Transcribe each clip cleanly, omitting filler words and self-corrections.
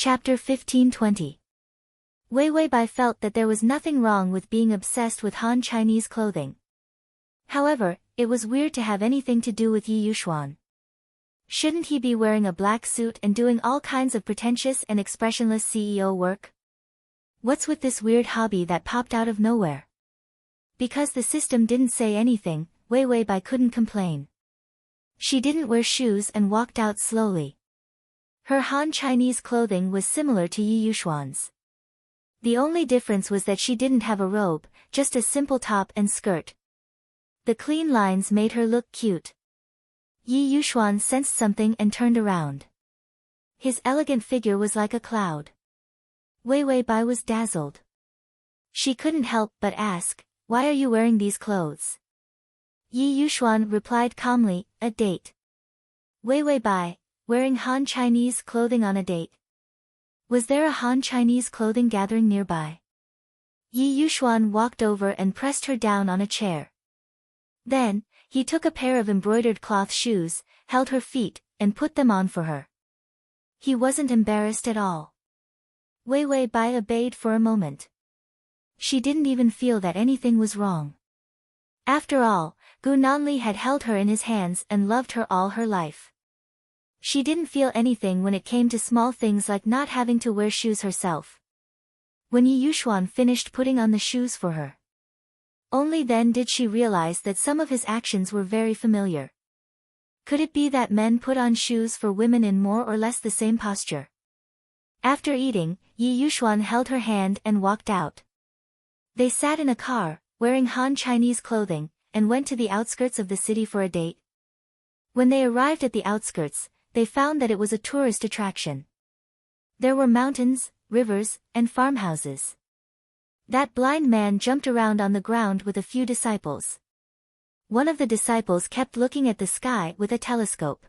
Chapter 1520. Wei Weibai felt that there was nothing wrong with being obsessed with Han Chinese clothing. However, it was weird to have anything to do with Yi Yuxuan. Shouldn't he be wearing a black suit and doing all kinds of pretentious and expressionless CEO work? What's with this weird hobby that popped out of nowhere? Because the system didn't say anything, Wei Weibai couldn't complain. She didn't wear shoes and walked out slowly. Her Han Chinese clothing was similar to Yi Yuxuan's. The only difference was that she didn't have a robe, just a simple top and skirt. The clean lines made her look cute. Yi Yuxuan sensed something and turned around. His elegant figure was like a cloud. Wei Weibai was dazzled. She couldn't help but ask, "Why are you wearing these clothes?" Yi Yuxuan replied calmly, "A date." Wei Weibai, wearing Han Chinese clothing on a date. Was there a Han Chinese clothing gathering nearby? Yi Yuxuan walked over and pressed her down on a chair. Then, he took a pair of embroidered cloth shoes, held her feet, and put them on for her. He wasn't embarrassed at all. Wei Weibai obeyed for a moment. She didn't even feel that anything was wrong. After all, Gu Nanli had held her in his hands and loved her all her life. She didn't feel anything when it came to small things like not having to wear shoes herself. When Yi Yuxuan finished putting on the shoes for her, only then did she realize that some of his actions were very familiar. Could it be that men put on shoes for women in more or less the same posture? After eating, Yi Yuxuan held her hand and walked out. They sat in a car, wearing Han Chinese clothing, and went to the outskirts of the city for a date. When they arrived at the outskirts, they found that it was a tourist attraction. There were mountains, rivers, and farmhouses. That blind man jumped around on the ground with a few disciples. One of the disciples kept looking at the sky with a telescope.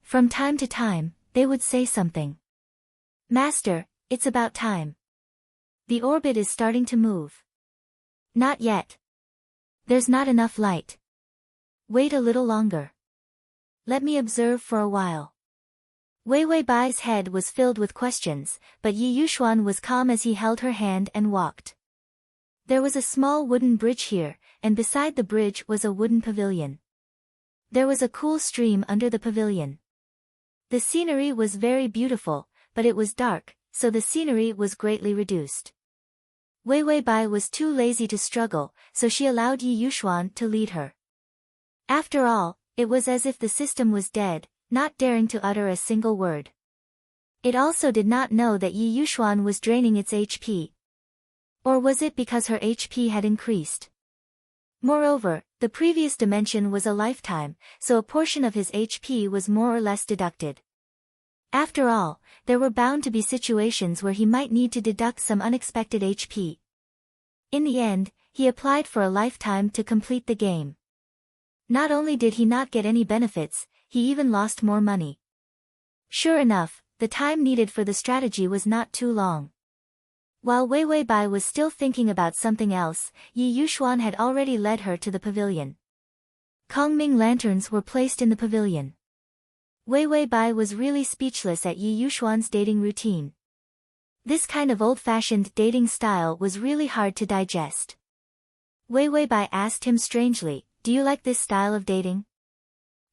From time to time, they would say something. "Master, it's about time. The orbit is starting to move." "Not yet. There's not enough light. Wait a little longer. Let me observe for a while." Wei Weibai's head was filled with questions, but Yi Yuxuan was calm as he held her hand and walked. There was a small wooden bridge here, and beside the bridge was a wooden pavilion. There was a cool stream under the pavilion. The scenery was very beautiful, but it was dark, so the scenery was greatly reduced. Wei Weibai was too lazy to struggle, so she allowed Yi Yuxuan to lead her. After all, it was as if the system was dead, not daring to utter a single word. It also did not know that Yi Yuxuan was draining its HP. Or was it because her HP had increased? Moreover, the previous dimension was a lifetime, so a portion of his HP was more or less deducted. After all, there were bound to be situations where he might need to deduct some unexpected HP. In the end, he applied for a lifetime to complete the game. Not only did he not get any benefits, he even lost more money. Sure enough, the time needed for the strategy was not too long. While Wei Weibai was still thinking about something else, Yi Yuxuan had already led her to the pavilion. Kongming lanterns were placed in the pavilion. Wei Weibai was really speechless at Yi Yuxuan's dating routine. This kind of old-fashioned dating style was really hard to digest. Wei Weibai asked him strangely, "Do you like this style of dating?"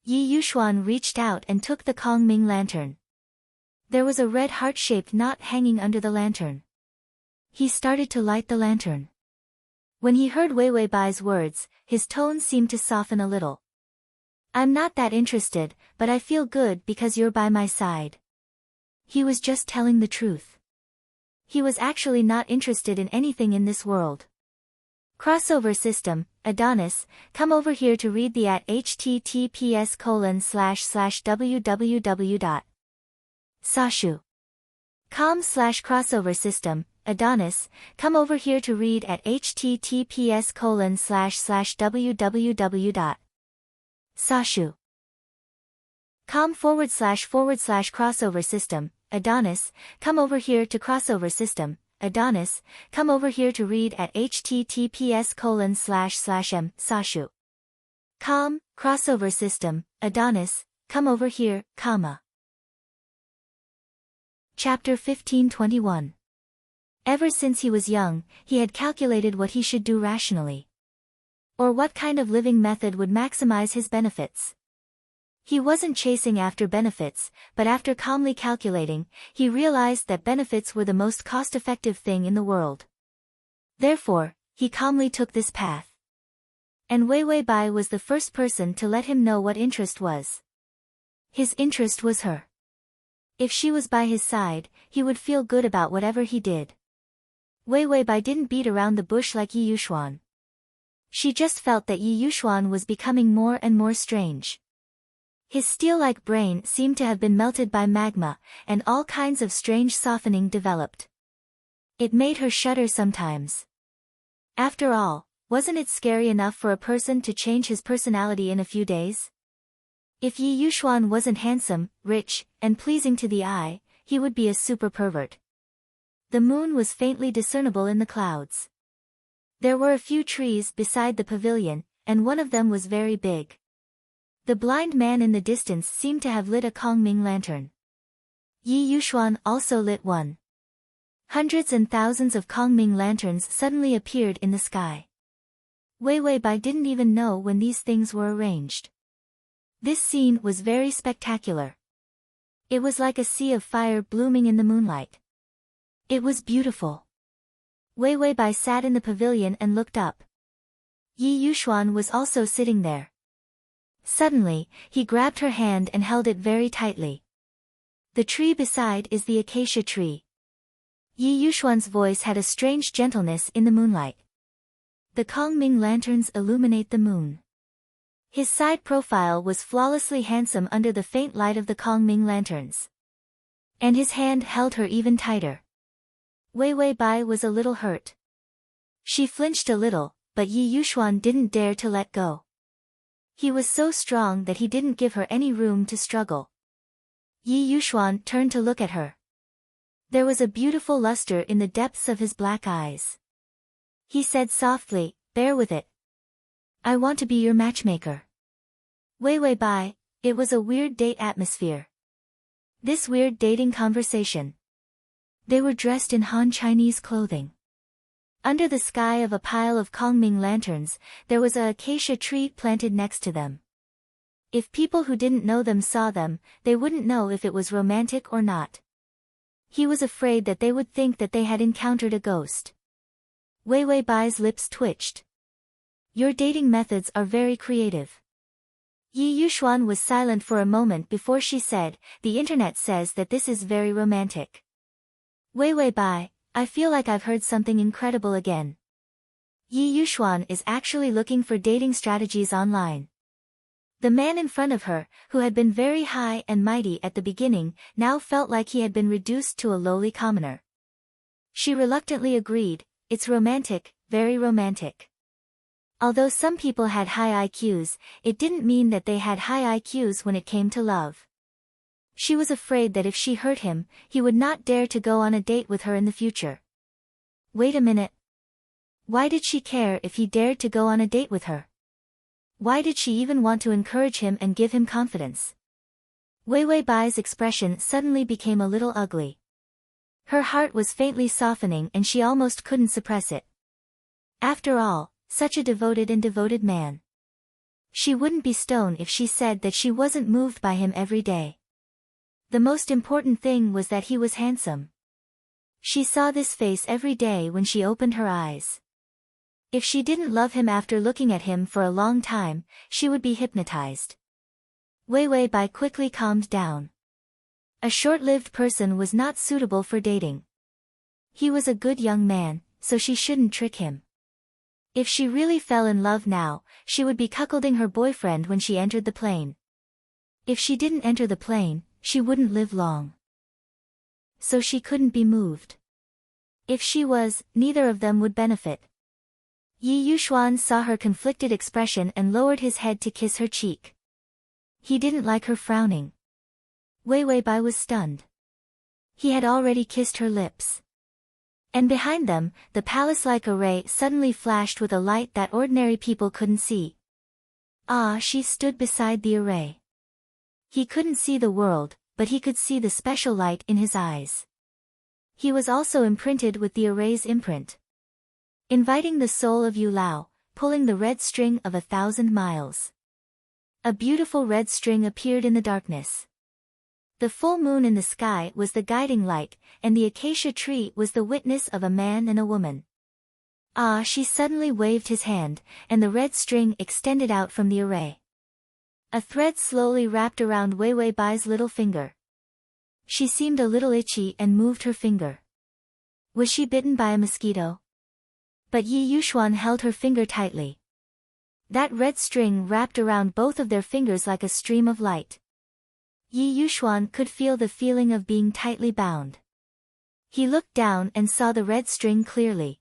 Yi Yuxuan reached out and took the Kongming lantern. There was a red heart-shaped knot hanging under the lantern. He started to light the lantern. When he heard Wei Weibai's words, his tone seemed to soften a little. "I'm not that interested, but I feel good because you're by my side." He was just telling the truth. He was actually not interested in anything in this world. Crossover system, Adonis, come over here to read the at https://www.sashu.com/crossover system, Adonis, come over here to read at https://www.sashu.com/crossover system, Adonis, come over here to crossover system, Adonis, come over here to read at https://m/sashu.com, crossover system, Adonis, come over here, comma. Chapter 1521. Ever since he was young, he had calculated what he should do rationally. Or what kind of living method would maximize his benefits. He wasn't chasing after benefits, but after calmly calculating, he realized that benefits were the most cost-effective thing in the world. Therefore, he calmly took this path. And Wei Wei Bai was the first person to let him know what interest was. His interest was her. If she was by his side, he would feel good about whatever he did. Wei Wei Bai didn't beat around the bush like Yi Yuxuan. She just felt that Yi Yuxuan was becoming more and more strange. His steel-like brain seemed to have been melted by magma, and all kinds of strange softening developed. It made her shudder sometimes. After all, wasn't it scary enough for a person to change his personality in a few days? If Yi Yuxuan wasn't handsome, rich, and pleasing to the eye, he would be a super pervert. The moon was faintly discernible in the clouds. There were a few trees beside the pavilion, and one of them was very big. The blind man in the distance seemed to have lit a Kongming lantern. Yi Yuxuan also lit one. Hundreds and thousands of Kongming lanterns suddenly appeared in the sky. Wei Wei Bai didn't even know when these things were arranged. This scene was very spectacular. It was like a sea of fire blooming in the moonlight. It was beautiful. Wei Wei Bai sat in the pavilion and looked up. Yi Yuxuan was also sitting there. Suddenly, he grabbed her hand and held it very tightly. The tree beside is the acacia tree. Yi Yuxuan's voice had a strange gentleness in the moonlight. The Kongming lanterns illuminate the moon. His side profile was flawlessly handsome under the faint light of the Kongming lanterns. And his hand held her even tighter. Wei Wei Bai was a little hurt. She flinched a little, but Yi Yuxuan didn't dare to let go. He was so strong that he didn't give her any room to struggle. Yi Yuxuan turned to look at her. There was a beautiful luster in the depths of his black eyes. He said softly, "Bear with it. I want to be your matchmaker." Wei Wei Bai, it was a weird date atmosphere. This weird dating conversation. They were dressed in Han Chinese clothing. Under the sky of a pile of Kongming lanterns, there was a acacia tree planted next to them. If people who didn't know them saw them, they wouldn't know if it was romantic or not. He was afraid that they would think that they had encountered a ghost. Wei Wei Bai's lips twitched. Your dating methods are very creative. Yi Yuxuan was silent for a moment before she said, "The internet says that this is very romantic." Wei Wei Bai, I feel like I've heard something incredible again. Yi Yuxuan is actually looking for dating strategies online. The man in front of her, who had been very high and mighty at the beginning, now felt like he had been reduced to a lowly commoner. She reluctantly agreed, "It's romantic, very romantic." Although some people had high IQs, it didn't mean that they had high IQs when it came to love. She was afraid that if she hurt him, he would not dare to go on a date with her in the future. Wait a minute. Why did she care if he dared to go on a date with her? Why did she even want to encourage him and give him confidence? Wei Wei Bai's expression suddenly became a little ugly. Her heart was faintly softening and she almost couldn't suppress it. After all, such a devoted man. She wouldn't be stoned if she said that she wasn't moved by him every day. The most important thing was that he was handsome. She saw this face every day when she opened her eyes. If she didn't love him after looking at him for a long time, she would be hypnotized. Wei Wei Bai quickly calmed down. A short-lived person was not suitable for dating. He was a good young man, so she shouldn't trick him. If she really fell in love now, she would be cuckolding her boyfriend when she entered the plane. If she didn't enter the plane, she wouldn't live long. So she couldn't be moved. If she was, neither of them would benefit. Yi Yuxuan saw her conflicted expression and lowered his head to kiss her cheek. He didn't like her frowning. Wei Wei Bai was stunned. He had already kissed her lips. And behind them, the palace-like array suddenly flashed with a light that ordinary people couldn't see. She stood beside the array. He couldn't see the world, but he could see the special light in his eyes. He was also imprinted with the array's imprint. Inviting the soul of Yu Lao, pulling the red string of 1,000 miles. A beautiful red string appeared in the darkness. The full moon in the sky was the guiding light, and the acacia tree was the witness of a man and a woman. Ah, she suddenly waved his hand, and the red string extended out from the array. A thread slowly wrapped around Wei Wei Bai's little finger. She seemed a little itchy and moved her finger. Was she bitten by a mosquito? But Yi Yuxuan held her finger tightly. That red string wrapped around both of their fingers like a stream of light. Yi Yuxuan could feel the feeling of being tightly bound. He looked down and saw the red string clearly.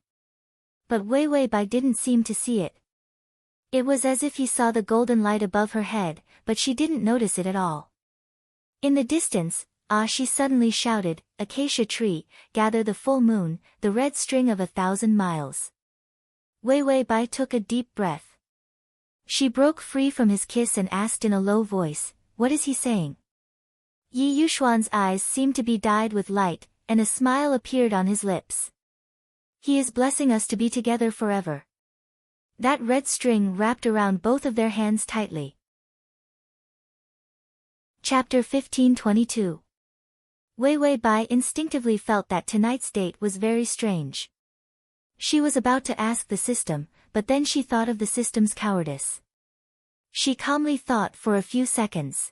But Wei Wei Bai didn't seem to see it. It was as if he saw the golden light above her head, but she didn't notice it at all. In the distance, she suddenly shouted, "Acacia tree, gather the full moon, the red string of 1,000 miles." Wei Wei Bai took a deep breath. She broke free from his kiss and asked in a low voice, "What is he saying?" Yi Yuxuan's eyes seemed to be dyed with light, and a smile appeared on his lips. "He is blessing us to be together forever." That red string wrapped around both of their hands tightly. Chapter 1522. Wei Wei Bai instinctively felt that tonight's date was very strange. She was about to ask the system, but then she thought of the system's cowardice. She calmly thought for a few seconds.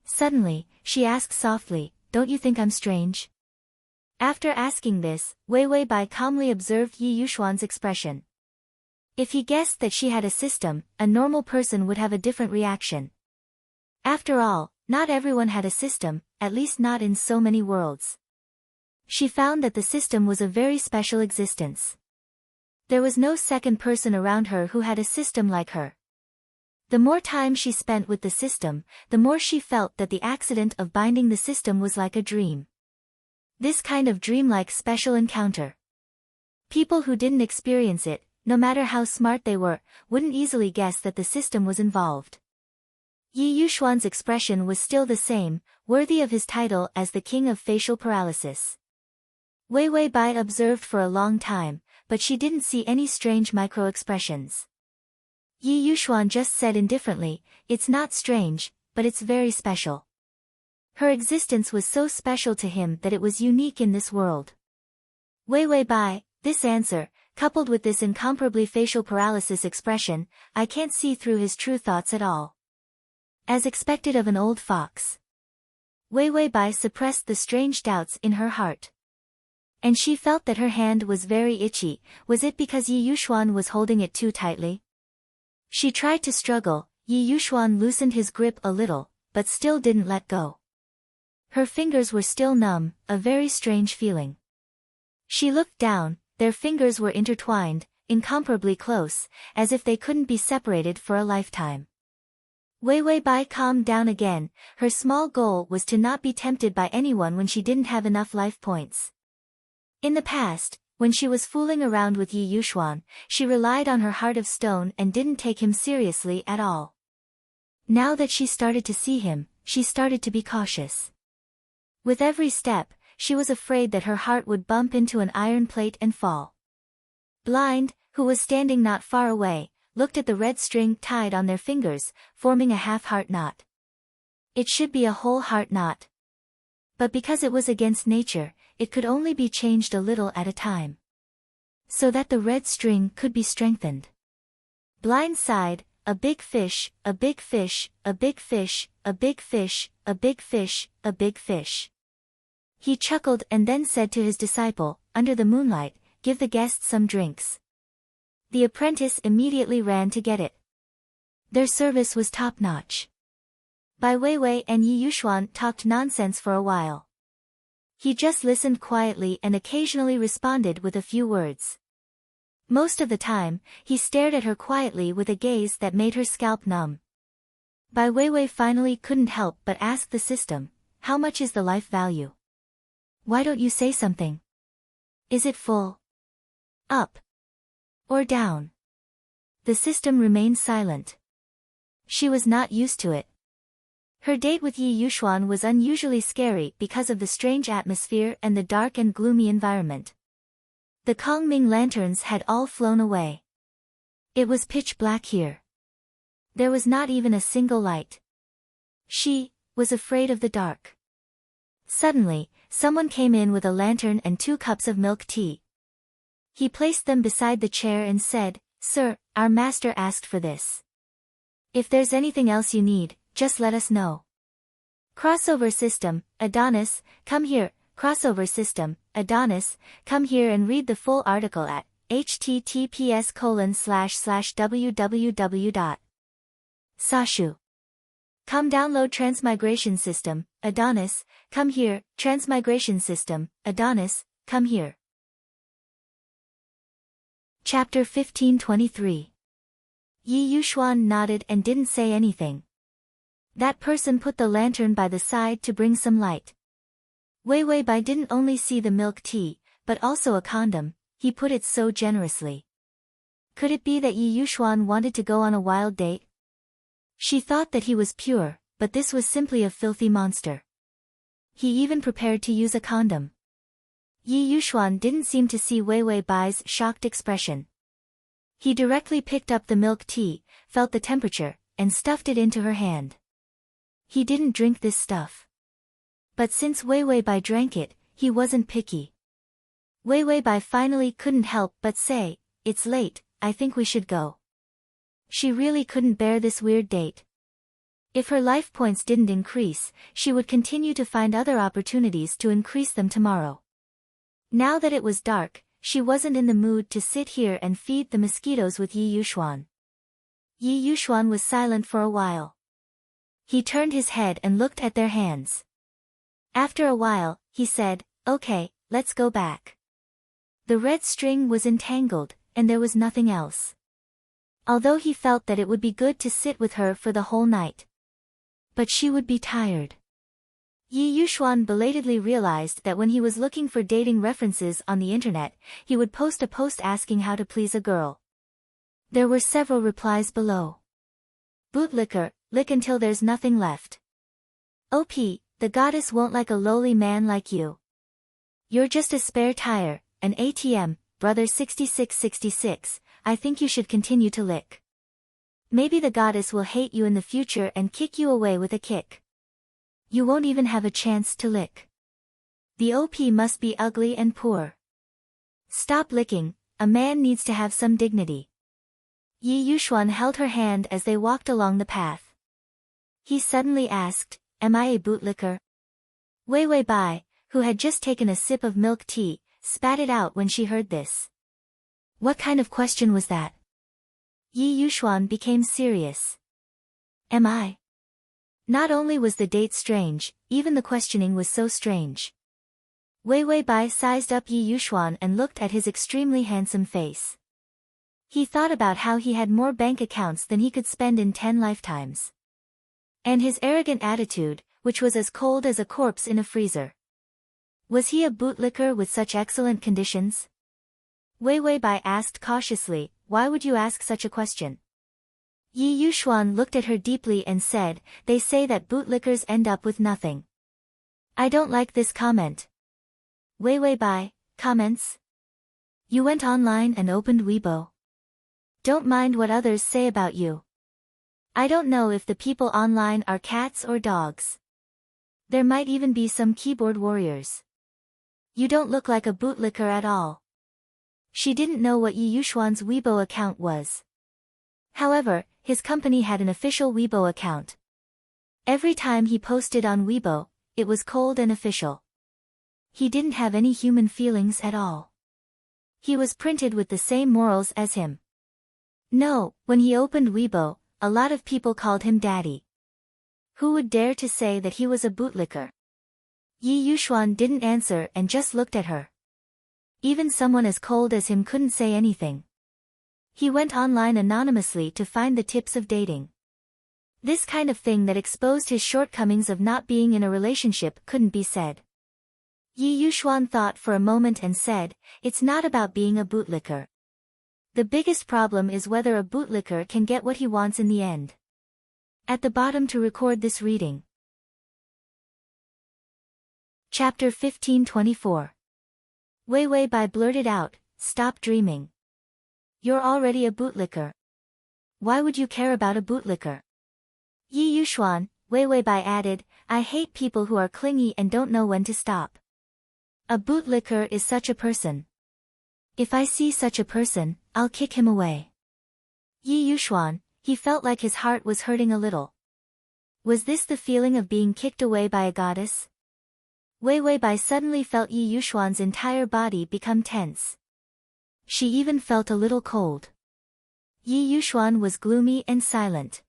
Suddenly, she asked softly, "Don't you think I'm strange?" After asking this, Wei Wei Bai calmly observed Yi Yuxuan's expression. If he guessed that she had a system, a normal person would have a different reaction. After all, not everyone had a system, at least not in so many worlds. She found that the system was a very special existence. There was no second person around her who had a system like her. The more time she spent with the system, the more she felt that the accident of binding the system was like a dream. This kind of dreamlike special encounter. People who didn't experience it, no matter how smart they were, wouldn't easily guess that the system was involved. Yi Yuxuan's expression was still the same, worthy of his title as the king of facial paralysis. Wei Wei Bai observed for a long time, but she didn't see any strange micro-expressions. Yi Yuxuan just said indifferently, "It's not strange, but it's very special." Her existence was so special to him that it was unique in this world. Wei Wei Bai, this answer, coupled with this incomparably facial paralysis expression, I can't see through his true thoughts at all. As expected of an old fox. Wei Wei Bai suppressed the strange doubts in her heart. And she felt that her hand was very itchy. Was it because Yi Yuxuan was holding it too tightly? She tried to struggle. Yi Yuxuan loosened his grip a little, but still didn't let go. Her fingers were still numb, a very strange feeling. She looked down, their fingers were intertwined, incomparably close, as if they couldn't be separated for a lifetime. Wei Wei Bai calmed down again. Her small goal was to not be tempted by anyone when she didn't have enough life points. In the past, when she was fooling around with Yi Yuxuan, she relied on her heart of stone and didn't take him seriously at all. Now that she started to see him, she started to be cautious. With every step, she was afraid that her heart would bump into an iron plate and fall. Blind, who was standing not far away, looked at the red string tied on their fingers, forming a half-heart knot. It should be a whole heart knot. But because it was against nature, it could only be changed a little at a time. So that the red string could be strengthened. Blind sighed, a big fish, a big fish, a big fish, a big fish, a big fish, a big fish. He chuckled and then said to his disciple, under the moonlight, give the guests some drinks. The apprentice immediately ran to get it. Their service was top-notch. Bai Weiwei and Yi Yuxuan talked nonsense for a while. He just listened quietly and occasionally responded with a few words. Most of the time, he stared at her quietly with a gaze that made her scalp numb. Bai Weiwei finally couldn't help but ask the system, how much is the life value? Why don't you say something? Is it full? Up? Or down? The system remained silent. She was not used to it. Her date with Yi Yuxuan was unusually scary because of the strange atmosphere and the dark and gloomy environment. The Kongming lanterns had all flown away. It was pitch black here. There was not even a single light. She was afraid of the dark. Suddenly, someone came in with a lantern and 2 cups of milk tea. He placed them beside the chair and said, "Sir, our master asked for this. If there's anything else you need, just let us know." Crossover system, Adonis, come here. Crossover system, Adonis, come here and read the full article at https://www. Sashu. Come download Transmigration system, Adonis, come here. Transmigration system, Adonis, come here. Chapter 1523. Yi Yuxuan nodded and didn't say anything. That person put the lantern by the side to bring some light. Wei Wei Bai didn't only see the milk tea, but also a condom. He put it so generously. Could it be that Yi Yuxuan wanted to go on a wild date? She thought that he was pure, but this was simply a filthy monster. He even prepared to use a condom. Yi Yuxuan didn't seem to see Wei Wei Bai's shocked expression. He directly picked up the milk tea, felt the temperature, and stuffed it into her hand. He didn't drink this stuff. But since Wei Wei Bai drank it, he wasn't picky. Wei Wei Bai finally couldn't help but say, "It's late, I think we should go." She really couldn't bear this weird date. If her life points didn't increase, she would continue to find other opportunities to increase them tomorrow. Now that it was dark, she wasn't in the mood to sit here and feed the mosquitoes with Yi Yuxuan. Yi Yuxuan was silent for a while. He turned his head and looked at their hands. After a while, he said, "Okay, let's go back." The red string was entangled, and there was nothing else. Although he felt that it would be good to sit with her for the whole night. But she would be tired. Yi Yuxuan belatedly realized that when he was looking for dating references on the internet, he would post a post asking how to please a girl. There were several replies below. Bootlicker, lick until there's nothing left. OP, the goddess won't like a lowly man like you. You're just a spare tire, an ATM, brother 6666, I think you should continue to lick. Maybe the goddess will hate you in the future and kick you away with a kick. You won't even have a chance to lick. The OP must be ugly and poor. Stop licking, a man needs to have some dignity. Yi Yuxuan held her hand as they walked along the path. He suddenly asked, "Am I a bootlicker?" Wei Wei Bai, who had just taken a sip of milk tea, spat it out when she heard this. What kind of question was that? Yi Yuxuan became serious. Am I? Not only was the date strange, even the questioning was so strange. Wei Wei Bai sized up Yi Yuxuan and looked at his extremely handsome face. He thought about how he had more bank accounts than he could spend in 10 lifetimes. And his arrogant attitude, which was as cold as a corpse in a freezer. Was he a bootlicker with such excellent conditions? Wei Wei Bai asked cautiously, "Why would you ask such a question?" Yi Yuxuan looked at her deeply and said, "They say that bootlickers end up with nothing." I don't like this comment. Wei Wei Bai, comments? You went online and opened Weibo. Don't mind what others say about you. I don't know if the people online are cats or dogs. There might even be some keyboard warriors. You don't look like a bootlicker at all. She didn't know what Yi Yuxuan's Weibo account was. However, his company had an official Weibo account. Every time he posted on Weibo, it was cold and official. He didn't have any human feelings at all. He was printed with the same morals as him. No, when he opened Weibo, a lot of people called him daddy. Who would dare to say that he was a bootlicker? Yi Yuxuan didn't answer and just looked at her. Even someone as cold as him couldn't say anything. He went online anonymously to find the tips of dating. This kind of thing that exposed his shortcomings of not being in a relationship couldn't be said. Yi Yuxuan thought for a moment and said, "It's not about being a bootlicker. The biggest problem is whether a bootlicker can get what he wants in the end." At the bottom to record this reading. Chapter 1524. Wei Wei Bai blurted out, "Stop dreaming. You're already a bootlicker. Why would you care about a bootlicker?" Yi Yuxuan, Wei Wei Bai added, "I hate people who are clingy and don't know when to stop. A bootlicker is such a person. If I see such a person, I'll kick him away." Yi Yuxuan, he felt like his heart was hurting a little. Was this the feeling of being kicked away by a goddess? Wei Wei Bai suddenly felt Yi Yuxuan's entire body become tense. She even felt a little cold. Yi Yuxuan was gloomy and silent.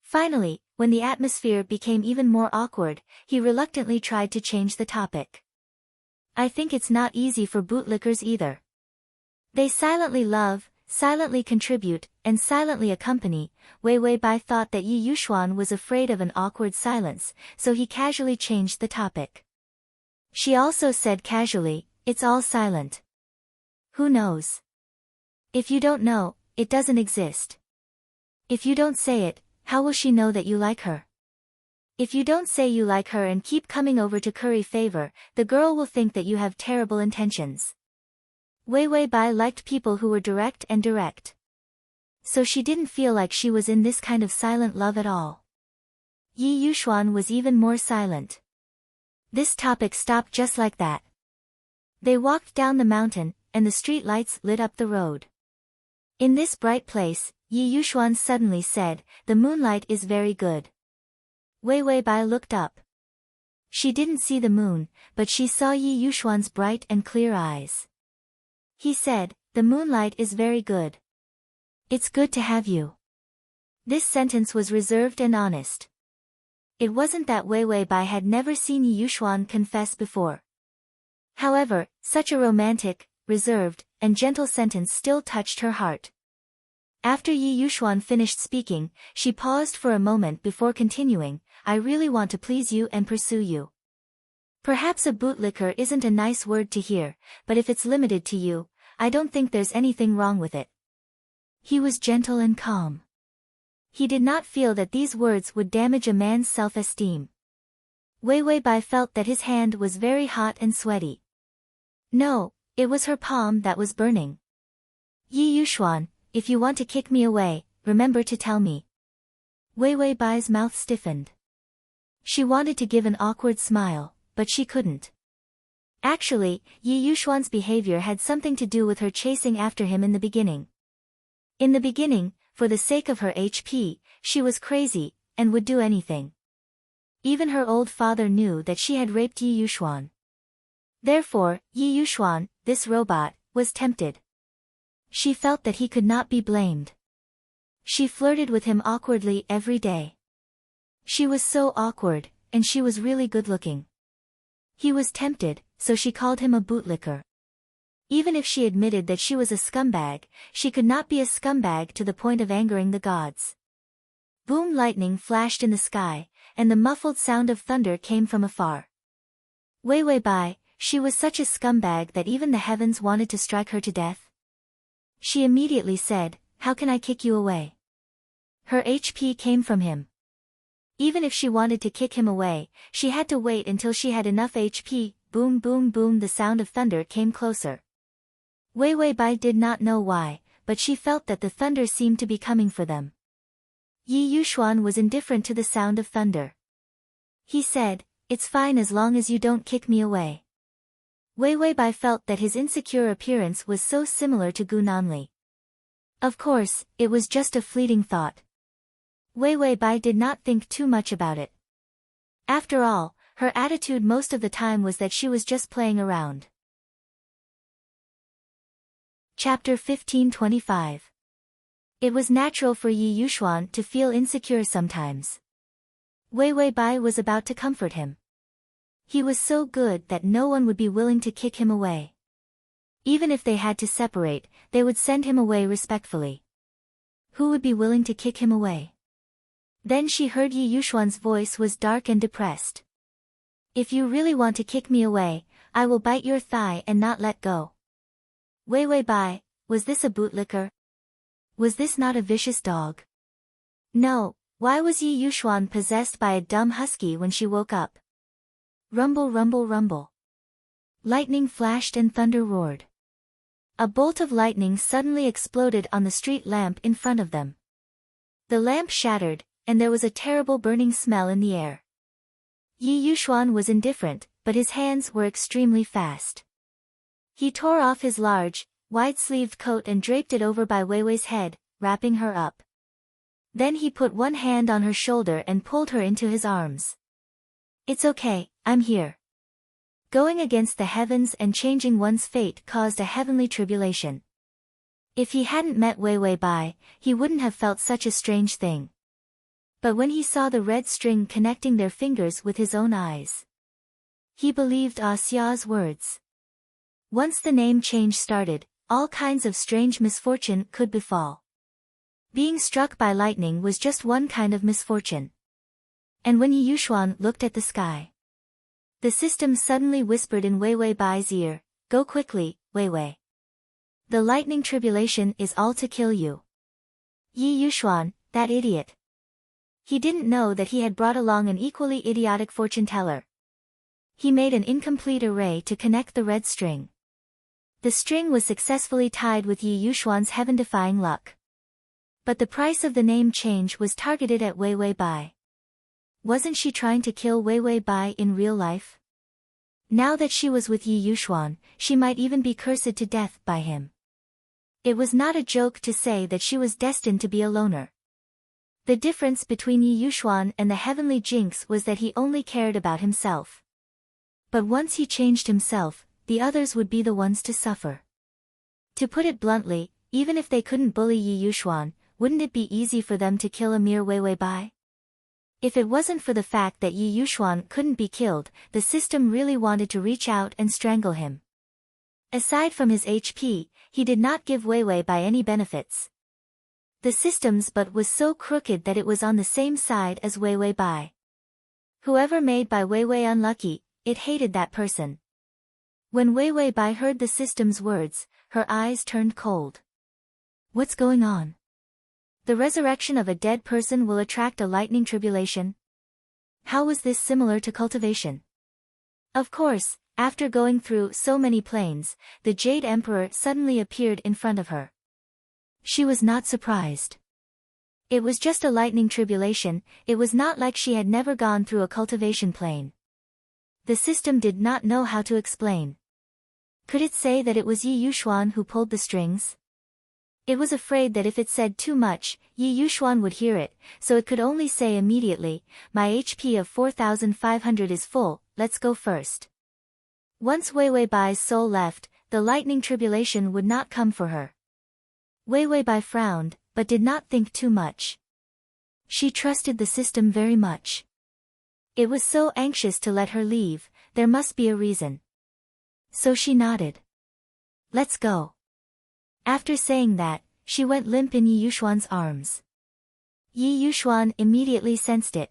Finally, when the atmosphere became even more awkward, he reluctantly tried to change the topic. "I think it's not easy for bootlickers either. They silently love, silently contribute, and silently accompany." Wei Wei Bai thought that Yi Yuxuan was afraid of an awkward silence, so he casually changed the topic. She also said casually, "It's all silent. Who knows? If you don't know, it doesn't exist. If you don't say it, how will she know that you like her? If you don't say you like her and keep coming over to curry favor, the girl will think that you have terrible intentions." Wei Wei Bai liked people who were direct. So she didn't feel like she was in this kind of silent love at all. Yi Yuxuan was even more silent. This topic stopped just like that. They walked down the mountain, and the street lights lit up the road. In this bright place, Yi Yuxuan suddenly said, "The moonlight is very good." Wei Wei Bai looked up. She didn't see the moon, but she saw Yi Yuxuan's bright and clear eyes. He said, "The moonlight is very good. It's good to have you." This sentence was reserved and honest. It wasn't that Wei Wei Bai had never seen Yi Yuxuan confess before. However, such a romantic, reserved, and gentle sentence still touched her heart. After Yi Yuxuan finished speaking, she paused for a moment before continuing, "I really want to please you and pursue you. Perhaps a bootlicker isn't a nice word to hear, but if it's limited to you, I don't think there's anything wrong with it." He was gentle and calm. He did not feel that these words would damage a man's self-esteem. Wei Wei Bai felt that his hand was very hot and sweaty. No, it was her palm that was burning. "Yi Yuxuan, if you want to kick me away, remember to tell me." Wei Wei Bai's mouth stiffened. She wanted to give an awkward smile, but she couldn't. Actually, Yi Yuxuan's behavior had something to do with her chasing after him in the beginning. In the beginning, for the sake of her HP, she was crazy, and would do anything. Even her old father knew that she had raped Yi Yuxuan. Therefore, Yi Yuxuan, this robot, was tempted. She felt that he could not be blamed. She flirted with him awkwardly every day. She was so awkward, and she was really good-looking. He was tempted, so she called him a bootlicker. Even if she admitted that she was a scumbag, she could not be a scumbag to the point of angering the gods. Boom! Lightning flashed in the sky, and the muffled sound of thunder came from afar. Wei Wei Bai, she was such a scumbag that even the heavens wanted to strike her to death. She immediately said, "How can I kick you away?" Her HP came from him. Even if she wanted to kick him away, she had to wait until she had enough HP. Boom boom boom, the sound of thunder came closer. Wei Wei Bai did not know why, but she felt that the thunder seemed to be coming for them. Yi Yuxuan was indifferent to the sound of thunder. He said, "It's fine as long as you don't kick me away." Wei Wei Bai felt that his insecure appearance was so similar to Gu Nanli. Of course, it was just a fleeting thought. Wei Wei Bai did not think too much about it. After all, her attitude most of the time was that she was just playing around. Chapter 1525. It was natural for Yi Yuxuan to feel insecure sometimes. Wei Wei Bai was about to comfort him. He was so good that no one would be willing to kick him away. Even if they had to separate, they would send him away respectfully. Who would be willing to kick him away? Then she heard Yi Yuxuan's voice was dark and depressed. "If you really want to kick me away, I will bite your thigh and not let go." Wei Wei Bai, was this a bootlicker? Was this not a vicious dog? No, why was Yi Yuxuan possessed by a dumb husky when she woke up? Rumble, rumble, rumble. Lightning flashed and thunder roared. A bolt of lightning suddenly exploded on the street lamp in front of them. The lamp shattered, and there was a terrible burning smell in the air. Yi Yuxuan was indifferent, but his hands were extremely fast. He tore off his large, wide-sleeved coat and draped it over by Wei Wei's head, wrapping her up. Then he put one hand on her shoulder and pulled her into his arms. "It's okay, I'm here." Going against the heavens and changing one's fate caused a heavenly tribulation. If he hadn't met Wei Wei Bai, he wouldn't have felt such a strange thing. But when he saw the red string connecting their fingers with his own eyes, he believed Ah Xia's words. Once the name change started, all kinds of strange misfortune could befall. Being struck by lightning was just one kind of misfortune. And when Yi Yuxuan looked at the sky, the system suddenly whispered in Wei Wei Bai's ear, "Go quickly, Wei Wei. The lightning tribulation is all to kill you." Yi Yuxuan, that idiot. He didn't know that he had brought along an equally idiotic fortune-teller. He made an incomplete array to connect the red string. The string was successfully tied with Yi Yuxuan's heaven-defying luck. But the price of the name change was targeted at Wei Wei Bai. Wasn't she trying to kill Wei Wei Bai in real life? Now that she was with Yi Yuxuan, she might even be cursed to death by him. It was not a joke to say that she was destined to be a loner. The difference between Yi Yuxuan and the heavenly jinx was that he only cared about himself. But once he changed himself, the others would be the ones to suffer. To put it bluntly, even if they couldn't bully Yi Yuxuan, wouldn't it be easy for them to kill a mere Wei Wei Bai? If it wasn't for the fact that Yi Yuxuan couldn't be killed, the system really wanted to reach out and strangle him. Aside from his HP, he did not give Wei Wei Bai any benefits. The system's butt was so crooked that it was on the same side as Wei Wei Bai. Whoever made by Wei Wei unlucky, it hated that person. When Wei Wei Bai heard the system's words, her eyes turned cold. What's going on? The resurrection of a dead person will attract a lightning tribulation? How was this similar to cultivation? Of course, after going through so many planes, the Jade Emperor suddenly appeared in front of her. She was not surprised. It was just a lightning tribulation, it was not like she had never gone through a cultivation plane. The system did not know how to explain. Could it say that it was Yi Yuxuan who pulled the strings? It was afraid that if it said too much, Yi Yuxuan would hear it, so it could only say immediately, "My HP of 4,500 is full, let's go first." Once Wei Wei Bai's soul left, the lightning tribulation would not come for her. Wei Wei Bai frowned, but did not think too much. She trusted the system very much. It was so anxious to let her leave, there must be a reason. So she nodded. "Let's go." After saying that, she went limp in Yi Yuxuan's arms. Yi Yuxuan immediately sensed it.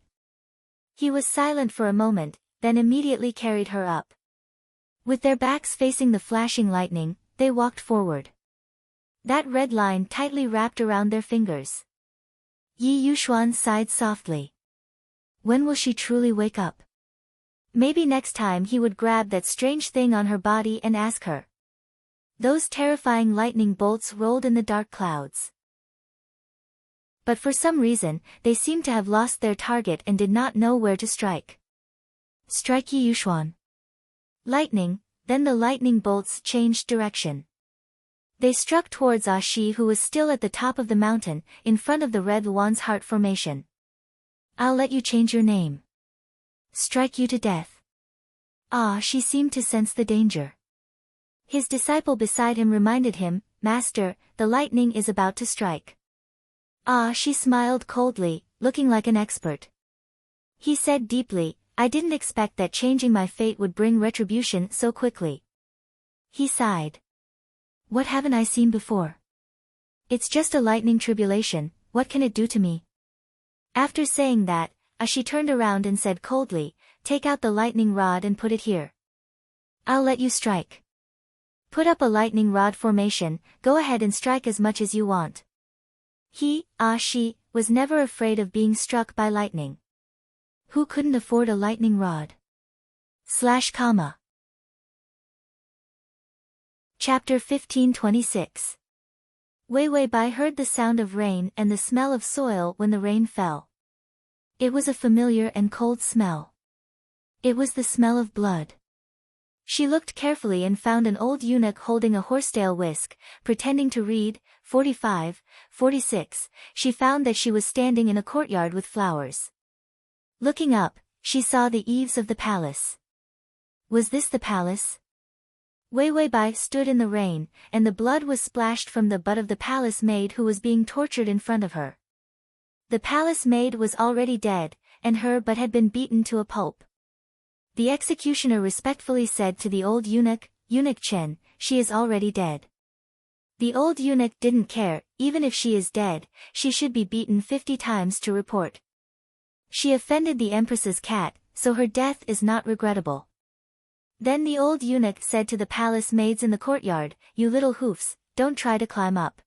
He was silent for a moment, then immediately carried her up. With their backs facing the flashing lightning, they walked forward. That red line tightly wrapped around their fingers. Yi Yuxuan sighed softly. When will she truly wake up? Maybe next time he would grab that strange thing on her body and ask her. Those terrifying lightning bolts rolled in the dark clouds. But for some reason, they seemed to have lost their target and did not know where to strike. Strike Yi Yuxuan. Lightning, then the lightning bolts changed direction. They struck towards Ah Shi, who was still at the top of the mountain, in front of the red Luan's heart formation. "I'll let you change your name. Strike you to death." Ah Shi seemed to sense the danger. His disciple beside him reminded him, "Master, the lightning is about to strike." Ah Shi smiled coldly, looking like an expert. He said deeply, "I didn't expect that changing my fate would bring retribution so quickly." He sighed. "What haven't I seen before? It's just a lightning tribulation, what can it do to me?" After saying that, Ashi turned around and said coldly, "Take out the lightning rod and put it here. I'll let you strike. Put up a lightning rod formation, go ahead and strike as much as you want." He, Ashi, was never afraid of being struck by lightning. Who couldn't afford a lightning rod? Slash comma. Chapter 1526. Wei Wei Bai heard the sound of rain and the smell of soil when the rain fell. It was a familiar and cold smell. It was the smell of blood. She looked carefully and found an old eunuch holding a horsetail whisk, pretending to read. 45, 46. She found that she was standing in a courtyard with flowers. Looking up, she saw the eaves of the palace. Was this the palace? Wei Wei Bai stood in the rain, and the blood was splashed from the butt of the palace maid who was being tortured in front of her. The palace maid was already dead, and her butt had been beaten to a pulp. The executioner respectfully said to the old eunuch, "Eunuch Chen, she is already dead." The old eunuch didn't care. Even if she is dead, she should be beaten 50 times to report. She offended the empress's cat, so her death is not regrettable. Then the old eunuch said to the palace maids in the courtyard, "You little hoofs, don't try to climb up.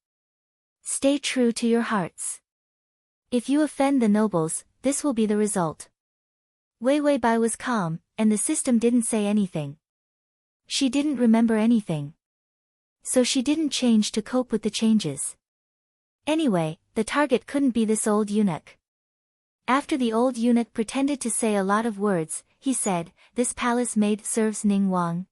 Stay true to your hearts. If you offend the nobles, this will be the result." Wei Wei Bai was calm, and the system didn't say anything. She didn't remember anything. So she didn't change to cope with the changes. Anyway, the target couldn't be this old eunuch. After the old eunuch pretended to say a lot of words, he said, "This palace maid serves Ning Wang."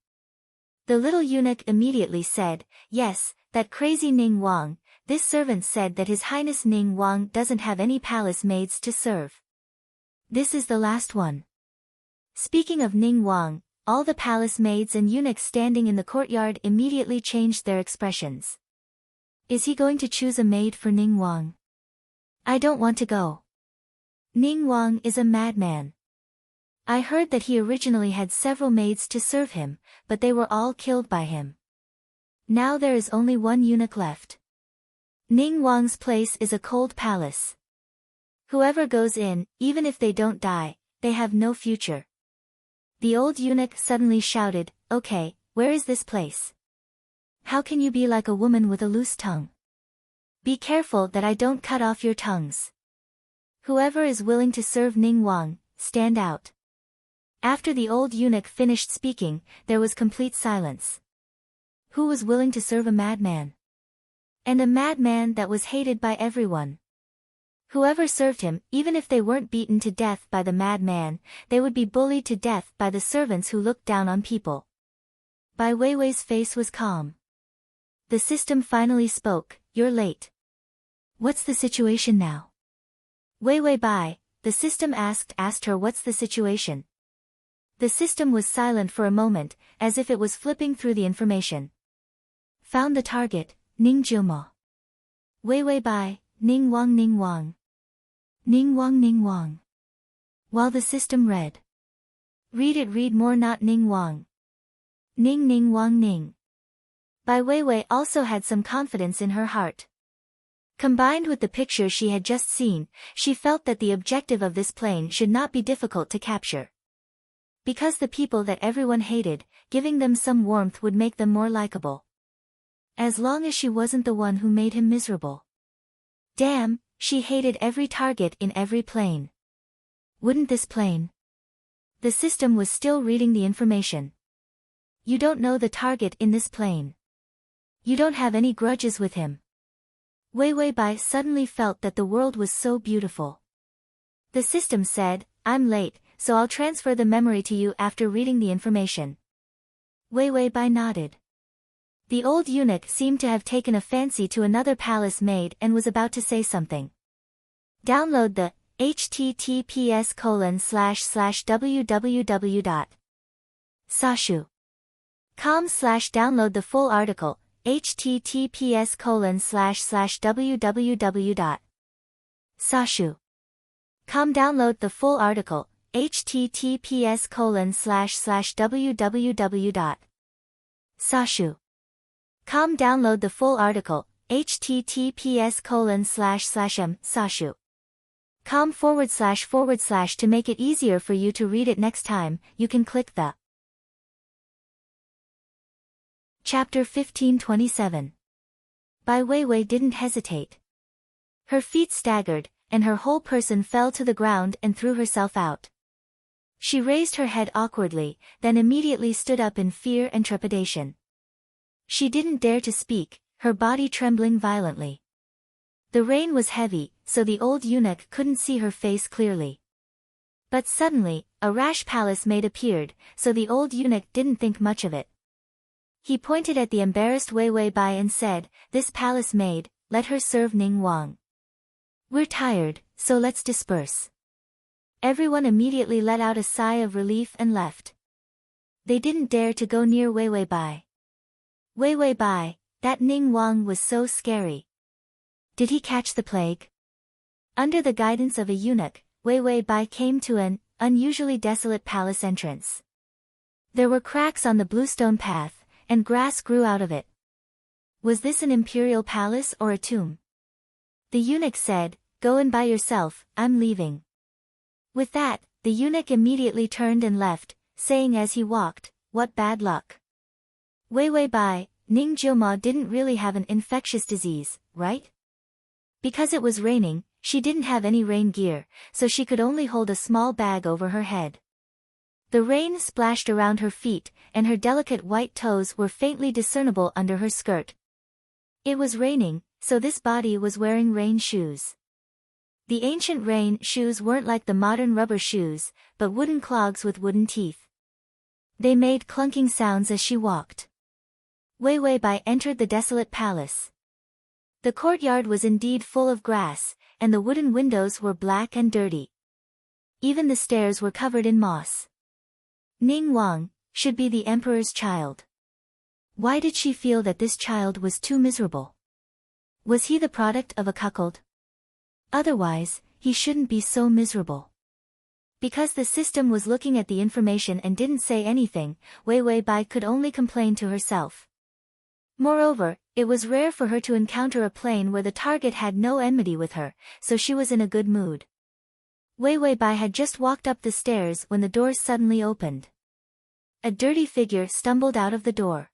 The little eunuch immediately said, "Yes, that crazy Ning Wang. This servant said that His Highness Ning Wang doesn't have any palace maids to serve. This is the last one." Speaking of Ning Wang, all the palace maids and eunuchs standing in the courtyard immediately changed their expressions. Is he going to choose a maid for Ning Wang? I don't want to go. Ning Wang is a madman. I heard that he originally had several maids to serve him, but they were all killed by him. Now there is only one eunuch left. Ning Wang's place is a cold palace. Whoever goes in, even if they don't die, they have no future. The old eunuch suddenly shouted, "Okay, where is this place? How can you be like a woman with a loose tongue? Be careful that I don't cut off your tongues. Whoever is willing to serve Ning Wang, stand out." After the old eunuch finished speaking, there was complete silence. Who was willing to serve a madman? And a madman that was hated by everyone. Whoever served him, even if they weren't beaten to death by the madman, they would be bullied to death by the servants who looked down on people. Bai Weiwei's face was calm. The system finally spoke, "You're late. What's the situation now?" Wei Wei Bai, the system asked her what's the situation. The system was silent for a moment, as if it was flipping through the information. Found the target, Ning Jilma. Wei Wei Bai, Ning Wang Ning Wang. Ning Wang Ning Wang. While the system read. Read more not Ning Wang. Ning Ning Wang Ning. Bai Weiwei also had some confidence in her heart. Combined with the picture she had just seen, she felt that the objective of this plane should not be difficult to capture. Because the people that everyone hated, giving them some warmth would make them more likable. As long as she wasn't the one who made him miserable. Damn, she hated every target in every plane. Wouldn't this plane? The system was still reading the information. You don't know the target in this plane. You don't have any grudges with him. Wei Wei Bai suddenly felt that the world was so beautiful. The system said, "I'm late, so I'll transfer the memory to you after reading the information." Wei Wei Bai nodded. The old eunuch seemed to have taken a fancy to another palace maid and was about to say something. Download the https://www.sashu.com/download the full article, https://www.sashu.com download the full article, https://www.sashu.com download the full article, https://sashu.com// to make it easier for you to read it next time, you can click the Chapter 1527. Bai Weiwei didn't hesitate. Her feet staggered, and her whole person fell to the ground and threw herself out. She raised her head awkwardly, then immediately stood up in fear and trepidation. She didn't dare to speak, her body trembling violently. The rain was heavy, so the old eunuch couldn't see her face clearly. But suddenly, a rash palace maid appeared, so the old eunuch didn't think much of it. He pointed at the embarrassed Wei Wei Bai and said, "This palace maid, let her serve Ning Wang. We're tired, so let's disperse." Everyone immediately let out a sigh of relief and left. They didn't dare to go near Wei Wei Bai. Wei Wei Bai, that Ning Wang was so scary. Did he catch the plague? Under the guidance of a eunuch, Wei Wei Bai came to an unusually desolate palace entrance. There were cracks on the bluestone path, and grass grew out of it. Was this an imperial palace or a tomb? The eunuch said, "Go in by yourself, I'm leaving." With that, the eunuch immediately turned and left, saying as he walked, "What bad luck." Wei Wei Bai, Ning Jiuma didn't really have an infectious disease, right? Because it was raining, she didn't have any rain gear, so she could only hold a small bag over her head. The rain splashed around her feet, and her delicate white toes were faintly discernible under her skirt. It was raining, so this body was wearing rain shoes. The ancient rain shoes weren't like the modern rubber shoes, but wooden clogs with wooden teeth. They made clunking sounds as she walked. Wei Wei Bai entered the desolate palace. The courtyard was indeed full of grass, and the wooden windows were black and dirty. Even the stairs were covered in moss. Ning Wang should be the emperor's child. Why did she feel that this child was too miserable? Was he the product of a cuckold? Otherwise, he shouldn't be so miserable. Because the system was looking at the information and didn't say anything, Wei Wei Bai could only complain to herself. Moreover, it was rare for her to encounter a plane where the target had no enmity with her, so she was in a good mood. Wei Wei Bai had just walked up the stairs when the doors suddenly opened. A dirty figure stumbled out of the door.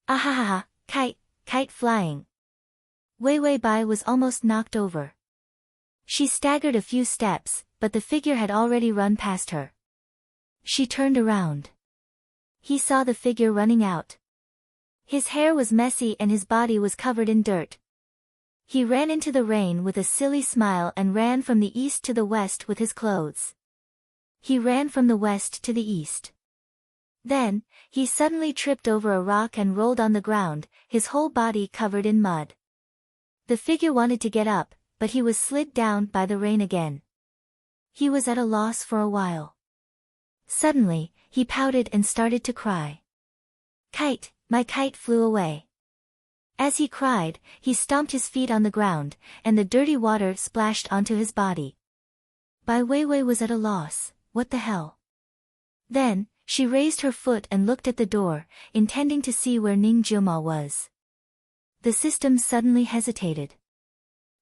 Ahahaha, kite flying. Wei Wei Bai was almost knocked over. She staggered a few steps, but the figure had already run past her. She turned around. He saw the figure running out. His hair was messy and his body was covered in dirt. He ran into the rain with a silly smile and ran from the east to the west with his clothes. He ran from the west to the east. Then, he suddenly tripped over a rock and rolled on the ground, his whole body covered in mud. The figure wanted to get up, but he was slid down by the rain again. He was at a loss for a while. Suddenly, he pouted and started to cry. "Kite, my kite flew away." As he cried, he stomped his feet on the ground, and the dirty water splashed onto his body. Bai Weiwei was at a loss. What the hell? Then, she raised her foot and looked at the door, intending to see where Ning Jiuma was. The system suddenly hesitated.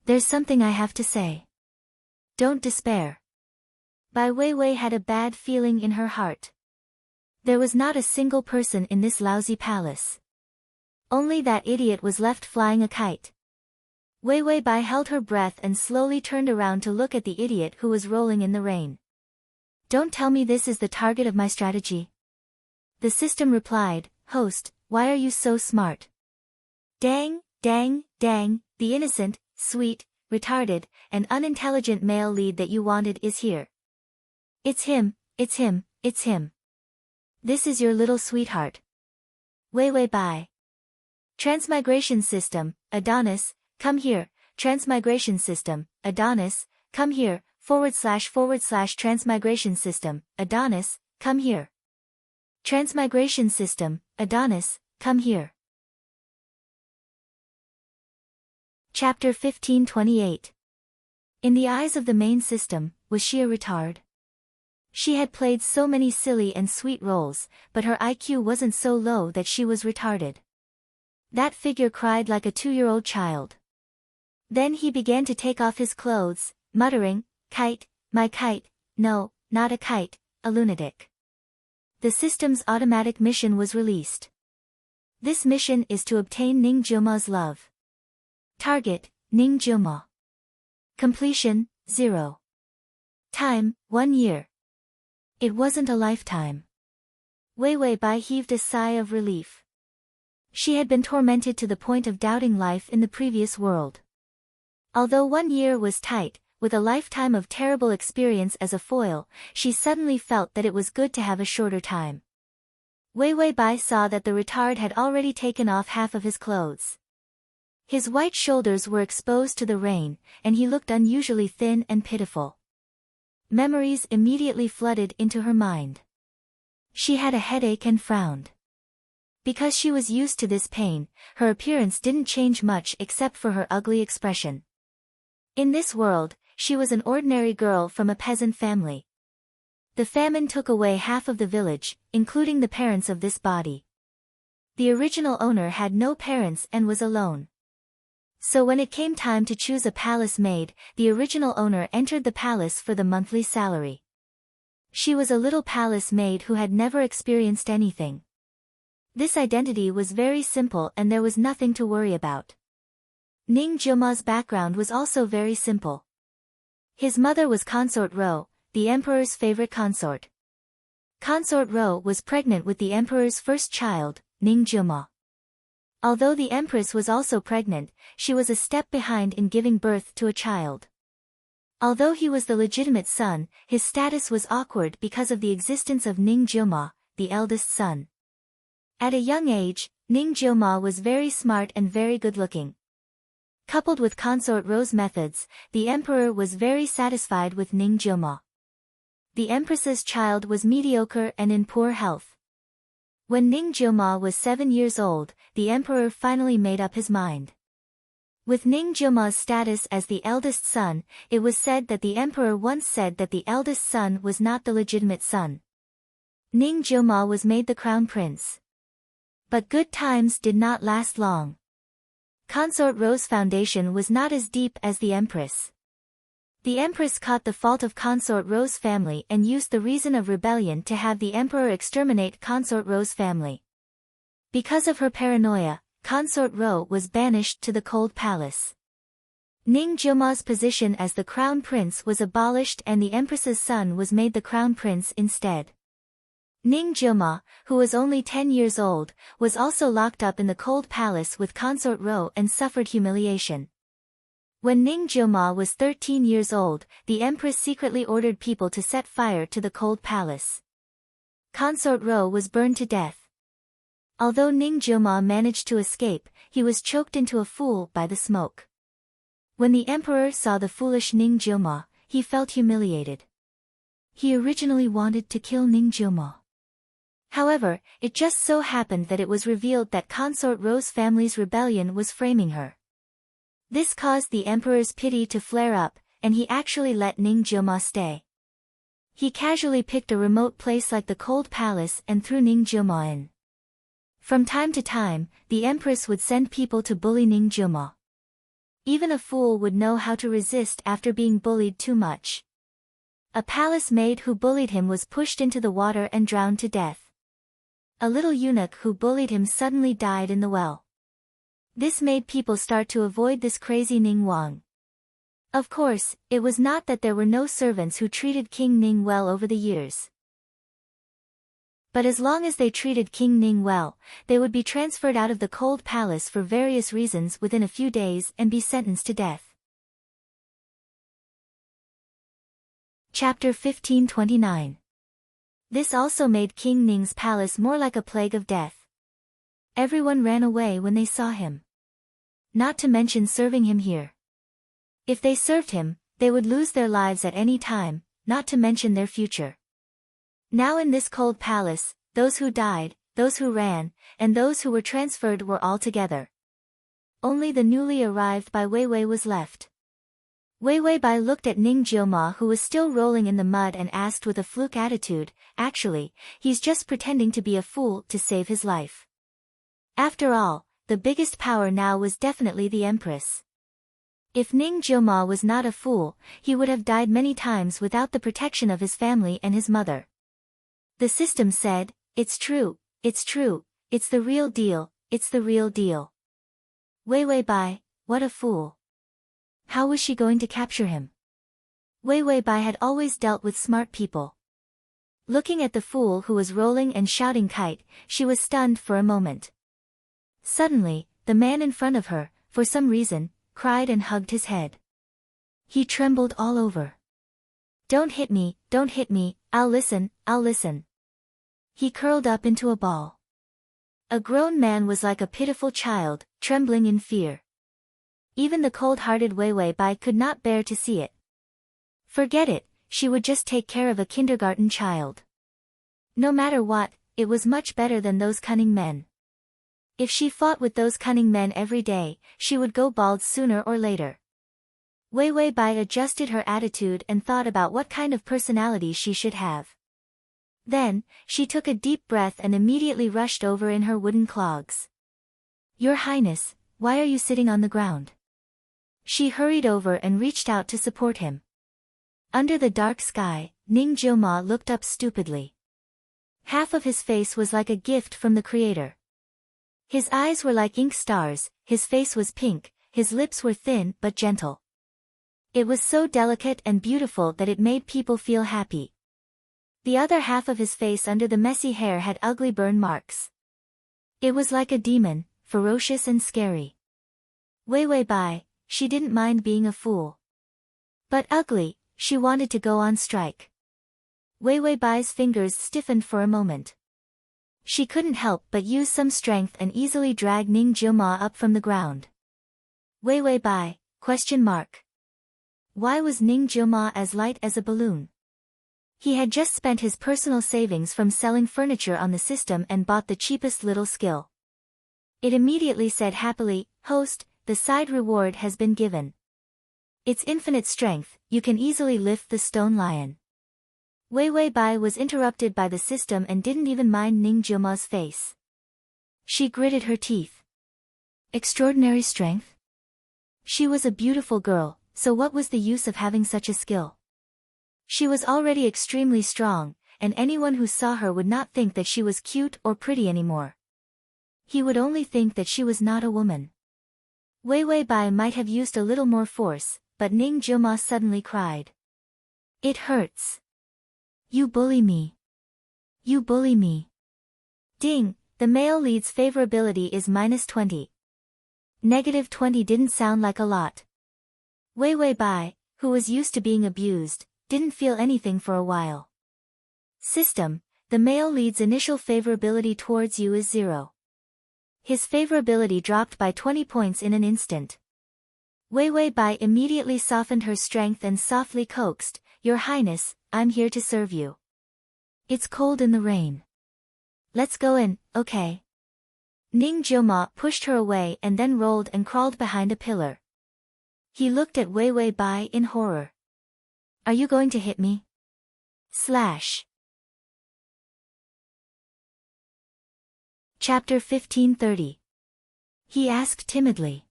"There's something I have to say. Don't despair." Bai Weiwei had a bad feeling in her heart. There was not a single person in this lousy palace. Only that idiot was left flying a kite. Wei Wei Bai held her breath and slowly turned around to look at the idiot who was rolling in the rain. "Don't tell me this is the target of my strategy." The system replied, "Host, why are you so smart? Dang, the innocent, sweet, retarded, and unintelligent male lead that you wanted is here. It's him. This is your little sweetheart. Wei Wei Bai. Transmigration system, Adonis, come here. Transmigration system, Adonis, come here. / transmigration system, Adonis, come here. Transmigration system, Adonis, come here." Chapter 1528. In the eyes of the main system, was she a retard? She had played so many silly and sweet roles, but her IQ wasn't so low that she was retarded. That figure cried like a 2-year-old child. Then he began to take off his clothes, muttering, "Kite, my kite, no, not a kite, a lunatic." The system's automatic mission was released. This mission is to obtain Ning Jiuma's love. Target, Ning Jiuma. Completion, 0. Time, 1 year. It wasn't a lifetime. Wei Wei Bai heaved a sigh of relief. She had been tormented to the point of doubting life in the previous world. Although 1 year was tight, with a lifetime of terrible experience as a foil, she suddenly felt that it was good to have a shorter time. Wei Wei Bai saw that the retard had already taken off half of his clothes. His white shoulders were exposed to the rain, and he looked unusually thin and pitiful. Memories immediately flooded into her mind. She had a headache and frowned. Because she was used to this pain, her appearance didn't change much except for her ugly expression. In this world, she was an ordinary girl from a peasant family. The famine took away half of the village, including the parents of this body. The original owner had no parents and was alone. So when it came time to choose a palace maid, the original owner entered the palace for the monthly salary. She was a little palace maid who had never experienced anything. This identity was very simple and there was nothing to worry about. Ning Jiuma's background was also very simple. His mother was Consort Ro, the emperor's favorite consort. Consort Ro was pregnant with the emperor's first child, Ning Jiuma. Although the empress was also pregnant, she was a step behind in giving birth to a child. Although he was the legitimate son, his status was awkward because of the existence of Ning Jiuma, the eldest son. At a young age, Ning Jiuma was very smart and very good-looking. Coupled with Consort Ro's methods, the emperor was very satisfied with Ning Jiuma. The empress's child was mediocre and in poor health. When Ning Jiuma was 7 years old, the emperor finally made up his mind. With Ning Jiuma's status as the eldest son, it was said that the emperor once said that the eldest son was not the legitimate son. Ning Jiuma was made the crown prince. But good times did not last long. Consort Ro's foundation was not as deep as the empress. The empress caught the fault of Consort Ro's family and used the reason of rebellion to have the emperor exterminate Consort Ro's family. Because of her paranoia, Consort Ro was banished to the cold palace. Ning Jiuma's position as the crown prince was abolished and the empress's son was made the crown prince instead. Ning Jiuma, who was only 10 years old, was also locked up in the cold palace with Consort Ro and suffered humiliation. When Ning Jiuma was 13 years old, the empress secretly ordered people to set fire to the cold palace. Consort Ro was burned to death. Although Ning Jiuma managed to escape, he was choked into a fool by the smoke. When the emperor saw the foolish Ning Jiuma, he felt humiliated. He originally wanted to kill Ning Jiuma. However, it just so happened that it was revealed that Consort Ro's family's rebellion was framing her. This caused the emperor's pity to flare up, and he actually let Ning Jiuma stay. He casually picked a remote place like the cold palace and threw Ning Jiuma in. From time to time, the empress would send people to bully Ning Jiuma. Even a fool would know how to resist after being bullied too much. A palace maid who bullied him was pushed into the water and drowned to death. A little eunuch who bullied him suddenly died in the well. This made people start to avoid this crazy Ning Wang. Of course, it was not that there were no servants who treated King Ning well over the years. But as long as they treated King Ning well, they would be transferred out of the cold palace for various reasons within a few days and be sentenced to death. Chapter 1529. This also made King Ning's palace more like a plague of death. Everyone ran away when they saw him. Not to mention serving him here. If they served him, they would lose their lives at any time, not to mention their future. Now in this cold palace, those who died, those who ran, and those who were transferred were all together. Only the newly arrived Bai Weiwei was left. Weiwei Bai looked at Ning Jiuma who was still rolling in the mud and asked with a fluke attitude, "Actually, he's just pretending to be a fool to save his life." After all, the biggest power now was definitely the empress. If Ning Jiuma was not a fool, he would have died many times without the protection of his family and his mother. The system said, "It's true, it's true, it's the real deal, it's the real deal." Weiwei Bai, what a fool. How was she going to capture him? Weiwei Bai had always dealt with smart people. Looking at the fool who was rolling and shouting kite, she was stunned for a moment. Suddenly, the man in front of her, for some reason, cried and hugged his head. He trembled all over. Don't hit me, I'll listen. He curled up into a ball. A grown man was like a pitiful child, trembling in fear. Even the cold-hearted Wei Wei Bai could not bear to see it. Forget it, she would just take care of a kindergarten child. No matter what, it was much better than those cunning men. If she fought with those cunning men every day, she would go bald sooner or later. Wei Wei Bai adjusted her attitude and thought about what kind of personality she should have. Then, she took a deep breath and immediately rushed over in her wooden clogs. Your Highness, why are you sitting on the ground? She hurried over and reached out to support him. Under the dark sky, Ning Jiuma looked up stupidly. Half of his face was like a gift from the Creator. His eyes were like ink stars, his face was pink, his lips were thin but gentle. It was so delicate and beautiful that it made people feel happy. The other half of his face under the messy hair had ugly burn marks. It was like a demon, ferocious and scary. Wei Wei Bai, she didn't mind being a fool. But ugly, she wanted to go on strike. Wei Wei Bai's fingers stiffened for a moment. She couldn't help but use some strength and easily drag Ning Jiuma up from the ground. Wei Wei Bai, ? Why was Ning Jiuma as light as a balloon? He had just spent his personal savings from selling furniture on the system and bought the cheapest little skill. It immediately said happily, Host, the side reward has been given. It's infinite strength, you can easily lift the stone lion. Wei Wei Bai was interrupted by the system and didn't even mind Ning Jiuma's face. She gritted her teeth. Extraordinary strength? She was a beautiful girl, so what was the use of having such a skill? She was already extremely strong, and anyone who saw her would not think that she was cute or pretty anymore. He would only think that she was not a woman. Wei Wei Bai might have used a little more force, but Ning Jiuma suddenly cried. It hurts. You bully me. You bully me. Ding, the male lead's favorability is -20. -20 didn't sound like a lot. Wei Wei Bai, who was used to being abused, didn't feel anything for a while. System, the male lead's initial favorability towards you is 0. His favorability dropped by 20 points in an instant. Wei Wei Bai immediately softened her strength and softly coaxed, Your Highness, I'm here to serve you. It's cold in the rain. Let's go in, okay? Ning Jiuma pushed her away and then rolled and crawled behind a pillar. He looked at Wei Wei Bai in horror. Are you going to hit me? Slash. Chapter 1530. He asked timidly.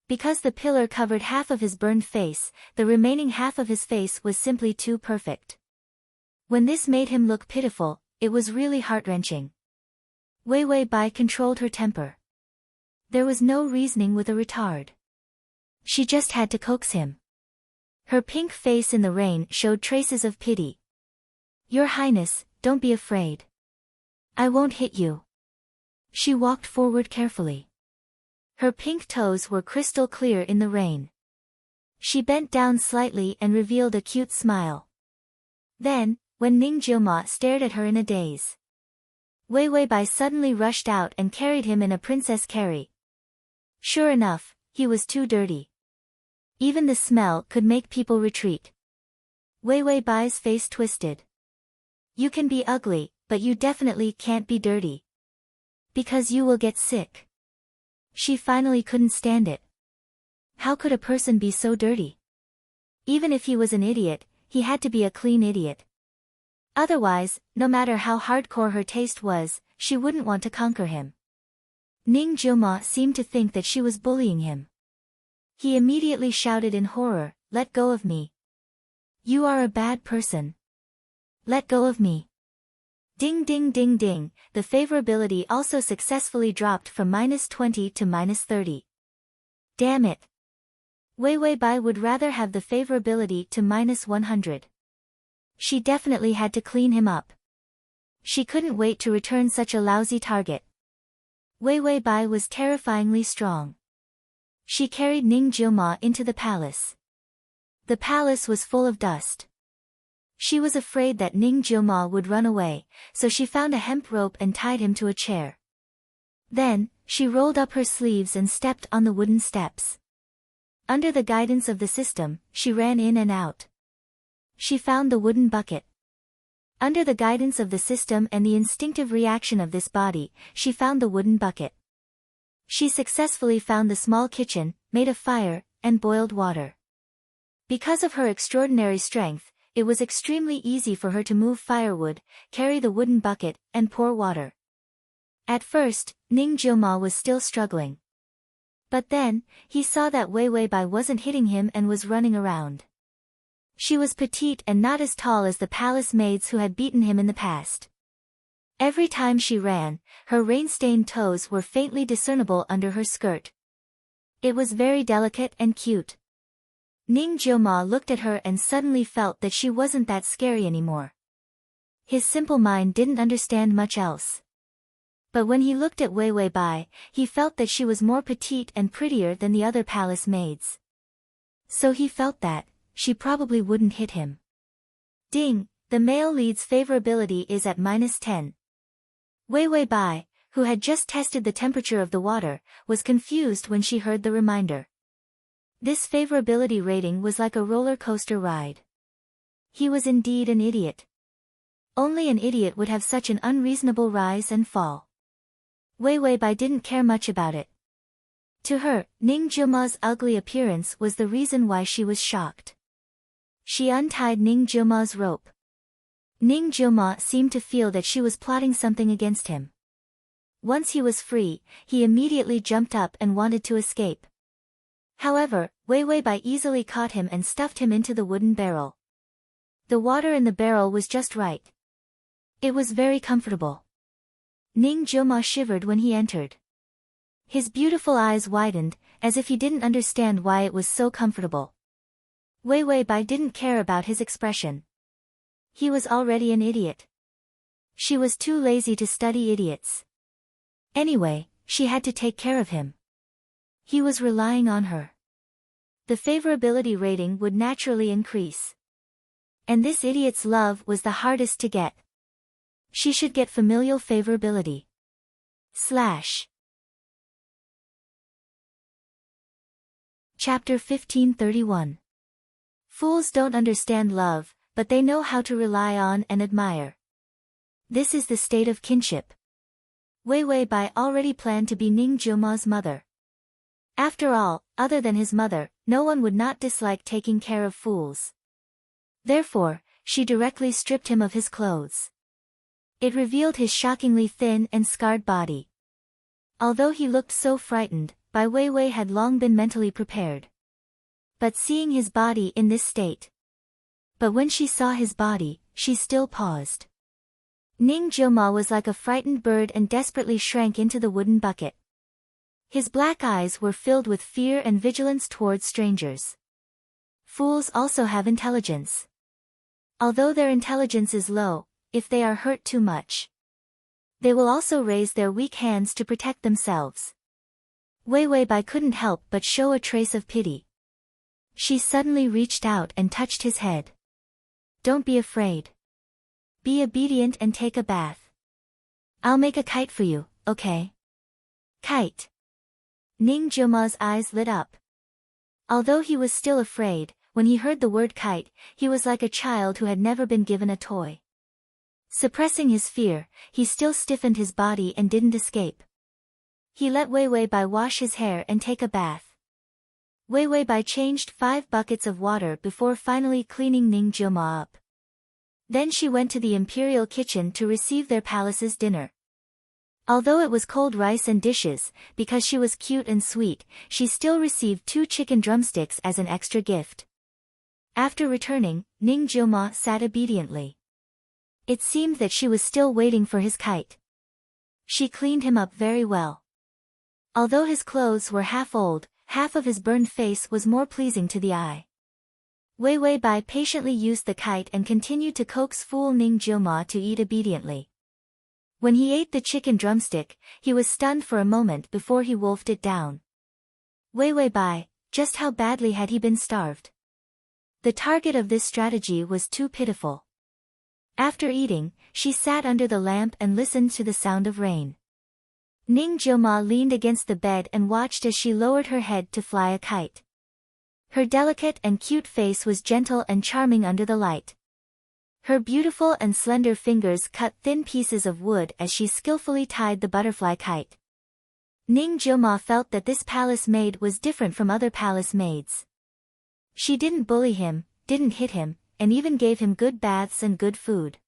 Because the pillar covered half of his burned face, the remaining half of his face was simply too perfect. When this made him look pitiful, it was really heart-wrenching. Wei Wei Bai controlled her temper. There was no reasoning with a retard. She just had to coax him. Her pink face in the rain showed traces of pity. Your Highness, don't be afraid. I won't hit you. She walked forward carefully. Her pink toes were crystal clear in the rain. She bent down slightly and revealed a cute smile. Then, when Ning Jiuma stared at her in a daze, Wei Wei Bai suddenly rushed out and carried him in a princess carry. Sure enough, he was too dirty. Even the smell could make people retreat. Wei Wei Bai's face twisted. You can be ugly, but you definitely can't be dirty. Because you will get sick. She finally couldn't stand it. How could a person be so dirty? Even if he was an idiot, he had to be a clean idiot. Otherwise, no matter how hardcore her taste was, she wouldn't want to conquer him. Ning Jiuma seemed to think that she was bullying him. He immediately shouted in horror, Let go of me. You are a bad person. Let go of me. Ding ding ding ding, the favorability also successfully dropped from -20 to -30. Damn it. Wei Wei Bai would rather have the favorability to -100. She definitely had to clean him up. She couldn't wait to return such a lousy target. Wei Wei Bai was terrifyingly strong. She carried Ning Jiuma into the palace. The palace was full of dust. She was afraid that Ning Jiuma would run away, so she found a hemp rope and tied him to a chair. Then, she rolled up her sleeves and stepped on the wooden steps. Under the guidance of the system, she ran in and out. She found the wooden bucket. Under the guidance of the system and the instinctive reaction of this body, she found the wooden bucket. She successfully found the small kitchen, made a fire, and boiled water. Because of her extraordinary strength, it was extremely easy for her to move firewood, carry the wooden bucket, and pour water. At first, Ning Jiuma was still struggling. But then, he saw that Wei Wei Bai wasn't hitting him and was running around. She was petite and not as tall as the palace maids who had beaten him in the past. Every time she ran, her rain-stained toes were faintly discernible under her skirt. It was very delicate and cute. Ning Jiuma looked at her and suddenly felt that she wasn't that scary anymore. His simple mind didn't understand much else. But when he looked at Wei Wei Bai, he felt that she was more petite and prettier than the other palace maids. So he felt that she probably wouldn't hit him. Ding, the male lead's favorability is at -10. Wei Wei Bai, who had just tested the temperature of the water, was confused when she heard the reminder. This favorability rating was like a roller coaster ride. He was indeed an idiot. Only an idiot would have such an unreasonable rise and fall. Wei Wei Bai didn't care much about it. To her, Ning Jiuma's ugly appearance was the reason why she was shocked. She untied Ning Jiuma's rope. Ning Jiuma seemed to feel that she was plotting something against him. Once he was free, he immediately jumped up and wanted to escape. However, Wei Wei Bai easily caught him and stuffed him into the wooden barrel. The water in the barrel was just right. It was very comfortable. Ning Jiuma shivered when he entered. His beautiful eyes widened, as if he didn't understand why it was so comfortable. Wei Wei Bai didn't care about his expression. He was already an idiot. She was too lazy to study idiots. Anyway, she had to take care of him. He was relying on her. The favorability rating would naturally increase. And this idiot's love was the hardest to get. She should get familial favorability. Chapter 1531. Fools don't understand love, but they know how to rely on and admire. This is the state of kinship. Wei Wei Bai already planned to be Ning Jiuma's mother. After all, other than his mother, no one would not dislike taking care of fools. Therefore, she directly stripped him of his clothes. It revealed his shockingly thin and scarred body. Although he looked so frightened, Bai Weiwei had long been mentally prepared. But seeing his body in this state. But when she saw his body, she still paused. Ning Jiuma was like a frightened bird and desperately shrank into the wooden bucket. His black eyes were filled with fear and vigilance towards strangers. Fools also have intelligence. Although their intelligence is low, if they are hurt too much, they will also raise their weak hands to protect themselves. Wei Wei Bai couldn't help but show a trace of pity. She suddenly reached out and touched his head. Don't be afraid. Be obedient and take a bath. I'll make a kite for you, okay? Kite. Ning Jiuma's eyes lit up. Although he was still afraid, when he heard the word kite, he was like a child who had never been given a toy. Suppressing his fear, he still stiffened his body and didn't escape. He let Wei Wei Bai wash his hair and take a bath. Wei Wei Bai changed 5 buckets of water before finally cleaning Ning Jiuma up. Then she went to the imperial kitchen to receive their palace's dinner. Although it was cold rice and dishes, because she was cute and sweet, she still received 2 chicken drumsticks as an extra gift. After returning, Ning Jiuma sat obediently. It seemed that she was still waiting for his kite. She cleaned him up very well. Although his clothes were half old, half of his burned face was more pleasing to the eye. Wei Wei Bai patiently used the kite and continued to coax fool Ning Jioma to eat obediently. When he ate the chicken drumstick, he was stunned for a moment before he wolfed it down. Wei Wei Bai, just how badly had he been starved? The target of this strategy was too pitiful. After eating, she sat under the lamp and listened to the sound of rain. Ning Jioma leaned against the bed and watched as she lowered her head to fly a kite. Her delicate and cute face was gentle and charming under the light. Her beautiful and slender fingers cut thin pieces of wood as she skillfully tied the butterfly kite. Ning Jioma felt that this palace maid was different from other palace maids. She didn't bully him, didn't hit him, and even gave him good baths and good food.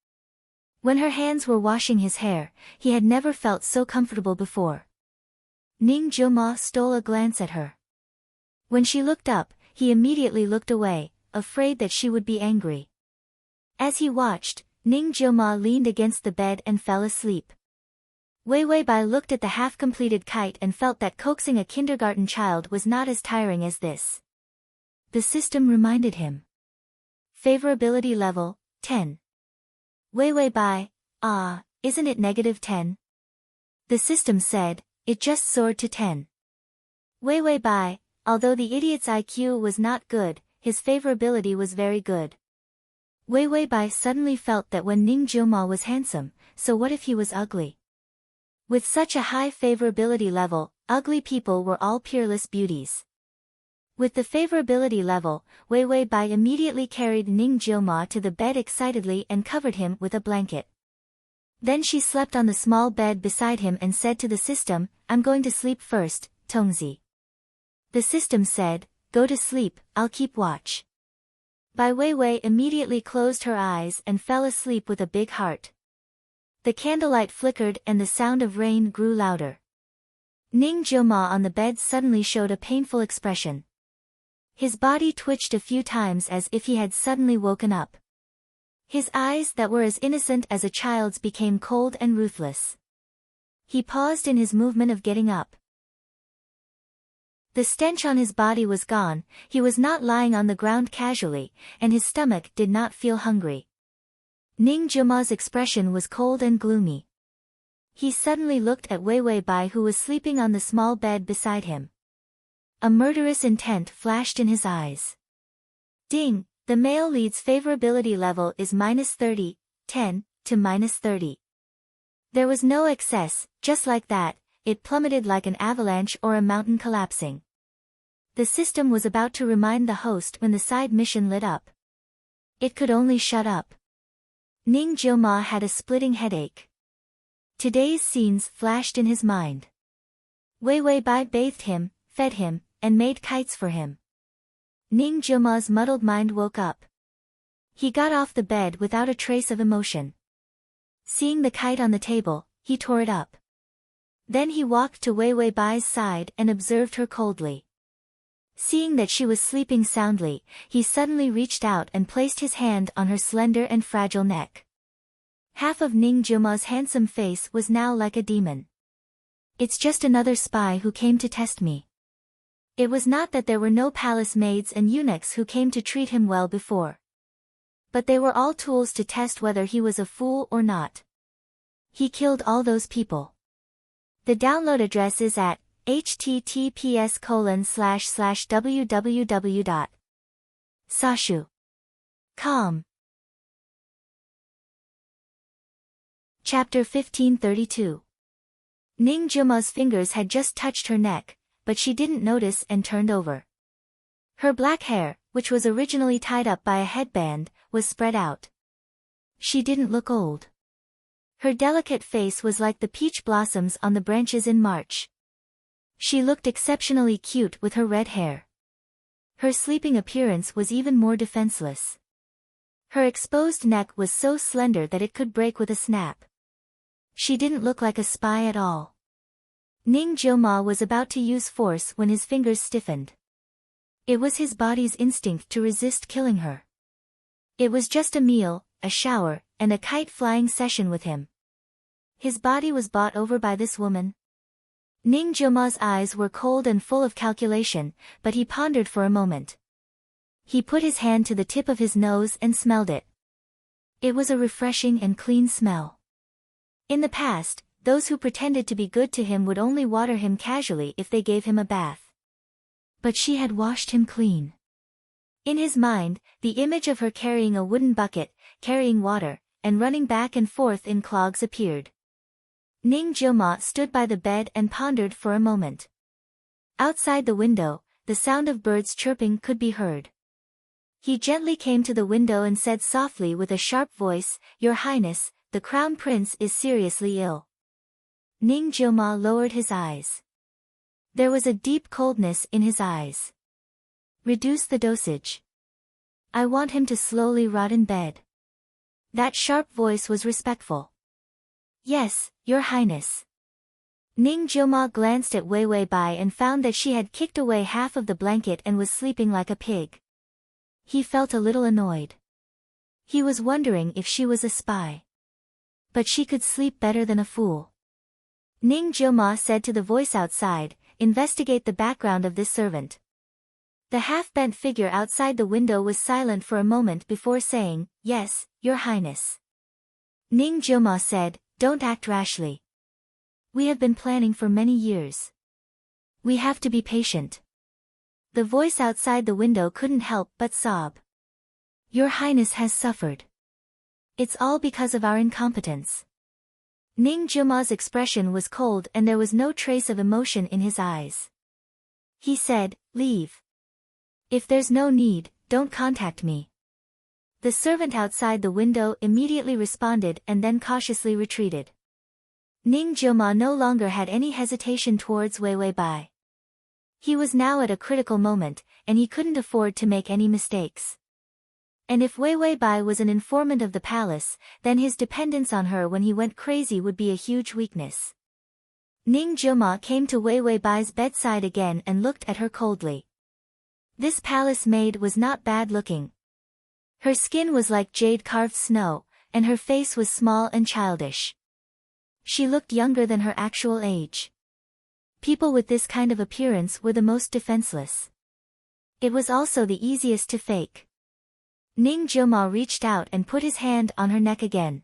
When her hands were washing his hair, he had never felt so comfortable before. Ning Jioma stole a glance at her. When she looked up, he immediately looked away, afraid that she would be angry. As he watched, Ning Jioma leaned against the bed and fell asleep. Wei Wei Bai looked at the half-completed kite and felt that coaxing a kindergarten child was not as tiring as this. The system reminded him. Favorability level, 10. Wei Wei Bai, isn't it -10? The system said, it just soared to 10. Wei Wei Bai, although the idiot's IQ was not good, his favorability was very good. Wei Wei Bai suddenly felt that when Ning Jioma was handsome, so what if he was ugly? With such a high favorability level, ugly people were all peerless beauties. With the favorability level, Wei Wei Bai immediately carried Ning Jioma to the bed excitedly and covered him with a blanket. Then she slept on the small bed beside him and said to the system, I'm going to sleep first, Tongzi. The system said, go to sleep, I'll keep watch. Bai Wei Wei immediately closed her eyes and fell asleep with a big heart. The candlelight flickered and the sound of rain grew louder. Ning Jioma on the bed suddenly showed a painful expression. His body twitched a few times as if he had suddenly woken up. His eyes that were as innocent as a child's became cold and ruthless. He paused in his movement of getting up. The stench on his body was gone, he was not lying on the ground casually, and his stomach did not feel hungry. Ning Jioma's expression was cold and gloomy. He suddenly looked at Wei Wei Bai who was sleeping on the small bed beside him. A murderous intent flashed in his eyes. Ding, the male lead's favorability level is -30, 10, to -30. There was no excess, just like that, it plummeted like an avalanche or a mountain collapsing. The system was about to remind the host when the side mission lit up. It could only shut up. Ning Jioma had a splitting headache. Today's scenes flashed in his mind. Wei Wei Bai bathed him, fed him, and made kites for him. Ning Jioma's muddled mind woke up. He got off the bed without a trace of emotion. Seeing the kite on the table, he tore it up. Then he walked to Wei Wei Bai's side and observed her coldly. Seeing that she was sleeping soundly, he suddenly reached out and placed his hand on her slender and fragile neck. Half of Ning Jioma's handsome face was now like a demon. It's just another spy who came to test me. It was not that there were no palace maids and eunuchs who came to treat him well before. But they were all tools to test whether he was a fool or not. He killed all those people. The download address is at https://www.sashu.com. Chapter 1532. Ning Jioma's fingers had just touched her neck, but she didn't notice and turned over. Her black hair, which was originally tied up by a headband, was spread out. She didn't look old. Her delicate face was like the peach blossoms on the branches in March. She looked exceptionally cute with her red hair. Her sleeping appearance was even more defenseless. Her exposed neck was so slender that it could break with a snap. She didn't look like a spy at all. Ning Jioma was about to use force when his fingers stiffened. It was his body's instinct to resist killing her. It was just a meal, a shower, and a kite-flying session with him. His body was bought over by this woman. Ning Jioma's eyes were cold and full of calculation, but he pondered for a moment. He put his hand to the tip of his nose and smelled it. It was a refreshing and clean smell. In the past, those who pretended to be good to him would only water him casually if they gave him a bath. But she had washed him clean. In his mind, the image of her carrying a wooden bucket, carrying water, and running back and forth in clogs appeared. Ning Jioma stood by the bed and pondered for a moment. Outside the window, the sound of birds chirping could be heard. He gently came to the window and said softly with a sharp voice, "Your Highness, the Crown Prince is seriously ill." Ning Jioma lowered his eyes. There was a deep coldness in his eyes. "Reduce the dosage. I want him to slowly rot in bed." That sharp voice was respectful. "Yes, Your Highness." Ning Jioma glanced at Wei Bai and found that she had kicked away half of the blanket and was sleeping like a pig. He felt a little annoyed. He was wondering if she was a spy. But she could sleep better than a fool. Ning Jioma said to the voice outside, "Investigate the background of this servant." The half-bent figure outside the window was silent for a moment before saying, "Yes, Your Highness." Ning Jioma said, "Don't act rashly. We have been planning for many years. We have to be patient." The voice outside the window couldn't help but sob. "Your Highness has suffered. It's all because of our incompetence." Ning Jioma's expression was cold and there was no trace of emotion in his eyes. He said, "Leave. If there's no need, don't contact me." The servant outside the window immediately responded and then cautiously retreated. Ning Jioma no longer had any hesitation towards Wei Bai. He was now at a critical moment, and he couldn't afford to make any mistakes. And if Wei Bai was an informant of the palace, then his dependence on her when he went crazy would be a huge weakness. Ning Jioma came to Wei Bai's bedside again and looked at her coldly. This palace maid was not bad looking. Her skin was like jade-carved snow, and her face was small and childish. She looked younger than her actual age. People with this kind of appearance were the most defenseless. It was also the easiest to fake. Ning Jioma reached out and put his hand on her neck again.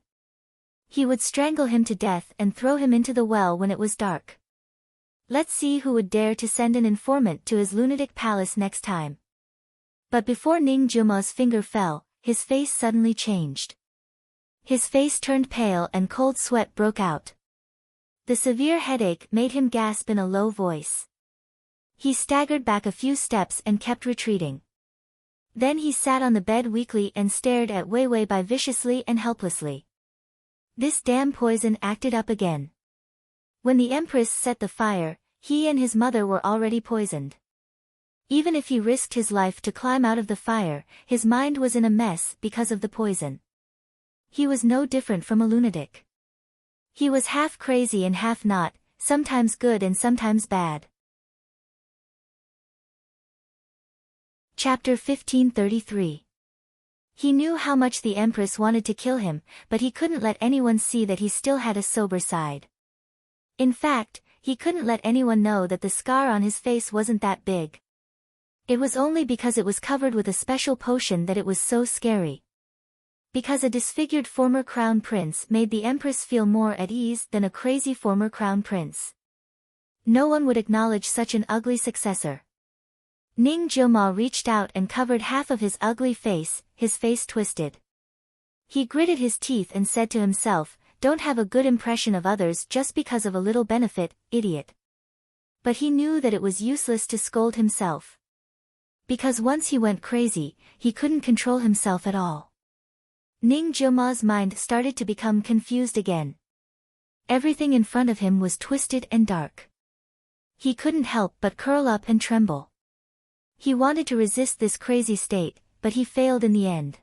He would strangle him to death and throw him into the well when it was dark. Let's see who would dare to send an informant to his lunatic palace next time. But before Ning Jioma's finger fell, his face suddenly changed. His face turned pale and cold sweat broke out. The severe headache made him gasp in a low voice. He staggered back a few steps and kept retreating. Then he sat on the bed weakly and stared at Wei Bai viciously and helplessly. This damn poison acted up again. When the Empress set the fire, he and his mother were already poisoned. Even if he risked his life to climb out of the fire, his mind was in a mess because of the poison. He was no different from a lunatic. He was half crazy and half not, sometimes good and sometimes bad. Chapter 1533. He knew how much the Empress wanted to kill him, but he couldn't let anyone see that he still had a sober side. In fact, he couldn't let anyone know that the scar on his face wasn't that big. It was only because it was covered with a special potion that it was so scary. Because a disfigured former crown prince made the Empress feel more at ease than a crazy former crown prince. No one would acknowledge such an ugly successor. Ning Jioma reached out and covered half of his ugly face, his face twisted. He gritted his teeth and said to himself, "Don't have a good impression of others just because of a little benefit, idiot." But he knew that it was useless to scold himself. Because once he went crazy, he couldn't control himself at all. Ning Jioma's mind started to become confused again. Everything in front of him was twisted and dark. He couldn't help but curl up and tremble. He wanted to resist this crazy state, but he failed in the end.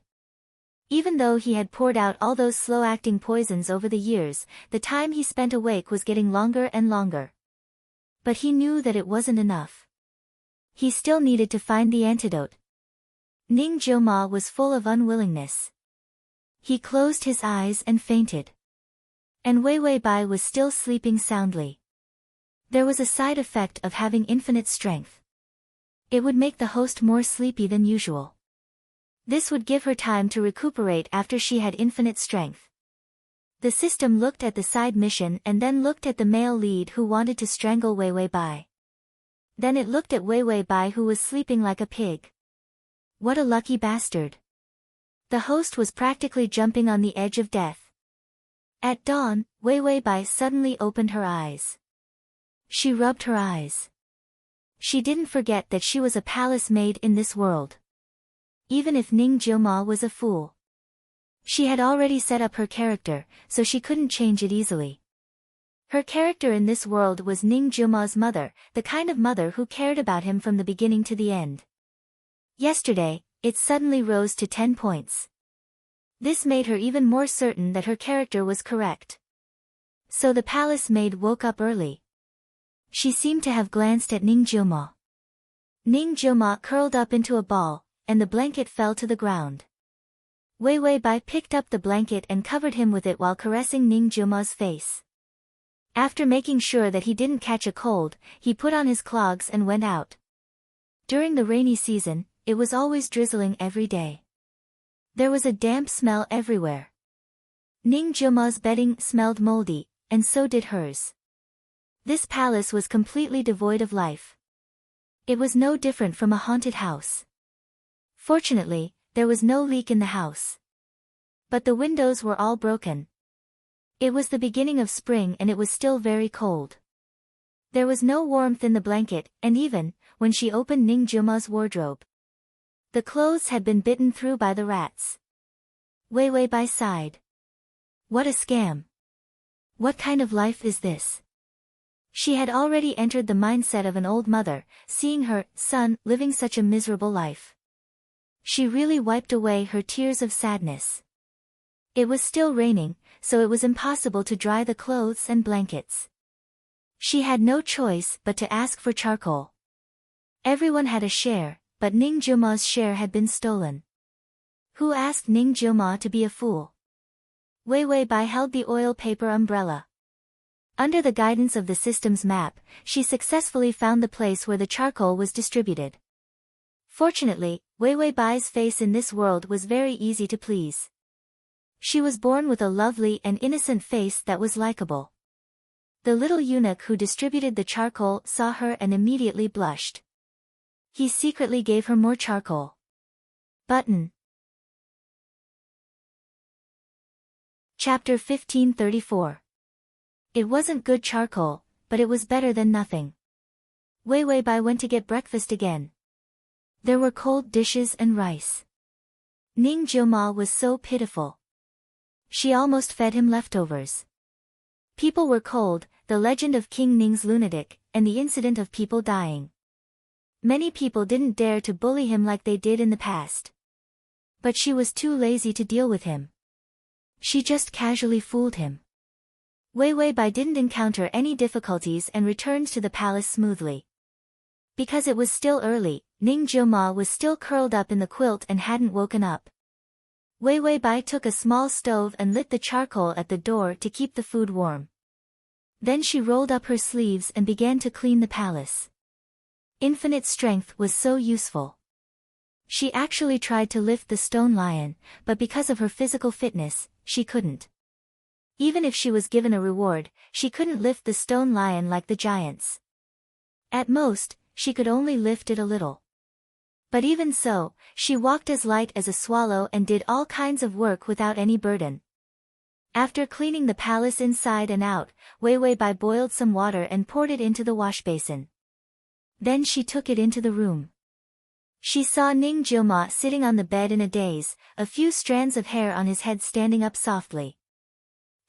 Even though he had poured out all those slow-acting poisons over the years, the time he spent awake was getting longer and longer. But he knew that it wasn't enough. He still needed to find the antidote. Ning Jioma was full of unwillingness. He closed his eyes and fainted. And Wei Bai was still sleeping soundly. There was a side effect of having infinite strength. It would make the host more sleepy than usual. This would give her time to recuperate after she had infinite strength. The system looked at the side mission and then looked at the male lead who wanted to strangle Wei Wei Bai. Then it looked at Wei Wei Bai who was sleeping like a pig. What a lucky bastard. The host was practically jumping on the edge of death. At dawn, Wei Wei Bai suddenly opened her eyes. She rubbed her eyes. She didn't forget that she was a palace maid in this world. Even if Ning Jiuma was a fool. She had already set up her character, so she couldn't change it easily. Her character in this world was Ning Jiuma's mother, the kind of mother who cared about him from the beginning to the end. Yesterday, it suddenly rose to 10 points. This made her even more certain that her character was correct. So the palace maid woke up early. She seemed to have glanced at Ning Jiuma. Ning Jiuma curled up into a ball, and the blanket fell to the ground. Wei Wei Bai picked up the blanket and covered him with it while caressing Ning Jiuma's face. After making sure that he didn't catch a cold, he put on his clogs and went out. During the rainy season, it was always drizzling every day. There was a damp smell everywhere. Ning Jiuma's bedding smelled moldy, and so did hers. This palace was completely devoid of life. It was no different from a haunted house. Fortunately, there was no leak in the house. But the windows were all broken. It was the beginning of spring and it was still very cold. There was no warmth in the blanket, and even, when she opened Ning Jiuma's wardrobe, the clothes had been bitten through by the rats. Wei Wei Bai sighed. What a scam. What kind of life is this? She had already entered the mindset of an old mother, seeing her son living such a miserable life. She really wiped away her tears of sadness. It was still raining, so it was impossible to dry the clothes and blankets. She had no choice but to ask for charcoal. Everyone had a share, but Ning Jiuma's share had been stolen. Who asked Ning Jiuma to be a fool? Wei Wei Bai held the oil paper umbrella. Under the guidance of the system's map, she successfully found the place where the charcoal was distributed. Fortunately, Wei Wei Bai's face in this world was very easy to please. She was born with a lovely and innocent face that was likable. The little eunuch who distributed the charcoal saw her and immediately blushed. He secretly gave her more charcoal. Button. Chapter 1534. It wasn't good charcoal, but it was better than nothing. Wei Wei Bai went to get breakfast again. There were cold dishes and rice. Ning Jiuma was so pitiful. She almost fed him leftovers. People were cold, the legend of King Ning's lunatic, and the incident of people dying. Many people didn't dare to bully him like they did in the past. But she was too lazy to deal with him. She just casually fooled him. Wei Wei Bai didn't encounter any difficulties and returned to the palace smoothly. Because it was still early, Ning Jiuma was still curled up in the quilt and hadn't woken up. Wei Wei Bai took a small stove and lit the charcoal at the door to keep the food warm. Then she rolled up her sleeves and began to clean the palace. Infinite strength was so useful. She actually tried to lift the stone lion, but because of her physical fitness, she couldn't. Even if she was given a reward, she couldn't lift the stone lion like the giants. At most, she could only lift it a little. But even so, she walked as light as a swallow and did all kinds of work without any burden. After cleaning the palace inside and out, Wei Wei Bai boiled some water and poured it into the wash basin. Then she took it into the room. She saw Ning Jiuma sitting on the bed in a daze, a few strands of hair on his head standing up softly.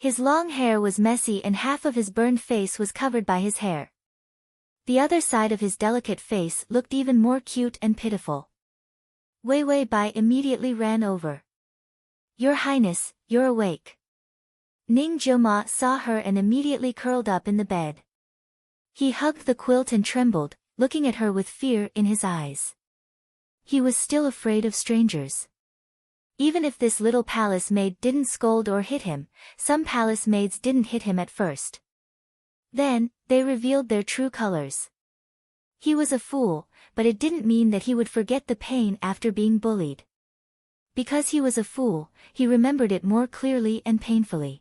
His long hair was messy and half of his burned face was covered by his hair. The other side of his delicate face looked even more cute and pitiful. Wei Wei Bai immediately ran over. Your Highness, you're awake. Ning Jiuma saw her and immediately curled up in the bed. He hugged the quilt and trembled, looking at her with fear in his eyes. He was still afraid of strangers. Even if this little palace maid didn't scold or hit him, some palace maids didn't hit him at first. Then, they revealed their true colors. He was a fool, but it didn't mean that he would forget the pain after being bullied. Because he was a fool, he remembered it more clearly and painfully.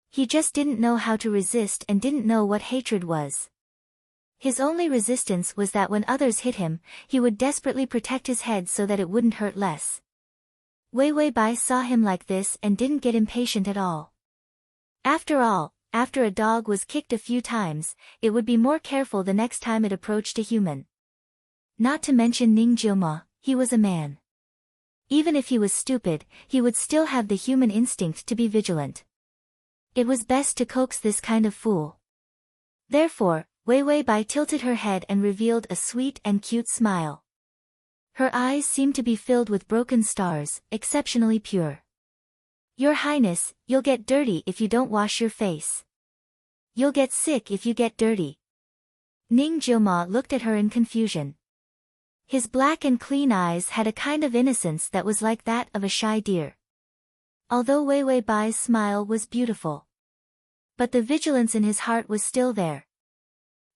He just didn't know how to resist and didn't know what hatred was. His only resistance was that when others hit him, he would desperately protect his head so that it wouldn't hurt less. Wei Wei Bai saw him like this and didn't get impatient at all. After all, after a dog was kicked a few times, it would be more careful the next time it approached a human. Not to mention Ning Jiuma, he was a man. Even if he was stupid, he would still have the human instinct to be vigilant. It was best to coax this kind of fool. Therefore, Wei Wei Bai tilted her head and revealed a sweet and cute smile. Her eyes seemed to be filled with broken stars, exceptionally pure. Your Highness, you'll get dirty if you don't wash your face. You'll get sick if you get dirty. Ning Jiuma looked at her in confusion. His black and clean eyes had a kind of innocence that was like that of a shy deer. Although Wei Wei Bai's smile was beautiful, but the vigilance in his heart was still there.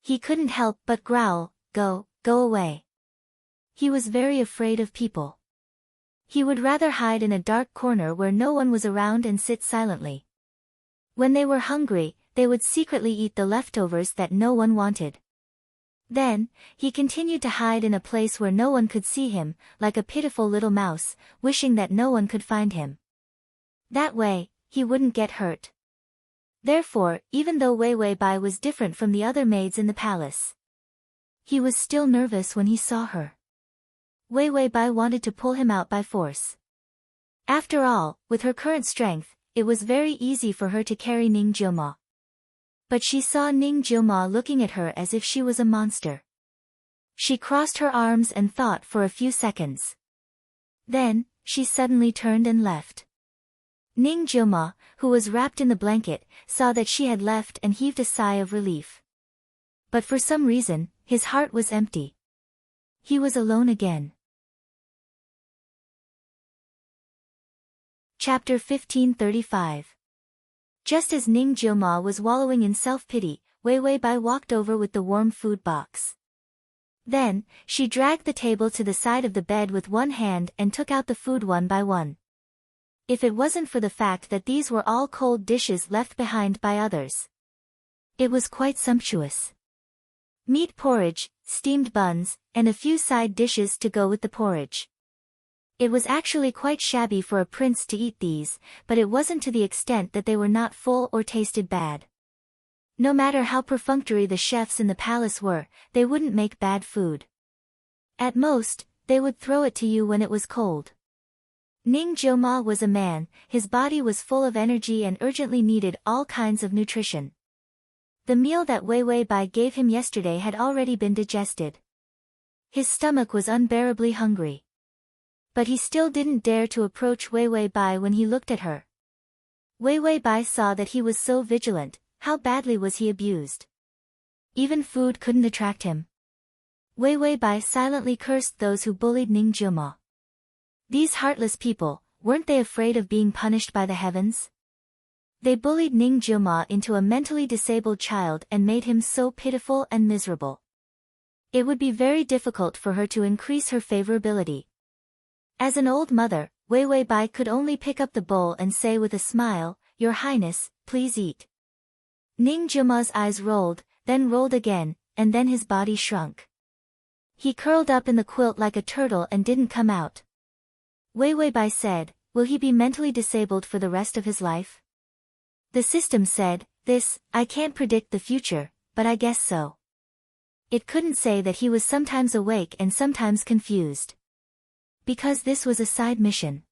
He couldn't help but growl, go away. He was very afraid of people. He would rather hide in a dark corner where no one was around and sit silently. When they were hungry, they would secretly eat the leftovers that no one wanted. Then, he continued to hide in a place where no one could see him, like a pitiful little mouse, wishing that no one could find him. That way, he wouldn't get hurt. Therefore, even though Wei Wei Bai was different from the other maids in the palace, he was still nervous when he saw her. Wei Wei Bai wanted to pull him out by force. After all, with her current strength, it was very easy for her to carry Ning Jiuma. But she saw Ning Jiuma looking at her as if she was a monster. She crossed her arms and thought for a few seconds. Then, she suddenly turned and left. Ning Jiuma, who was wrapped in the blanket, saw that she had left and heaved a sigh of relief. But for some reason, his heart was empty. He was alone again. Chapter 1535. Just as Ning Jiuma was wallowing in self-pity, Wei Wei Bai walked over with the warm food box. Then, she dragged the table to the side of the bed with one hand and took out the food one by one. If it wasn't for the fact that these were all cold dishes left behind by others, it was quite sumptuous. Meat porridge, steamed buns, and a few side dishes to go with the porridge. It was actually quite shabby for a prince to eat these, but it wasn't to the extent that they were not full or tasted bad. No matter how perfunctory the chefs in the palace were, they wouldn't make bad food. At most, they would throw it to you when it was cold. Ning Jiuma was a man, his body was full of energy and urgently needed all kinds of nutrition. The meal that Wei Wei Bai gave him yesterday had already been digested. His stomach was unbearably hungry. But he still didn't dare to approach Wei Wei Bai when he looked at her. Wei Wei Bai saw that he was so vigilant, how badly was he abused. Even food couldn't attract him. Wei Wei Bai silently cursed those who bullied Ning Jiuma. These heartless people, weren't they afraid of being punished by the heavens? They bullied Ning Jiuma into a mentally disabled child and made him so pitiful and miserable. It would be very difficult for her to increase her favorability. As an old mother, Wei Wei Bai could only pick up the bowl and say with a smile, "Your Highness, please eat." Ning Jiuma's eyes rolled, then rolled again, and then his body shrunk. He curled up in the quilt like a turtle and didn't come out. Wei Wei Bai said, "Will he be mentally disabled for the rest of his life?" The system said, I can't predict the future, but I guess so." It couldn't say that he was sometimes awake and sometimes confused. Because this was a side mission.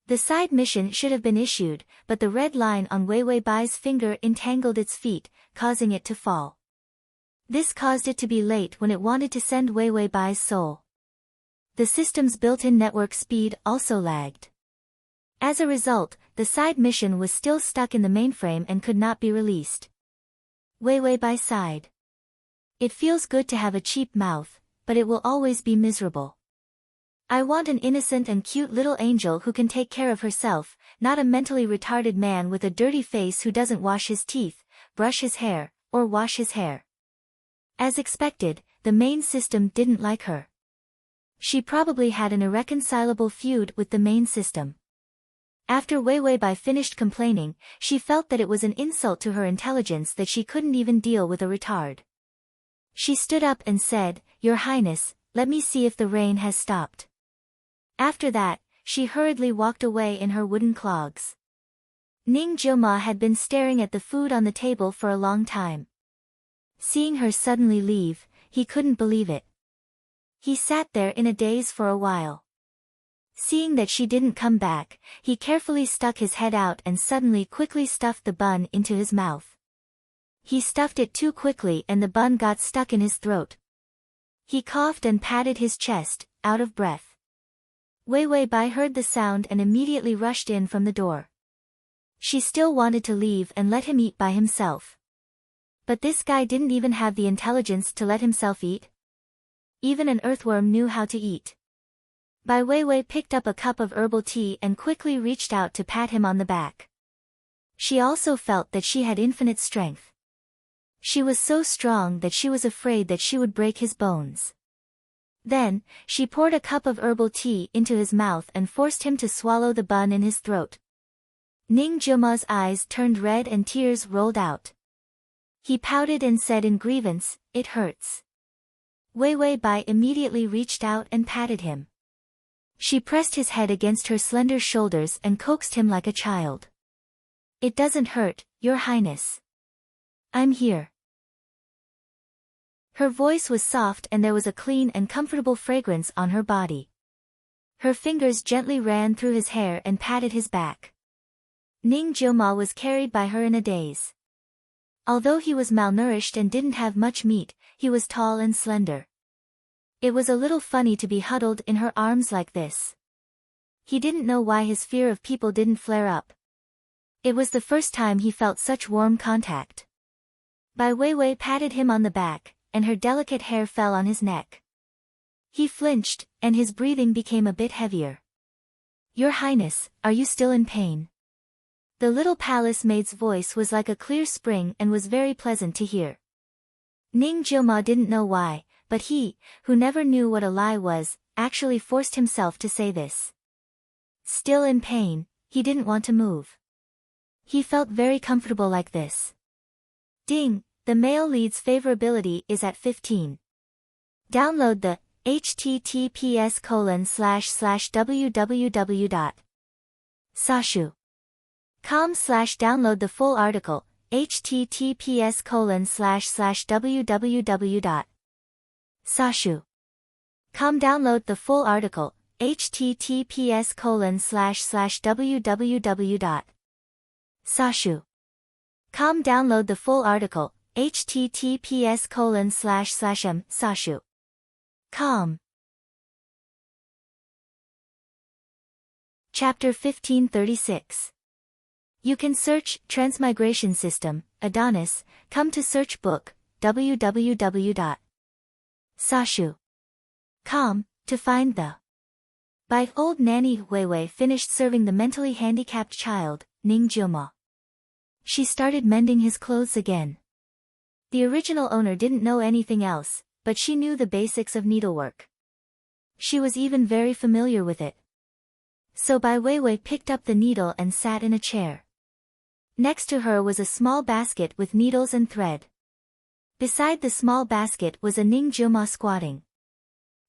The side mission should have been issued, but the red line on Wei Wei Bai's finger entangled its feet, causing it to fall. This caused it to be late when it wanted to send Wei Wei Bai's soul. The system's built-in network speed also lagged. As a result, the side mission was still stuck in the mainframe and could not be released. Wei Wei Bai sighed. It feels good to have a cheap mouth, but it will always be miserable. I want an innocent and cute little angel who can take care of herself, not a mentally retarded man with a dirty face who doesn't wash his teeth, brush his hair, or wash his hair. As expected, the main system didn't like her. She probably had an irreconcilable feud with the main system. After Wei Weibai finished complaining, she felt that it was an insult to her intelligence that she couldn't even deal with a retard. She stood up and said, "Your Highness, let me see if the rain has stopped." After that, she hurriedly walked away in her wooden clogs. Ning Jiuma had been staring at the food on the table for a long time. Seeing her suddenly leave, he couldn't believe it. He sat there in a daze for a while. Seeing that she didn't come back, he carefully stuck his head out and suddenly quickly stuffed the bun into his mouth. He stuffed it too quickly and the bun got stuck in his throat. He coughed and patted his chest, out of breath. Wei Weibai heard the sound and immediately rushed in from the door. She still wanted to leave and let him eat by himself. But this guy didn't even have the intelligence to let himself eat. Even an earthworm knew how to eat. Bai Weiwei picked up a cup of herbal tea and quickly reached out to pat him on the back. She also felt that she had infinite strength. She was so strong that she was afraid that she would break his bones. Then, she poured a cup of herbal tea into his mouth and forced him to swallow the bun in his throat. Ning Jiuma's eyes turned red and tears rolled out. He pouted and said in grievance, "It hurts." Wei Weibai immediately reached out and patted him. She pressed his head against her slender shoulders and coaxed him like a child. "It doesn't hurt, Your Highness. I'm here." Her voice was soft and there was a clean and comfortable fragrance on her body. Her fingers gently ran through his hair and patted his back. Ning Jiuma was carried by her in a daze. Although he was malnourished and didn't have much meat, he was tall and slender. It was a little funny to be huddled in her arms like this. He didn't know why his fear of people didn't flare up. It was the first time he felt such warm contact. Bai Weiwei patted him on the back, and her delicate hair fell on his neck. He flinched, and his breathing became a bit heavier. "Your Highness, are you still in pain?" The little palace maid's voice was like a clear spring and was very pleasant to hear. Ning Jiuma didn't know why, but he, who never knew what a lie was, actually forced himself to say this. Still in pain, he didn't want to move. He felt very comfortable like this. Ding, the male lead's favorability is at 15. Download the https://www.sashu.com/download the full article, https://www.sashu.com download the full article, https://www.sashu.com download the full article, https://sashu.com. Chapter 1536. You can search Transmigration System, Adonis, come to search book, www.sashu.com, to find the. By old nanny Weiwei finished serving the mentally handicapped child, Ning Jiuma. She started mending his clothes again. The original owner didn't know anything else, but she knew the basics of needlework. She was even very familiar with it. So Bai Weiwei picked up the needle and sat in a chair. Next to her was a small basket with needles and thread. Beside the small basket was a Ning Jiuma squatting.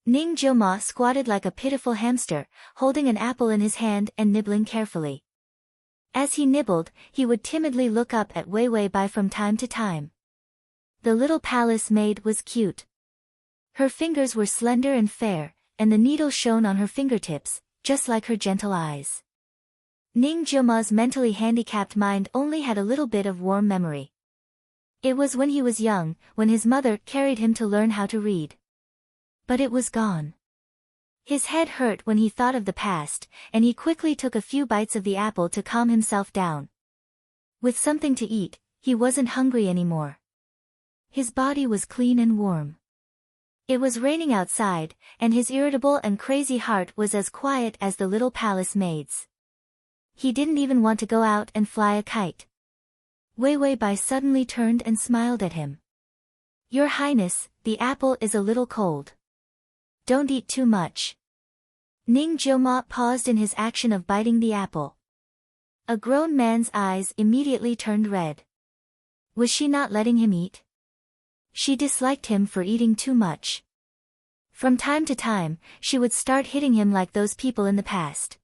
Ning Jiuma squatted like a pitiful hamster, holding an apple in his hand and nibbling carefully. As he nibbled, he would timidly look up at Wei Weibai from time to time. The little palace maid was cute. Her fingers were slender and fair, and the needle shone on her fingertips, just like her gentle eyes. Ning Jiuma's mentally handicapped mind only had a little bit of warm memory. It was when he was young, when his mother carried him to learn how to read. But it was gone. His head hurt when he thought of the past, and he quickly took a few bites of the apple to calm himself down. With something to eat, he wasn't hungry anymore. His body was clean and warm. It was raining outside, and his irritable and crazy heart was as quiet as the little palace maid's. He didn't even want to go out and fly a kite. Wei Weibai suddenly turned and smiled at him. "Your Highness, the apple is a little cold." don't eat too much. Ning Jioma paused in his action of biting the apple. A grown man's eyes immediately turned red. Was she not letting him eat? She disliked him for eating too much. From time to time, she would start hitting him like those people in the past.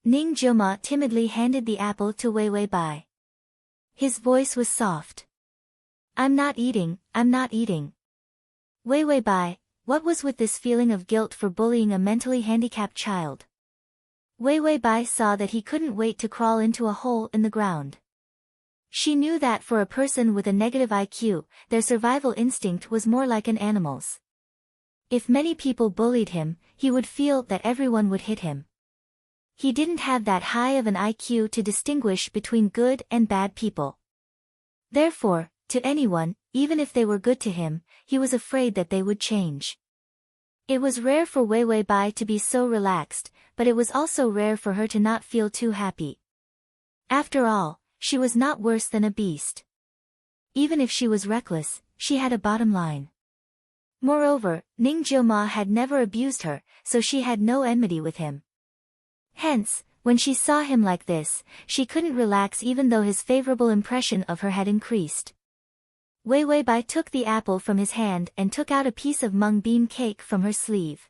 Ning Jioma timidly handed the apple to Wei Wei Bai. His voice was soft. I'm not eating. Wei Wei Bai, what was with this feeling of guilt for bullying a mentally handicapped child? Wei Wei Bai saw that he couldn't wait to crawl into a hole in the ground. She knew that for a person with a negative IQ, their survival instinct was more like an animal's. If many people bullied him, he would feel that everyone would hit him. He didn't have that high of an IQ to distinguish between good and bad people. Therefore, to anyone, even if they were good to him, he was afraid that they would change. It was rare for Wei Wei Bai to be so relaxed, but it was also rare for her to not feel too happy. After all, she was not worse than a beast. Even if she was reckless, she had a bottom line. Moreover, Ning Jioma had never abused her, so she had no enmity with him. Hence, when she saw him like this, she couldn't relax even though his favorable impression of her had increased. Wei Wei Bai took the apple from his hand and took out a piece of mung bean cake from her sleeve.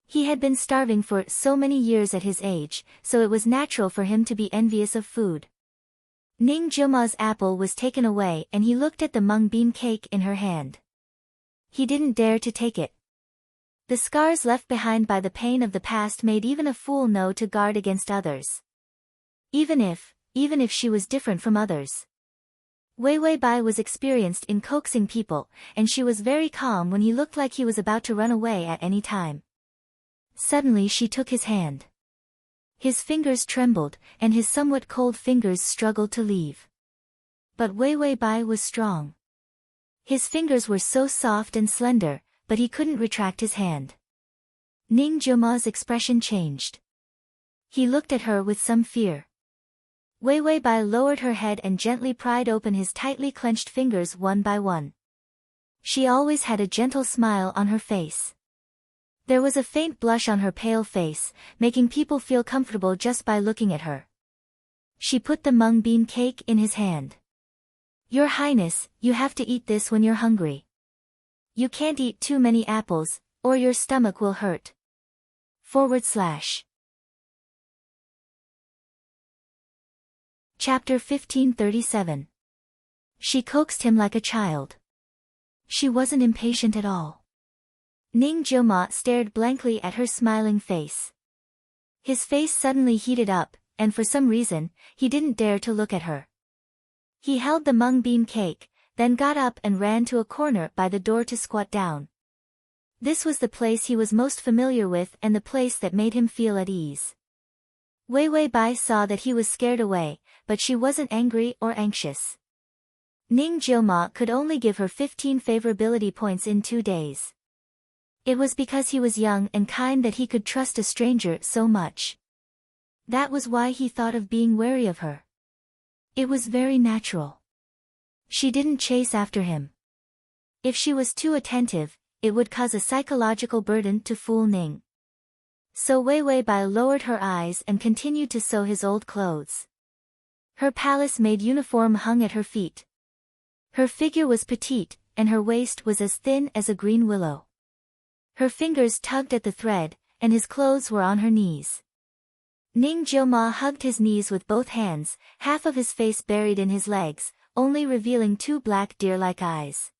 He had been starving for so many years at his age, so it was natural for him to be envious of food. Ning Jioma's apple was taken away and he looked at the mung bean cake in her hand. He didn't dare to take it. The scars left behind by the pain of the past made even a fool know to guard against others. Even if she was different from others. Wei Wei Bai was experienced in coaxing people, and she was very calm when he looked like he was about to run away at any time. Suddenly she took his hand. His fingers trembled, and his somewhat cold fingers struggled to leave. But Wei Wei Bai was strong. His fingers were so soft and slender, but he couldn't retract his hand. Ning Jioma's expression changed. He looked at her with some fear. Wei Wei Bai lowered her head and gently pried open his tightly clenched fingers one by one. She always had a gentle smile on her face. There was a faint blush on her pale face, making people feel comfortable just by looking at her. She put the mung bean cake in his hand. Your Highness, you have to eat this when you're hungry. You can't eat too many apples, or your stomach will hurt. Chapter 1537. She coaxed him like a child. She wasn't impatient at all. Ning Jioma stared blankly at her smiling face. His face suddenly heated up, and for some reason, he didn't dare to look at her. He held the mung bean cake, then got up and ran to a corner by the door to squat down. This was the place he was most familiar with and the place that made him feel at ease. Wei Wei Bai saw that he was scared away, but she wasn't angry or anxious. Ning Jioma could only give her 15 favorability points in 2 days. It was because he was young and kind that he could trust a stranger so much. That was why he thought of being wary of her. It was very natural. She didn't chase after him. If she was too attentive, it would cause a psychological burden to fool Ning. So Wei Wei Bai lowered her eyes and continued to sew his old clothes. Her palace-made uniform hung at her feet. Her figure was petite, and her waist was as thin as a green willow. Her fingers tugged at the thread, and his clothes were on her knees. Ning Jioma hugged his knees with both hands, half of his face buried in his legs, only revealing 2 black deer-like eyes.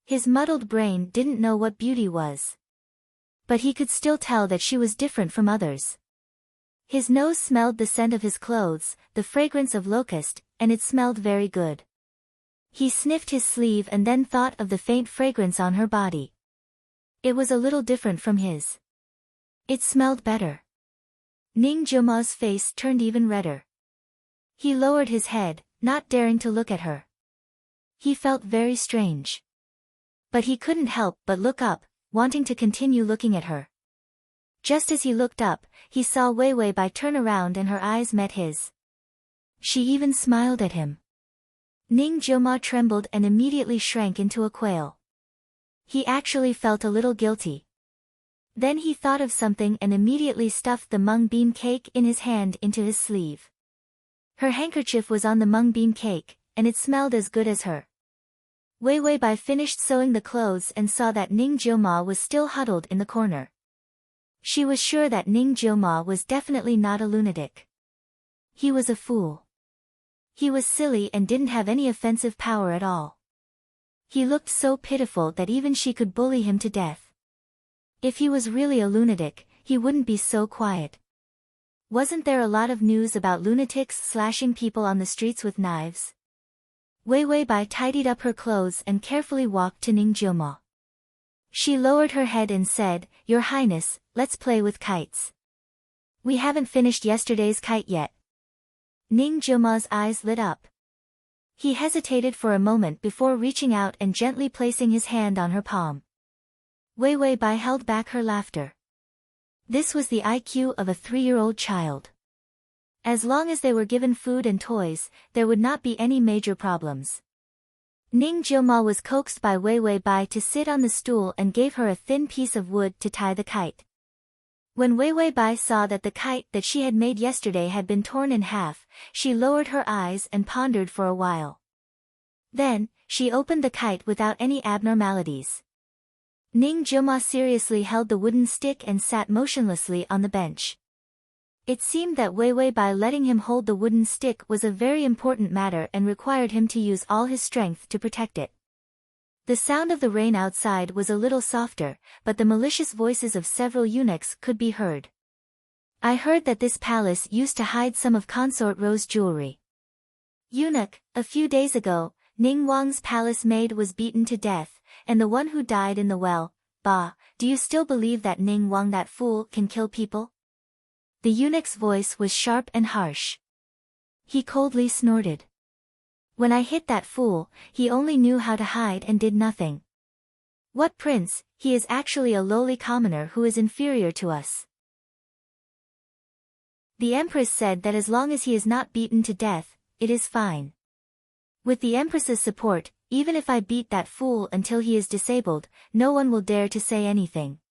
His muddled brain didn't know what beauty was. But he could still tell that she was different from others. His nose smelled the scent of his clothes, the fragrance of locust, and it smelled very good. He sniffed his sleeve and then thought of the faint fragrance on her body. It was a little different from his. It smelled better. Ning Jioma's face turned even redder. He lowered his head, not daring to look at her. He felt very strange. But he couldn't help but look up, wanting to continue looking at her. Just as he looked up, he saw Wei Wei Bai turn around and her eyes met his. She even smiled at him. Ning Jioma trembled and immediately shrank into a quail. He actually felt a little guilty. Then he thought of something and immediately stuffed the mung bean cake in his hand into his sleeve. Her handkerchief was on the mung bean cake, and it smelled as good as her. Wei Weibai finished sewing the clothes and saw that Ning Jiuma was still huddled in the corner. She was sure that Ning Jiuma was definitely not a lunatic. He was a fool. He was silly and didn't have any offensive power at all. He looked so pitiful that even she could bully him to death. If he was really a lunatic, he wouldn't be so quiet. Wasn't there a lot of news about lunatics slashing people on the streets with knives? Wei Weibai tidied up her clothes and carefully walked to Ning Jiuma. She lowered her head and said, "Your Highness, let's play with kites." "We haven't finished yesterday's kite yet." Ning Jiuma's eyes lit up. He hesitated for a moment before reaching out and gently placing his hand on her palm. Wei Weibai held back her laughter. This was the IQ of a 3-year-old child. As long as they were given food and toys, there would not be any major problems. Ning Jiuma was coaxed by Wei Weibai to sit on the stool and gave her a thin piece of wood to tie the kite. When Wei Weibai saw that the kite that she had made yesterday had been torn in half, she lowered her eyes and pondered for a while. Then, she opened the kite without any abnormalities. Ning Jiuma seriously held the wooden stick and sat motionlessly on the bench. It seemed that Wei Weibai letting him hold the wooden stick was a very important matter and required him to use all his strength to protect it. The sound of the rain outside was a little softer, but the malicious voices of several eunuchs could be heard. "I heard that this palace used to hide some of Consort Ro's jewelry." "Eunuch, a few days ago, Ning Wang's palace maid was beaten to death, and the one who died in the well, bah, do you still believe that Ning Wang, that fool, can kill people?" The eunuch's voice was sharp and harsh. He coldly snorted. "When I hit that fool, he only knew how to hide and did nothing. What prince? He is actually a lowly commoner who is inferior to us." The Empress said that as long as he is not beaten to death, it is fine. With the Empress's support, even if I beat that fool until he is disabled, no one will dare to say anything.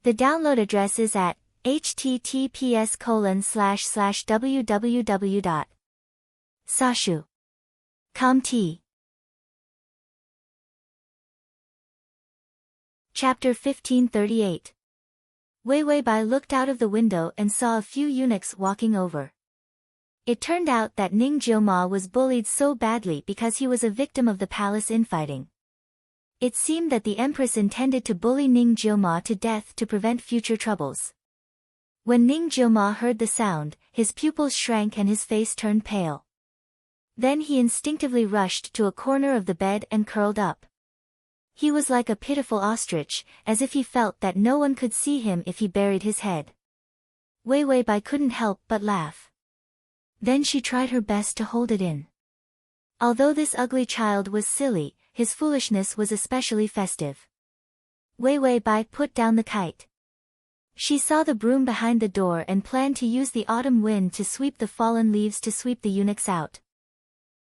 The download address is at https://www.sashu.com. Chapter 1538. Wei Weibai looked out of the window and saw a few eunuchs walking over. It turned out that Ning Jiuma was bullied so badly because he was a victim of the palace infighting. It seemed that the Empress intended to bully Ning Jiuma to death to prevent future troubles. When Ning Jiuma heard the sound, his pupils shrank and his face turned pale. Then he instinctively rushed to a corner of the bed and curled up. He was like a pitiful ostrich, as if he felt that no one could see him if he buried his head. Wei Weibai couldn't help but laugh. Then she tried her best to hold it in. Although this ugly child was silly, his foolishness was especially festive. Wei Weibai put down the kite. She saw the broom behind the door and planned to use the autumn wind to sweep the fallen leaves to sweep the eunuchs out.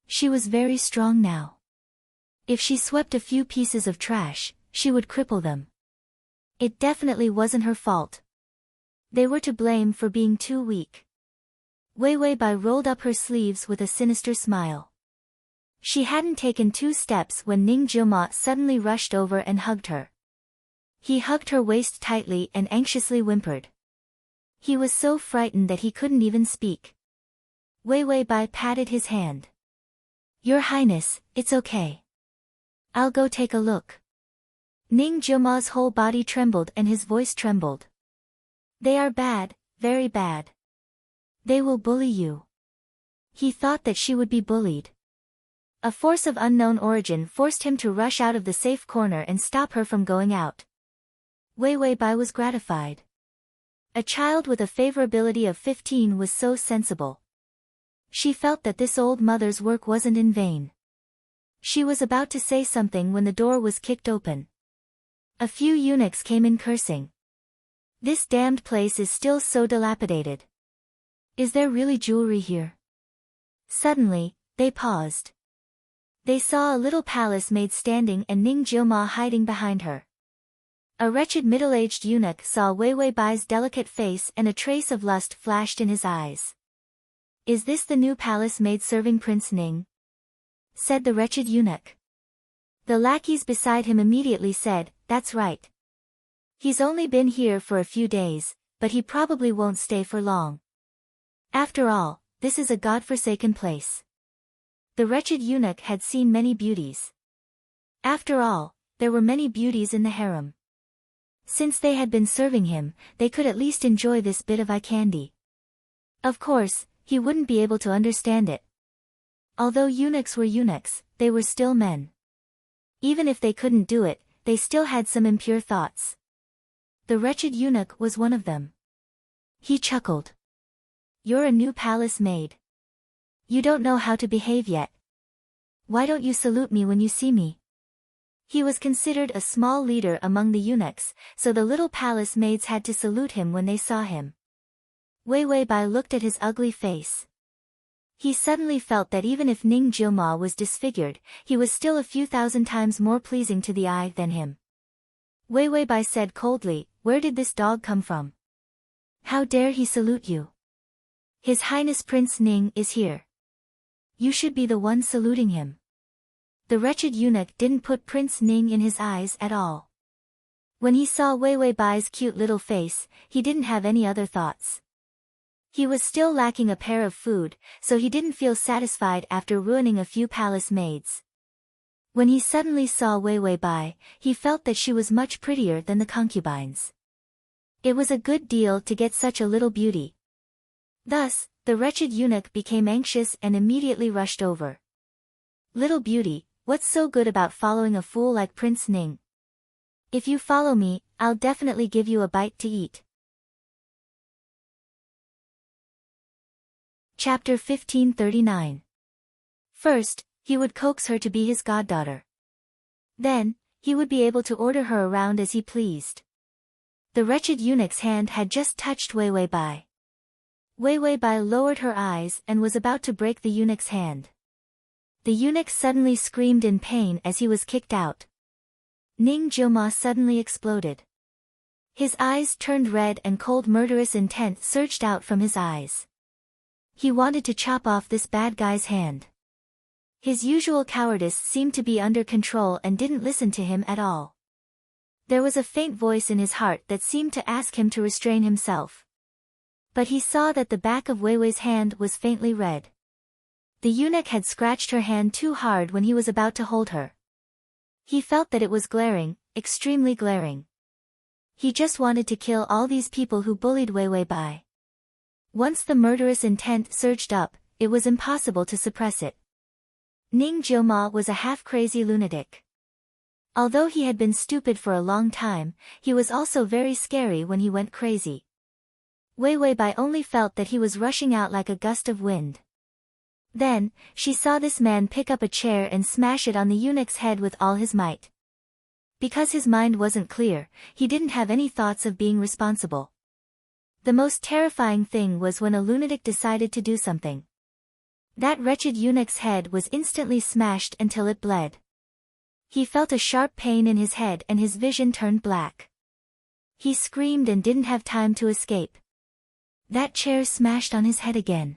She was very strong now. If she swept a few pieces of trash, she would cripple them. It definitely wasn't her fault. They were to blame for being too weak. Wei Weibai rolled up her sleeves with a sinister smile. She hadn't taken 2 steps when Ning Jiuma suddenly rushed over and hugged her. He hugged her waist tightly and anxiously whimpered. He was so frightened that he couldn't even speak. Wei Weibai patted his hand. "Your Highness, it's okay. I'll go take a look." Ning Jiuma's whole body trembled and his voice trembled. "They are bad, very bad. They will bully you." He thought that she would be bullied. A force of unknown origin forced him to rush out of the safe corner and stop her from going out. Wei Weibai was gratified. A child with a favorability of 15 was so sensible. She felt that this old mother's work wasn't in vain. She was about to say something when the door was kicked open. A few eunuchs came in cursing. "This damned place is still so dilapidated. Is there really jewelry here?" Suddenly, they paused. They saw a little palace maid standing and Ning Jiuma hiding behind her. A wretched middle-aged eunuch saw Wei Wei Bai's delicate face and a trace of lust flashed in his eyes. "Is this the new palace maid serving Prince Ning?" said the wretched eunuch. The lackeys beside him immediately said, "That's right. He's only been here for a few days, but he probably won't stay for long. After all, this is a god-forsaken place." The wretched eunuch had seen many beauties. After all, there were many beauties in the harem. Since they had been serving him, they could at least enjoy this bit of eye candy. Of course, he wouldn't be able to understand it. Although eunuchs were eunuchs, they were still men. Even if they couldn't do it, they still had some impure thoughts. The wretched eunuch was one of them. He chuckled. "You're a new palace maid. You don't know how to behave yet. Why don't you salute me when you see me?" He was considered a small leader among the eunuchs, so the little palace maids had to salute him when they saw him. Wei Wei Bai looked at his ugly face. He suddenly felt that even if Ning Jiuma was disfigured, he was still a few thousand times more pleasing to the eye than him. Wei Wei Bai said coldly, "Where did this dog come from? How dare he salute you? His Highness Prince Ning is here. You should be the one saluting him." The wretched eunuch didn't put Prince Ning in his eyes at all. When he saw Wei Wei Bai's cute little face, he didn't have any other thoughts. He was still lacking a pair of food, so he didn't feel satisfied after ruining a few palace maids. When he suddenly saw Wei Wei Bai, he felt that she was much prettier than the concubines. It was a good deal to get such a little beauty. Thus, the wretched eunuch became anxious and immediately rushed over. "Little beauty, what's so good about following a fool like Prince Ning? If you follow me, I'll definitely give you a bite to eat." Chapter 1539. First, he would coax her to be his goddaughter. Then, he would be able to order her around as he pleased. The wretched eunuch's hand had just touched Wei Wei Bai. Wei Wei Bai lowered her eyes and was about to break the eunuch's hand. The eunuch suddenly screamed in pain as he was kicked out. Ning Jiuma suddenly exploded. His eyes turned red and cold murderous intent surged out from his eyes. He wanted to chop off this bad guy's hand. His usual cowardice seemed to be under control and didn't listen to him at all. There was a faint voice in his heart that seemed to ask him to restrain himself. But he saw that the back of Wei Wei's hand was faintly red. The eunuch had scratched her hand too hard when he was about to hold her. He felt that it was glaring, extremely glaring. He just wanted to kill all these people who bullied Wei Wei Bai. Once the murderous intent surged up, it was impossible to suppress it. Ning Jiuma was a half-crazy lunatic. Although he had been stupid for a long time, he was also very scary when he went crazy. Wei Wei Bai only felt that he was rushing out like a gust of wind. Then, she saw this man pick up a chair and smash it on the eunuch's head with all his might. Because his mind wasn't clear, he didn't have any thoughts of being responsible. The most terrifying thing was when a lunatic decided to do something. That wretched eunuch's head was instantly smashed until it bled. He felt a sharp pain in his head and his vision turned black. He screamed and didn't have time to escape. That chair smashed on his head again.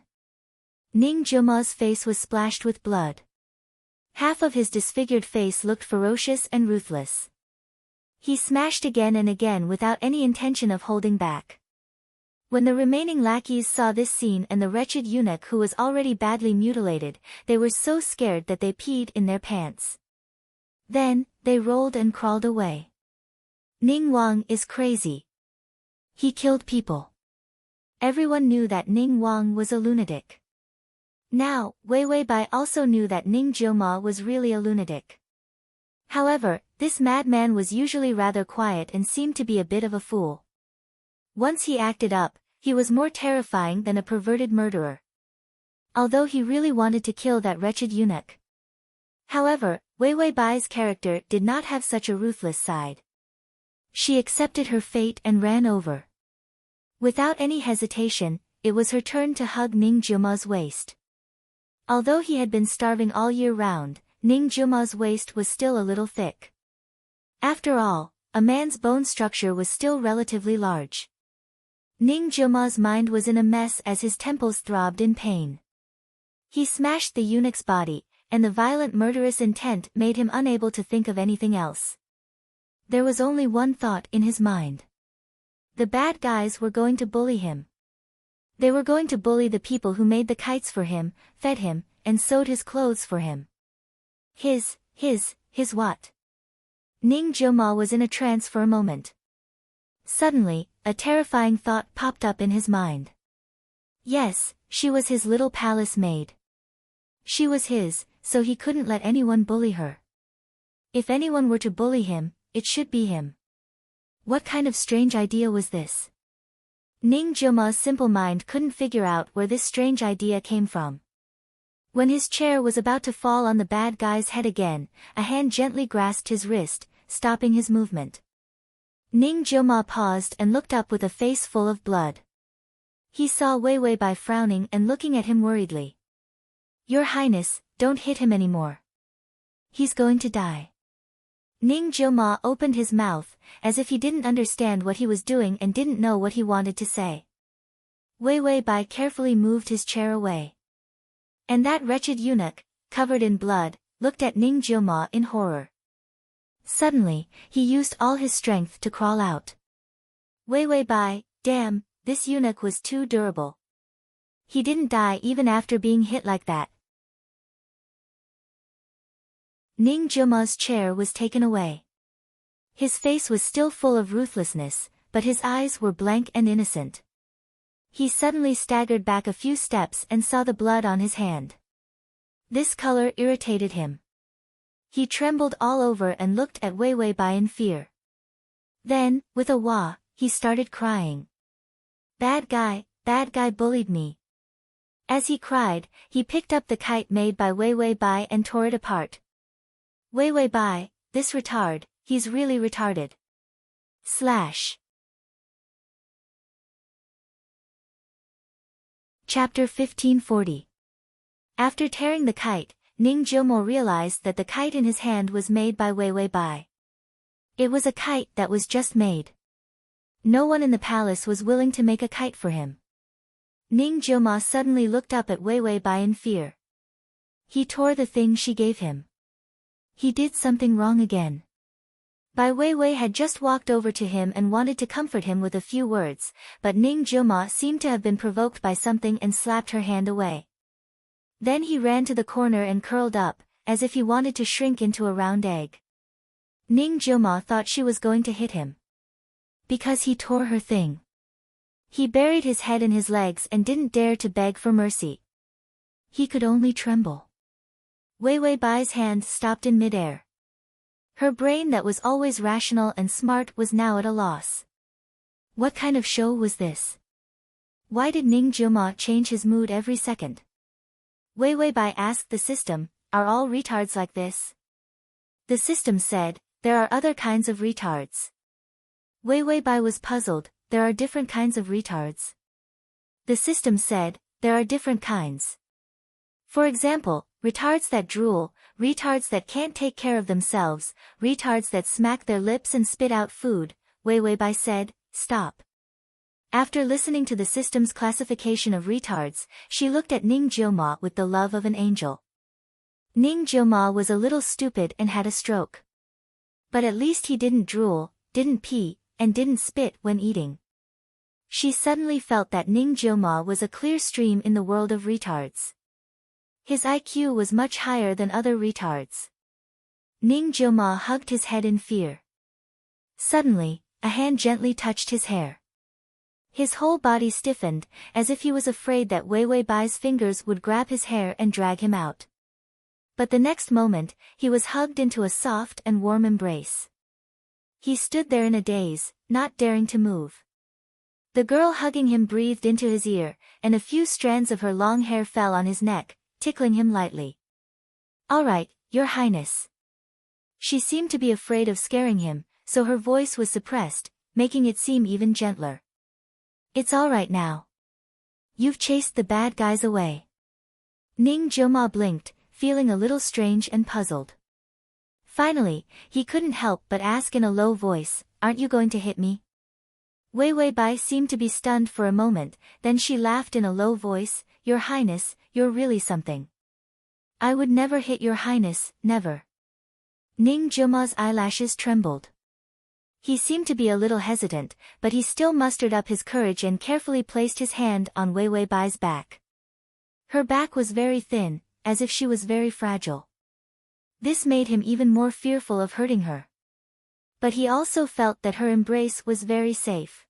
Ning Jiuma's face was splashed with blood. Half of his disfigured face looked ferocious and ruthless. He smashed again and again without any intention of holding back. When the remaining lackeys saw this scene and the wretched eunuch who was already badly mutilated, they were so scared that they peed in their pants. Then, they rolled and crawled away. Ning Wang is crazy. He killed people. Everyone knew that Ning Wang was a lunatic. Now, Wei Wei Bai also knew that Ning Jiuma was really a lunatic. However, this madman was usually rather quiet and seemed to be a bit of a fool. Once he acted up, he was more terrifying than a perverted murderer. Although he really wanted to kill that wretched eunuch. However, Wei Wei Bai's character did not have such a ruthless side. She accepted her fate and ran over. Without any hesitation, it was her turn to hug Ning Jiuma's waist. Although he had been starving all year round, Ning Jiuma's waist was still a little thick. After all, a man's bone structure was still relatively large. Ning Jilma's mind was in a mess as his temples throbbed in pain. He smashed the eunuch's body, and the violent murderous intent made him unable to think of anything else. There was only one thought in his mind. The bad guys were going to bully him. They were going to bully the people who made the kites for him, fed him, and sewed his clothes for him. His what? Ning Jilma was in a trance for a moment. Suddenly, a terrifying thought popped up in his mind. Yes, she was his little palace maid. She was his, so he couldn't let anyone bully her. If anyone were to bully him, it should be him. What kind of strange idea was this? Ning Jilma's simple mind couldn't figure out where this strange idea came from. When his chair was about to fall on the bad guy's head again, a hand gently grasped his wrist, stopping his movement. Ning Jilma paused and looked up with a face full of blood. He saw Wei Wei Bai frowning and looking at him worriedly. "Your Highness, don't hit him anymore. He's going to die." Ning Jilma opened his mouth, as if he didn't understand what he was doing and didn't know what he wanted to say. Wei Wei Bai carefully moved his chair away. And that wretched eunuch, covered in blood, looked at Ning Jilma in horror. Suddenly, he used all his strength to crawl out. Wei Wei Bai, damn, this eunuch was too durable. He didn't die even after being hit like that. Ning Jilma's chair was taken away. His face was still full of ruthlessness, but his eyes were blank and innocent. He suddenly staggered back a few steps and saw the blood on his hand. This color irritated him. He trembled all over and looked at Wei Wei Bai in fear. Then, with a wah, he started crying. Bad guy bullied me." As he cried, he picked up the kite made by Wei Wei Bai and tore it apart. "Wei Wei Bai, this retard, he's really retarded." Chapter 1540. After tearing the kite, Ning Jilma realized that the kite in his hand was made by Wei Wei Bai. It was a kite that was just made. No one in the palace was willing to make a kite for him. Ning Jilma suddenly looked up at Wei Wei Bai in fear. He tore the thing she gave him. He did something wrong again. Bai Weiwei had just walked over to him and wanted to comfort him with a few words, but Ning Jilma seemed to have been provoked by something and slapped her hand away. Then he ran to the corner and curled up, as if he wanted to shrink into a round egg. Ning Jilma thought she was going to hit him. Because he tore her thing. He buried his head in his legs and didn't dare to beg for mercy. He could only tremble. Wei Wei Bai's hand stopped in midair. Her brain that was always rational and smart was now at a loss. What kind of show was this? Why did Ning Jilma change his mood every second? Wei Wei Bai asked the system, "Are all retards like this?" The system said, "There are other kinds of retards." Wei Wei Bai was puzzled, "There are different kinds of retards?" The system said, "There are different kinds. For example, retards that drool, retards that can't take care of themselves, retards that smack their lips and spit out food." Wei Wei Bai said, "Stop." After listening to the system's classification of retards, she looked at Ning Jilma with the love of an angel. Ning Jilma was a little stupid and had a stroke. But at least he didn't drool, didn't pee, and didn't spit when eating. She suddenly felt that Ning Jilma was a clear stream in the world of retards. His IQ was much higher than other retards. Ning Jilma hugged his head in fear. Suddenly, a hand gently touched his hair. His whole body stiffened, as if he was afraid that Wei Wei Bai's fingers would grab his hair and drag him out. But the next moment, he was hugged into a soft and warm embrace. He stood there in a daze, not daring to move. The girl hugging him breathed into his ear, and a few strands of her long hair fell on his neck, tickling him lightly. "All right, Your Highness." She seemed to be afraid of scaring him, so her voice was suppressed, making it seem even gentler. "It's all right now. You've chased the bad guys away." Ning Jilma blinked, feeling a little strange and puzzled. Finally, he couldn't help but ask in a low voice, "Aren't you going to hit me?" Wei Wei Bai seemed to be stunned for a moment, then she laughed in a low voice, "Your Highness, you're really something. I would never hit your Highness, never." Ning Jima's eyelashes trembled. He seemed to be a little hesitant, but he still mustered up his courage and carefully placed his hand on Wei Wei Bai's back. Her back was very thin, as if she was very fragile. This made him even more fearful of hurting her. But he also felt that her embrace was very safe.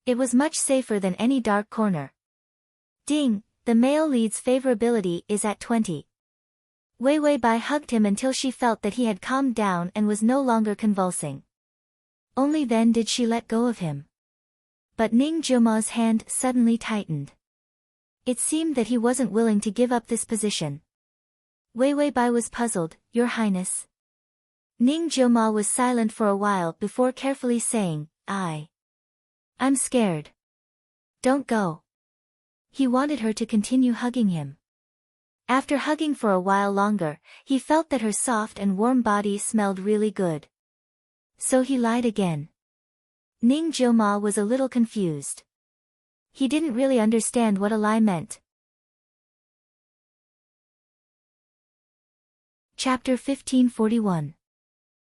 It was much safer than any dark corner. Ding, the male lead's favorability is at 20. Wei Wei Bai hugged him until she felt that he had calmed down and was no longer convulsing. Only then did she let go of him. But Ning Jima's hand suddenly tightened. It seemed that he wasn't willing to give up this position. Wei Wei Bai was puzzled, "Your Highness." Ning Jima was silent for a while before carefully saying, I'm scared. Don't go." He wanted her to continue hugging him. After hugging for a while longer, he felt that her soft and warm body smelled really good. So he lied again. Ning Jima was a little confused. He didn't really understand what a lie meant. Chapter 1541.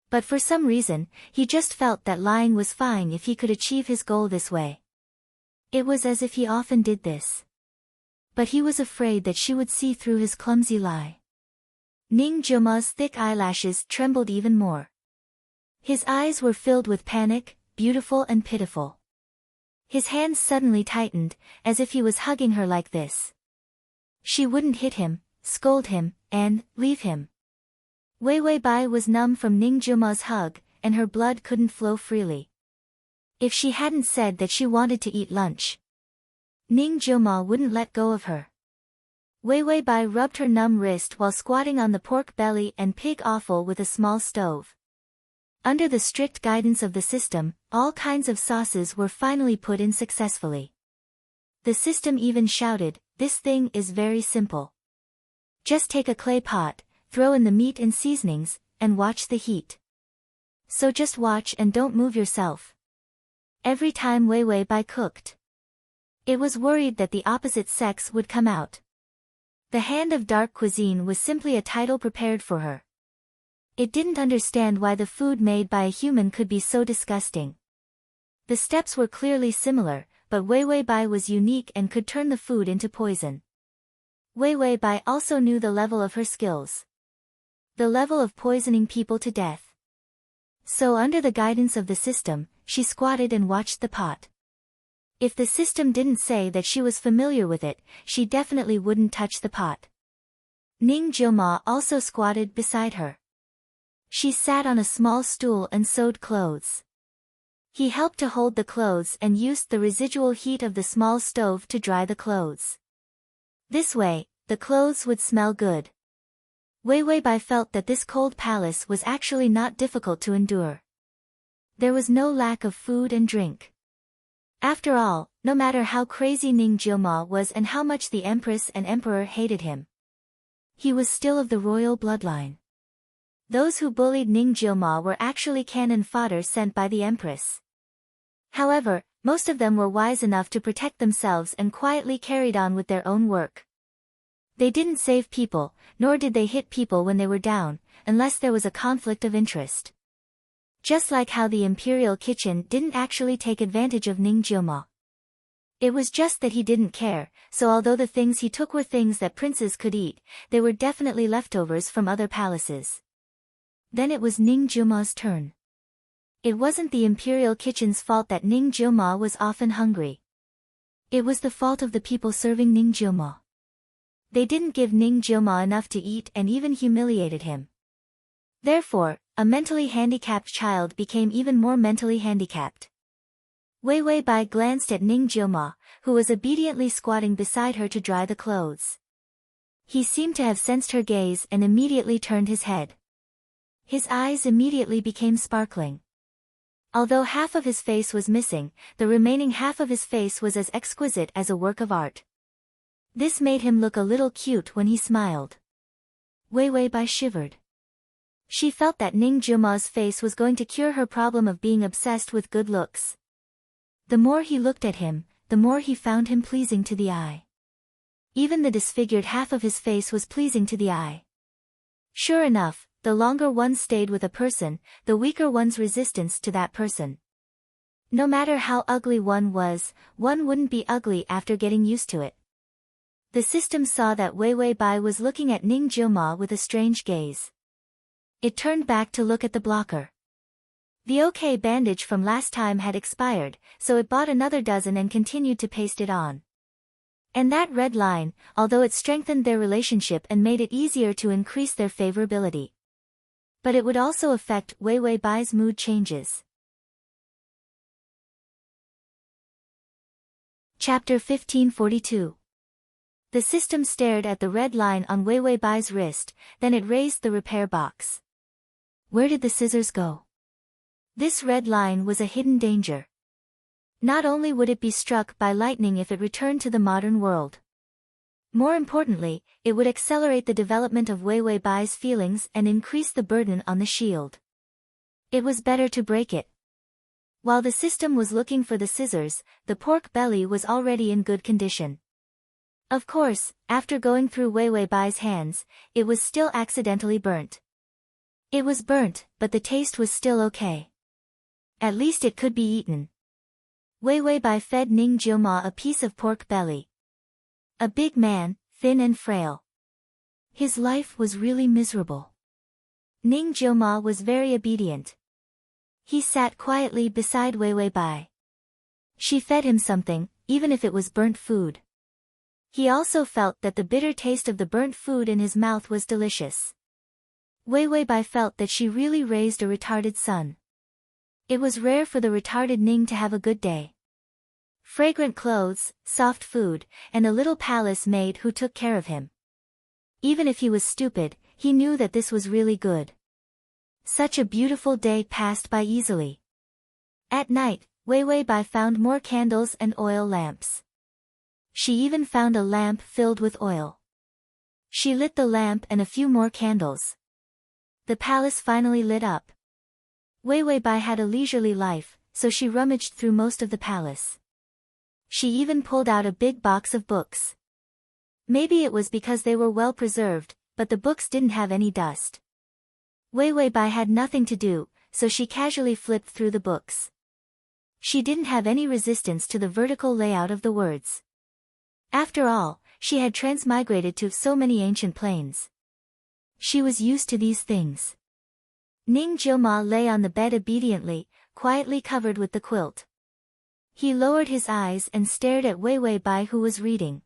But for some reason, he just felt that lying was fine if he could achieve his goal this way. It was as if he often did this. But he was afraid that she would see through his clumsy lie. Ning Jima's thick eyelashes trembled even more. His eyes were filled with panic, beautiful and pitiful. His hands suddenly tightened, as if he was hugging her like this. She wouldn't hit him, scold him, and leave him. Wei Wei Bai was numb from Ning Jima's hug, and her blood couldn't flow freely. If she hadn't said that she wanted to eat lunch, Ning Jima wouldn't let go of her. Wei Wei Bai rubbed her numb wrist while squatting on the pork belly and pig offal with a small stove. Under the strict guidance of the system, all kinds of sauces were finally put in successfully. The system even shouted, "This thing is very simple. Just take a clay pot, throw in the meat and seasonings, and watch the heat. So just watch and don't move yourself." Every time Wei Wei Bai cooked, it was worried that the opposite sex would come out. The hand of dark cuisine was simply a title prepared for her. It didn't understand why the food made by a human could be so disgusting. The steps were clearly similar, but Wei Wei Bai was unique and could turn the food into poison. Wei Wei Bai also knew the level of her skills. The level of poisoning people to death. So under the guidance of the system, she squatted and watched the pot. If the system didn't say that she was familiar with it, she definitely wouldn't touch the pot. Ning Jilma also squatted beside her. She sat on a small stool and sewed clothes. He helped to hold the clothes and used the residual heat of the small stove to dry the clothes. This way, the clothes would smell good. Wei Wei Bai felt that this cold palace was actually not difficult to endure. There was no lack of food and drink. After all, no matter how crazy Ning Jilma was and how much the Empress and Emperor hated him, he was still of the royal bloodline. Those who bullied Ning Jilma were actually cannon fodder sent by the Empress. However, most of them were wise enough to protect themselves and quietly carried on with their own work. They didn't save people, nor did they hit people when they were down, unless there was a conflict of interest. Just like how the Imperial Kitchen didn't actually take advantage of Ning Jilma. It was just that he didn't care, so although the things he took were things that princes could eat, they were definitely leftovers from other palaces. Then it was Ning Jilma's turn. It wasn't the Imperial Kitchen's fault that Ning Jilma was often hungry. It was the fault of the people serving Ning Jilma. They didn't give Ning Jilma enough to eat and even humiliated him. Therefore, a mentally handicapped child became even more mentally handicapped. Wei Wei Bai glanced at Ning Jilma, who was obediently squatting beside her to dry the clothes. He seemed to have sensed her gaze and immediately turned his head. His eyes immediately became sparkling. Although half of his face was missing, the remaining half of his face was as exquisite as a work of art. This made him look a little cute when he smiled. Wei Wei Bai shivered. She felt that Ning Juma's face was going to cure her problem of being obsessed with good looks. The more he looked at him, the more he found him pleasing to the eye. Even the disfigured half of his face was pleasing to the eye. Sure enough, the longer one stayed with a person, the weaker one's resistance to that person. No matter how ugly one was, one wouldn't be ugly after getting used to it. The system saw that Wei Wei Bai was looking at Ning Jilma with a strange gaze. It turned back to look at the blocker. The OK bandage from last time had expired, so it bought another dozen and continued to paste it on. And that red line, although it strengthened their relationship and made it easier to increase their favorability. But it would also affect Wei Wei Bai's mood changes. Chapter 1542. The system stared at the red line on Wei Wei Bai's wrist, then it raised the repair box. Where did the scissors go? This red line was a hidden danger. Not only would it be struck by lightning if it returned to the modern world. More importantly, it would accelerate the development of Wei Wei Bai's feelings and increase the burden on the shield. It was better to break it. While the system was looking for the scissors, the pork belly was already in good condition. Of course, after going through Wei Wei Bai's hands, it was still accidentally burnt. It was burnt, but the taste was still okay. At least it could be eaten. Wei Wei Bai fed Ning Jilma a piece of pork belly. A big man, thin and frail. His life was really miserable. Ning Jilma was very obedient. He sat quietly beside Wei Wei Bai. She fed him something, even if it was burnt food. He also felt that the bitter taste of the burnt food in his mouth was delicious. Wei Wei Bai felt that she really raised a retarded son. It was rare for the retarded Ning to have a good day. Fragrant clothes, soft food, and a little palace maid who took care of him. Even if he was stupid, he knew that this was really good. Such a beautiful day passed by easily. At night, Wei Wei Bai found more candles and oil lamps. She even found a lamp filled with oil. She lit the lamp and a few more candles. The palace finally lit up. Wei Wei Bai had a leisurely life, so she rummaged through most of the palace. She even pulled out a big box of books. Maybe it was because they were well preserved, but the books didn't have any dust. Wei Wei Bai had nothing to do, so she casually flipped through the books. She didn't have any resistance to the vertical layout of the words. After all, she had transmigrated to so many ancient planes. She was used to these things. Ning Jilma lay on the bed obediently, quietly covered with the quilt. He lowered his eyes and stared at Wei Wei Bai who was reading.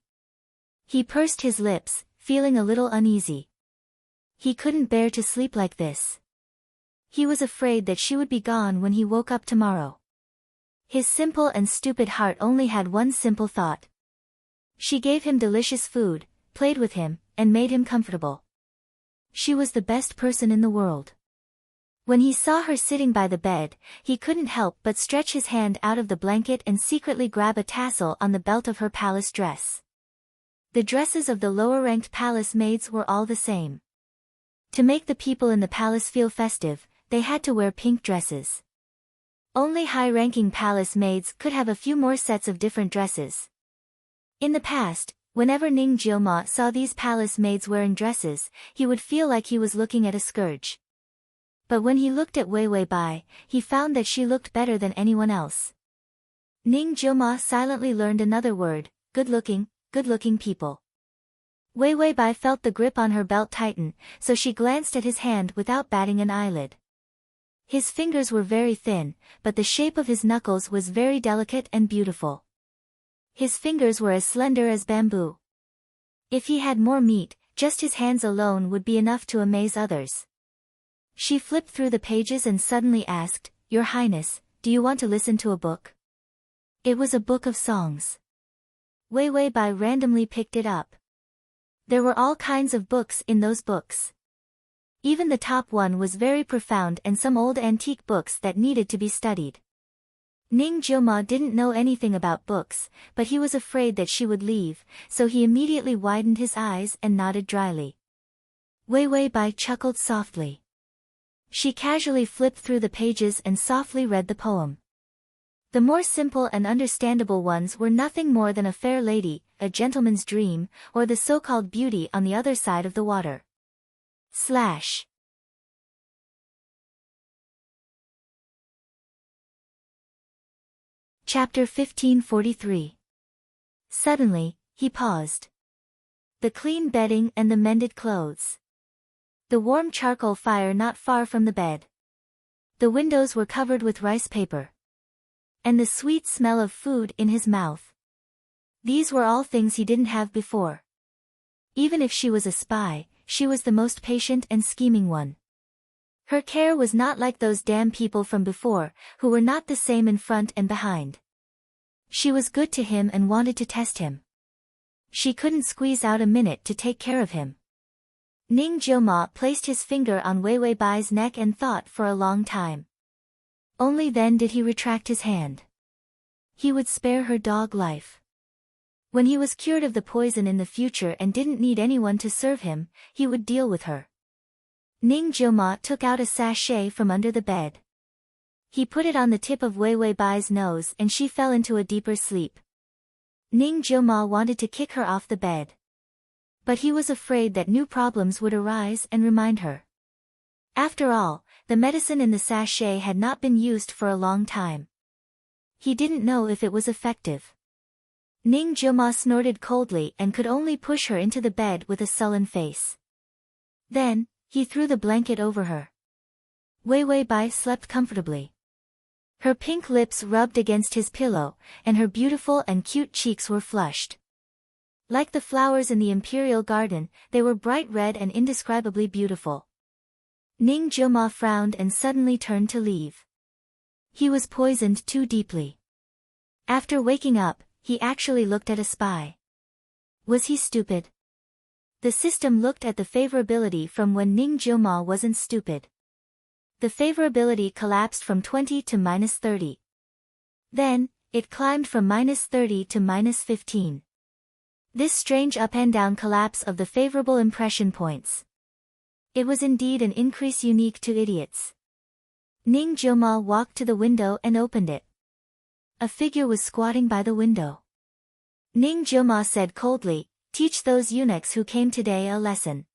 He pursed his lips, feeling a little uneasy. He couldn't bear to sleep like this. He was afraid that she would be gone when he woke up tomorrow. His simple and stupid heart only had one simple thought. She gave him delicious food, played with him, and made him comfortable. She was the best person in the world. When he saw her sitting by the bed, he couldn't help but stretch his hand out of the blanket and secretly grab a tassel on the belt of her palace dress. The dresses of the lower-ranked palace maids were all the same. To make the people in the palace feel festive, they had to wear pink dresses. Only high-ranking palace maids could have a few more sets of different dresses. In the past, whenever Ning Jilma saw these palace maids wearing dresses, he would feel like he was looking at a scourge. But when he looked at Wei Wei Bai, he found that she looked better than anyone else. Ning Jilma silently learned another word, good-looking people. Wei Wei Bai felt the grip on her belt tighten, so she glanced at his hand without batting an eyelid. His fingers were very thin, but the shape of his knuckles was very delicate and beautiful. His fingers were as slender as bamboo. If he had more meat, just his hands alone would be enough to amaze others. She flipped through the pages and suddenly asked, "Your Highness, do you want to listen to a book?" It was a book of songs. Wei Wei Bai randomly picked it up. There were all kinds of books in those books. Even the top one was very profound and some old antique books that needed to be studied. Ning Jilma didn't know anything about books, but he was afraid that she would leave, so he immediately widened his eyes and nodded dryly. Wei Wei Bai chuckled softly. She casually flipped through the pages and softly read the poem. The more simple and understandable ones were nothing more than a fair lady, a gentleman's dream, or the so-called beauty on the other side of the water. Chapter 1543. Suddenly, he paused. The clean bedding and the mended clothes. The warm charcoal fire not far from the bed. The windows were covered with rice paper. And the sweet smell of food in his mouth. These were all things he didn't have before. Even if she was a spy, she was the most patient and scheming one. Her care was not like those damn people from before, who were not the same in front and behind. She was good to him and wanted to test him. She couldn't squeeze out a minute to take care of him. Ning Jioma placed his finger on Wei Wei Bai's neck and thought for a long time. Only then did he retract his hand. He would spare her dog life. When he was cured of the poison in the future and didn't need anyone to serve him, he would deal with her. Ning Jioma took out a sachet from under the bed. He put it on the tip of Wei Wei Bai's nose and she fell into a deeper sleep. Ning Jioma wanted to kick her off the bed. But he was afraid that new problems would arise and remind her. After all, the medicine in the sachet had not been used for a long time. He didn't know if it was effective. Ning Jioma snorted coldly and could only push her into the bed with a sullen face. Then, he threw the blanket over her. Wei Wei Bai slept comfortably. Her pink lips rubbed against his pillow, and her beautiful and cute cheeks were flushed. Like the flowers in the imperial garden, they were bright red and indescribably beautiful. Ning Jioma frowned and suddenly turned to leave. He was poisoned too deeply. After waking up, he actually looked at a spy. Was he stupid? The system looked at the favorability from when Ning Jioma wasn't stupid. The favorability collapsed from 20 to -30. Then, it climbed from -30 to -15. This strange up and down collapse of the favorable impression points. It was indeed an increase unique to idiots. Ning Jioma walked to the window and opened it. A figure was squatting by the window. Ning Jioma said coldly, "Teach those eunuchs who came today a lesson."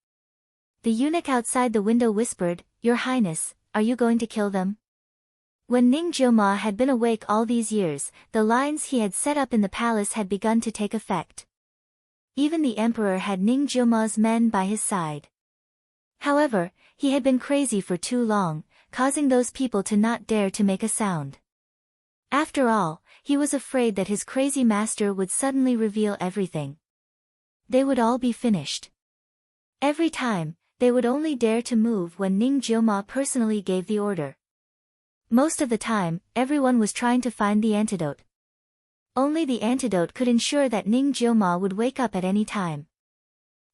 The eunuch outside the window whispered, "Your Highness, are you going to kill them?" When Ning Jioma had been awake all these years, the lines he had set up in the palace had begun to take effect. Even the emperor had Ning Jioma's men by his side. However, he had been crazy for too long, causing those people to not dare to make a sound. After all, he was afraid that his crazy master would suddenly reveal everything. They would all be finished. Every time, they would only dare to move when Ning Jioma personally gave the order. Most of the time, everyone was trying to find the antidote. Only the antidote could ensure that Ning Jioma would wake up at any time.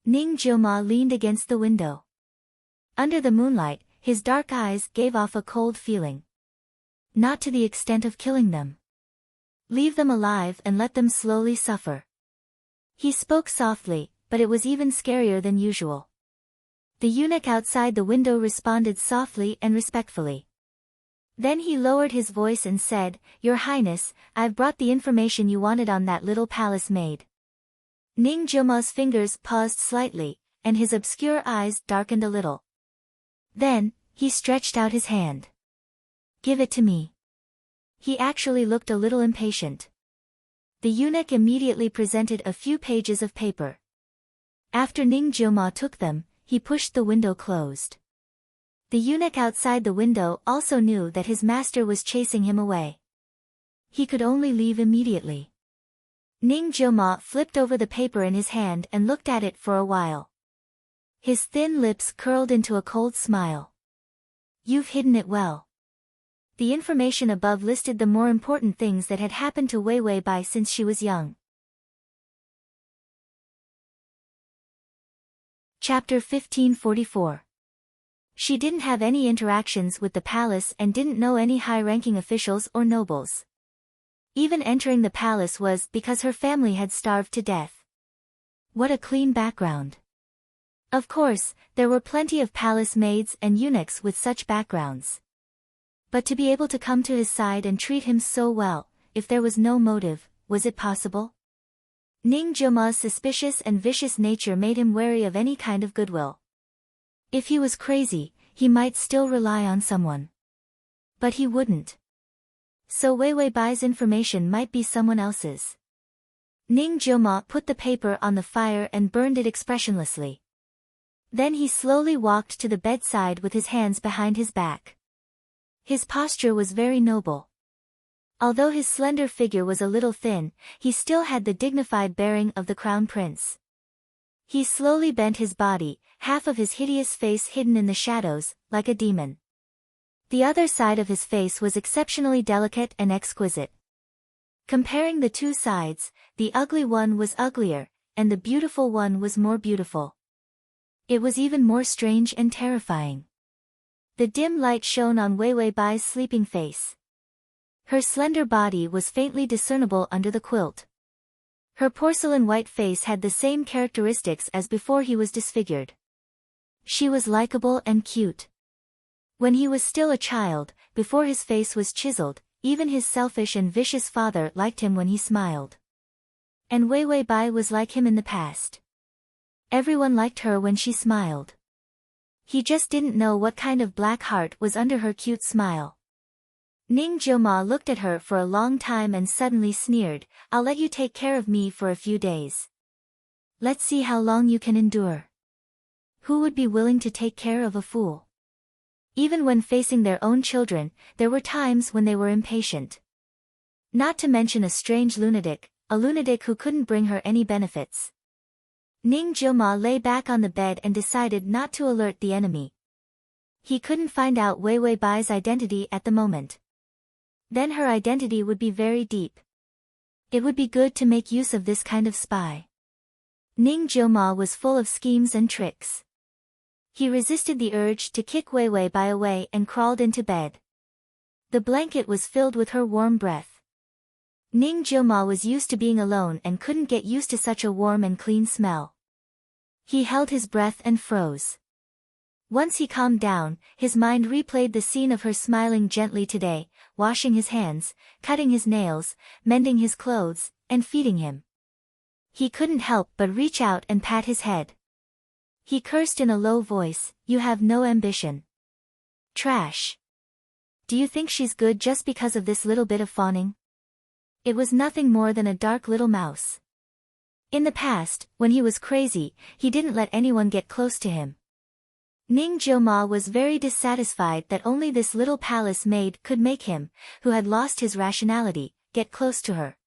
Ning Jioma leaned against the window. Under the moonlight, his dark eyes gave off a cold feeling. Not to the extent of killing them. Leave them alive and let them slowly suffer. He spoke softly, but it was even scarier than usual. The eunuch outside the window responded softly and respectfully. Then he lowered his voice and said, "Your Highness, I've brought the information you wanted on that little palace maid." Ning Jioma's fingers paused slightly, and his obscure eyes darkened a little. Then, he stretched out his hand. "Give it to me." He actually looked a little impatient. The eunuch immediately presented a few pages of paper. After Ning Jioma took them, he pushed the window closed. The eunuch outside the window also knew that his master was chasing him away. He could only leave immediately. Ning Jioma flipped over the paper in his hand and looked at it for a while. His thin lips curled into a cold smile. "You've hidden it well." The information above listed the more important things that had happened to Wei Wei Bai since she was young. Chapter 1544. She didn't have any interactions with the palace and didn't know any high-ranking officials or nobles. Even entering the palace was because her family had starved to death. What a clean background. Of course, there were plenty of palace maids and eunuchs with such backgrounds. But to be able to come to his side and treat him so well, if there was no motive, was it possible? Ning Jiuma's suspicious and vicious nature made him wary of any kind of goodwill. If he was crazy, he might still rely on someone. But he wouldn't. So Wei Weibai's information might be someone else's. Ning Jiuma put the paper on the fire and burned it expressionlessly. Then he slowly walked to the bedside with his hands behind his back. His posture was very noble. Although his slender figure was a little thin, he still had the dignified bearing of the crown prince. He slowly bent his body, half of his hideous face hidden in the shadows, like a demon. The other side of his face was exceptionally delicate and exquisite. Comparing the two sides, the ugly one was uglier, and the beautiful one was more beautiful. It was even more strange and terrifying. The dim light shone on Wei Weibai's sleeping face. Her slender body was faintly discernible under the quilt. Her porcelain white face had the same characteristics as before he was disfigured. She was likable and cute. When he was still a child, before his face was chiseled, even his selfish and vicious father liked him when he smiled. And Wei Weibai was like him in the past. Everyone liked her when she smiled. He just didn't know what kind of black heart was under her cute smile. Ning Jiuma looked at her for a long time and suddenly sneered, "I'll let you take care of me for a few days. Let's see how long you can endure." Who would be willing to take care of a fool? Even when facing their own children, there were times when they were impatient. Not to mention a strange lunatic, a lunatic who couldn't bring her any benefits. Ning Jiuma lay back on the bed and decided not to alert the enemy. He couldn't find out Wei Weibai's identity at the moment. Then her identity would be very deep. It would be good to make use of this kind of spy. Ning Jiuma was full of schemes and tricks. He resisted the urge to kick Wei Weibai away and crawled into bed. The blanket was filled with her warm breath. Ning Jiuma was used to being alone and couldn't get used to such a warm and clean smell. He held his breath and froze. Once he calmed down, his mind replayed the scene of her smiling gently today, washing his hands, cutting his nails, mending his clothes, and feeding him. He couldn't help but reach out and pat his head. He cursed in a low voice, "You have no ambition. Trash. Do you think she's good just because of this little bit of fawning?" It was nothing more than a dark little mouse. In the past, when he was crazy, he didn't let anyone get close to him. Ning Jiuma was very dissatisfied that only this little palace maid could make him, who had lost his rationality, get close to her.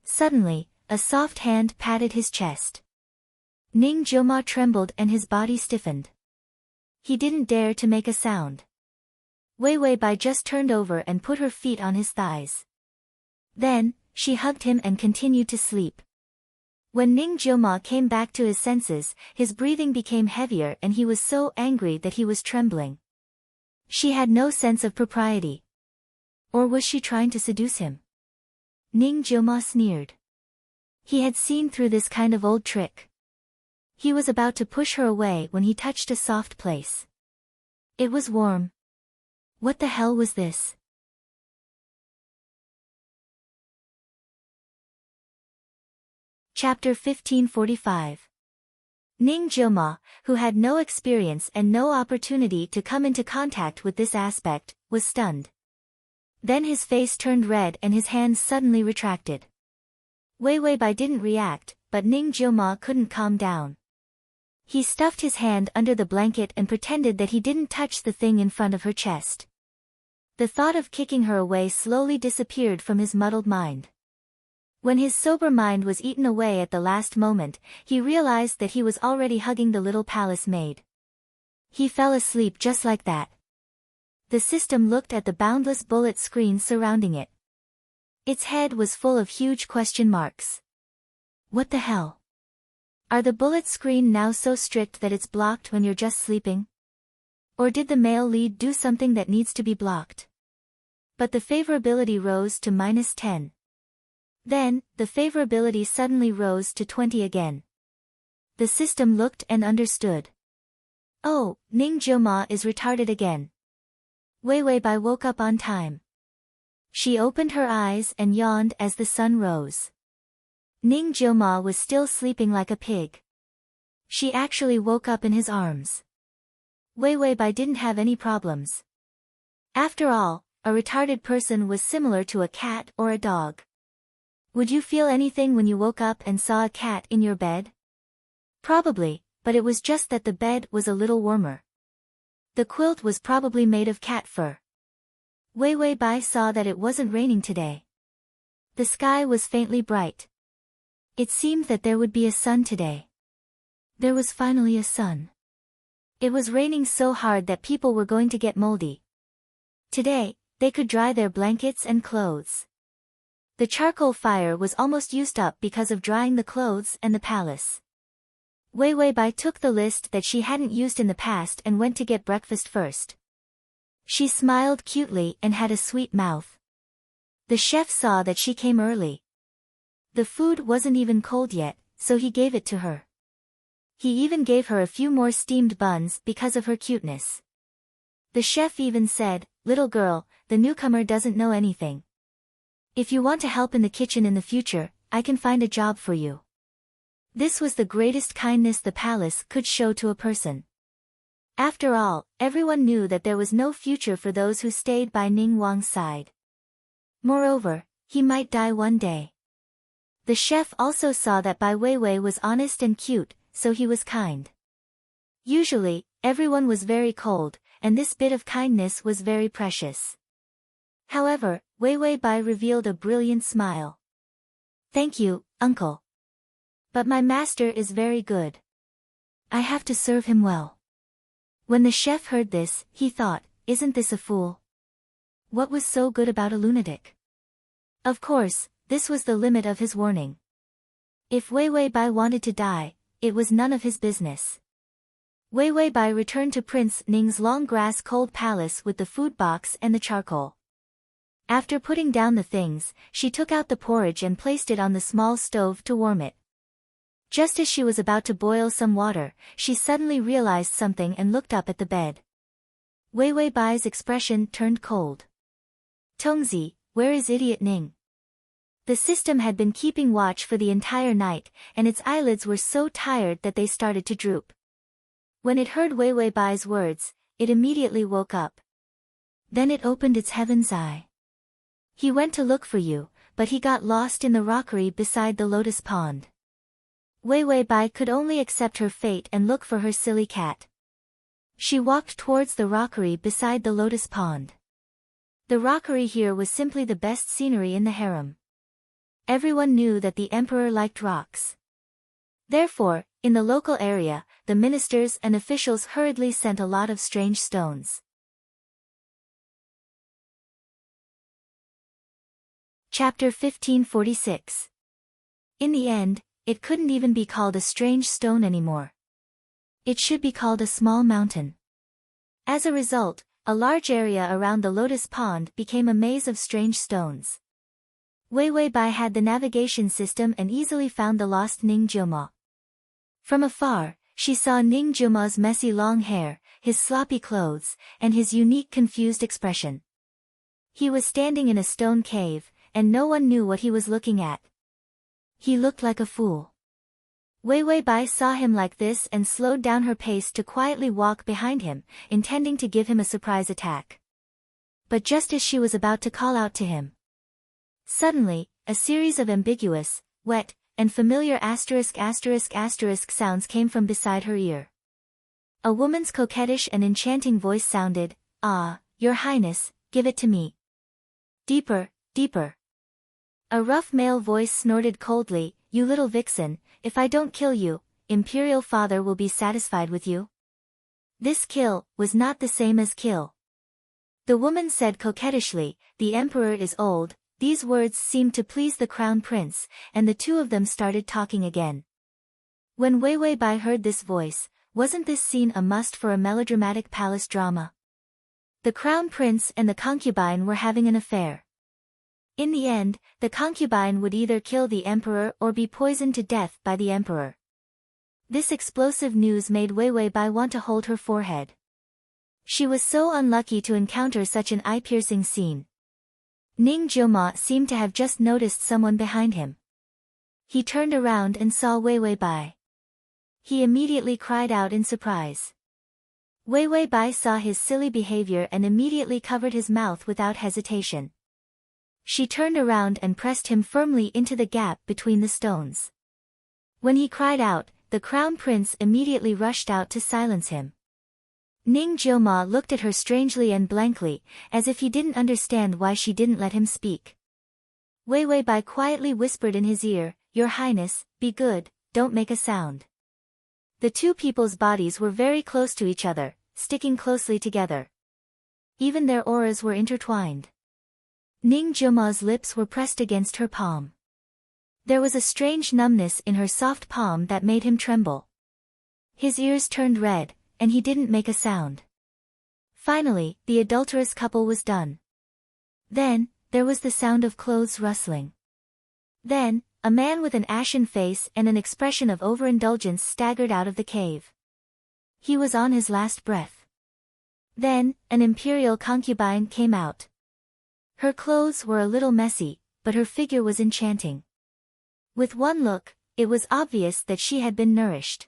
Suddenly, a soft hand patted his chest. Ning Jiuma trembled and his body stiffened. He didn't dare to make a sound. Wei Weibai just turned over and put her feet on his thighs. Then, she hugged him and continued to sleep. When Ning Jiuma came back to his senses, his breathing became heavier and he was so angry that he was trembling. She had no sense of propriety. Or was she trying to seduce him? Ning Jiuma sneered. He had seen through this kind of old trick. He was about to push her away when he touched a soft place. It was warm. What the hell was this? Chapter 1545. Ning Jiuma, who had no experience and no opportunity to come into contact with this aspect, was stunned. Then his face turned red and his hands suddenly retracted. Wei Weibai didn't react, but Ning Jiuma couldn't calm down. He stuffed his hand under the blanket and pretended that he didn't touch the thing in front of her chest. The thought of kicking her away slowly disappeared from his muddled mind. When his sober mind was eaten away at the last moment, he realized that he was already hugging the little palace maid. He fell asleep just like that. The system looked at the boundless bullet screen surrounding it. Its head was full of huge question marks. What the hell? Are the bullet screen now so strict that it's blocked when you're just sleeping? Or did the male lead do something that needs to be blocked? But the favorability rose to -10. Then, the favorability suddenly rose to 20 again. The system looked and understood. Oh, Ning Jioma is retarded again. Wei Wei Bai woke up on time. She opened her eyes and yawned as the sun rose. Ning Jioma was still sleeping like a pig. She actually woke up in his arms. Wei Wei Bai didn't have any problems. After all, a retarded person was similar to a cat or a dog. Would you feel anything when you woke up and saw a cat in your bed? Probably, but it was just that the bed was a little warmer. The quilt was probably made of cat fur. Wei Wei Bai saw that it wasn't raining today. The sky was faintly bright. It seemed that there would be a sun today. There was finally a sun. It was raining so hard that people were going to get moldy. Today, they could dry their blankets and clothes. The charcoal fire was almost used up because of drying the clothes and the palace. Wei Wei Bai took the list that she hadn't used in the past and went to get breakfast first. She smiled cutely and had a sweet mouth. The chef saw that she came early. The food wasn't even cold yet, so he gave it to her. He even gave her a few more steamed buns because of her cuteness. The chef even said, "Little girl, the newcomer doesn't know anything. If you want to help in the kitchen in the future, I can find a job for you." This was the greatest kindness the palace could show to a person. After all, everyone knew that there was no future for those who stayed by Ning Wang's side. Moreover, he might die one day. The chef also saw that Bai Weiwei was honest and cute, so he was kind. Usually, everyone was very cold, and this bit of kindness was very precious. However, Weiwei Bai revealed a brilliant smile. "Thank you, uncle. But my master is very good. I have to serve him well." When the chef heard this, he thought, "Isn't this a fool? What was so good about a lunatic?" Of course, this was the limit of his warning. If Weiwei Bai wanted to die, it was none of his business. Weiwei Bai returned to Prince Ning's long grass cold palace with the food box and the charcoal. After putting down the things, she took out the porridge and placed it on the small stove to warm it. Just as she was about to boil some water, she suddenly realized something and looked up at the bed. Weiwei Bai's expression turned cold. "Tongzi, where is idiot Ning?" The system had been keeping watch for the entire night, and its eyelids were so tired that they started to droop. When it heard Weiwei Bai's words, it immediately woke up. Then it opened its heaven's eye. "He went to look for you, but he got lost in the rockery beside the lotus pond." Weiwei Bai could only accept her fate and look for her silly cat. She walked towards the rockery beside the lotus pond. The rockery here was simply the best scenery in the harem. Everyone knew that the emperor liked rocks. Therefore, in the local area, the ministers and officials hurriedly sent a lot of strange stones. Chapter 1546. In the end, it couldn't even be called a strange stone anymore. It should be called a small mountain. As a result, a large area around the lotus pond became a maze of strange stones. Weiwei Bai had the navigation system and easily found the lost Ning Jioma. From afar, she saw Ning Jioma's messy long hair, his sloppy clothes, and his unique confused expression. He was standing in a stone cave, and no one knew what he was looking at. He looked like a fool. Weiwei Bai saw him like this and slowed down her pace to quietly walk behind him, intending to give him a surprise attack. But just as she was about to call out to him, suddenly, a series of ambiguous, wet, and familiar **** sounds came from beside her ear. A woman's coquettish and enchanting voice sounded, "Ah, Your Highness, give it to me. Deeper, deeper." A rough male voice snorted coldly, "You little vixen, if I don't kill you, Imperial Father will be satisfied with you." This kill was not the same as kill. The woman said coquettishly, "The Emperor is old." These words seemed to please the Crown Prince, and the two of them started talking again. When Weiwei Bai heard this voice, wasn't this scene a must for a melodramatic palace drama? The Crown Prince and the concubine were having an affair. In the end, the concubine would either kill the emperor or be poisoned to death by the emperor. This explosive news made Wei Wei Bai want to hold her forehead. She was so unlucky to encounter such an eye-piercing scene. Ning Jiuma seemed to have just noticed someone behind him. He turned around and saw Wei Wei Bai. He immediately cried out in surprise. Wei Wei Bai saw his silly behavior and immediately covered his mouth without hesitation. She turned around and pressed him firmly into the gap between the stones. When he cried out, the crown prince immediately rushed out to silence him. Ning Jiuma looked at her strangely and blankly, as if he didn't understand why she didn't let him speak. Wei Wei Bai quietly whispered in his ear, "Your Highness, be good, don't make a sound." The two people's bodies were very close to each other, sticking closely together. Even their auras were intertwined. Ning Jiuma's lips were pressed against her palm. There was a strange numbness in her soft palm that made him tremble. His ears turned red, and he didn't make a sound. Finally, the adulterous couple was done. Then, there was the sound of clothes rustling. Then, a man with an ashen face and an expression of overindulgence staggered out of the cave. He was on his last breath. Then, an imperial concubine came out. Her clothes were a little messy, but her figure was enchanting. With one look, it was obvious that she had been nourished.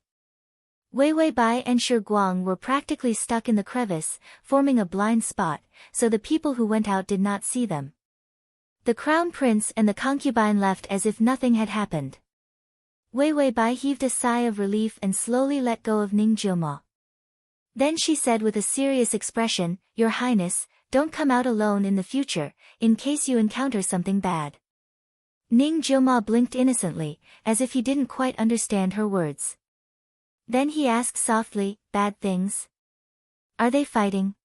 Wei Wei Bai and Shi Guang were practically stuck in the crevice, forming a blind spot, so the people who went out did not see them. The crown prince and the concubine left as if nothing had happened. Wei Wei Bai heaved a sigh of relief and slowly let go of Ning Jiuma. Then she said with a serious expression, "Your Highness, don't come out alone in the future, in case you encounter something bad." Ning Jiuma blinked innocently, as if he didn't quite understand her words. Then he asked softly, "Bad things? Are they fighting?"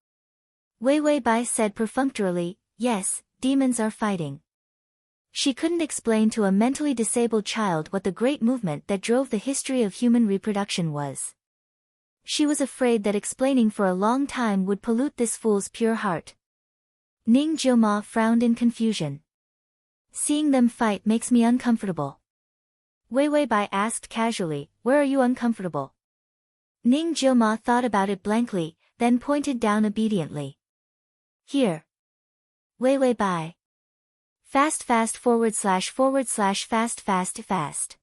Wei Wei Bai said perfunctorily, "Yes, demons are fighting." She couldn't explain to a mentally disabled child what the great movement that drove the history of human reproduction was. She was afraid that explaining for a long time would pollute this fool's pure heart. Ning Jiuma frowned in confusion. "Seeing them fight makes me uncomfortable." Wei Wei Bai asked casually, "Where are you uncomfortable?" Ning Jiuma thought about it blankly, then pointed down obediently. "Here." Wei Wei Bai. Fast fast // fast.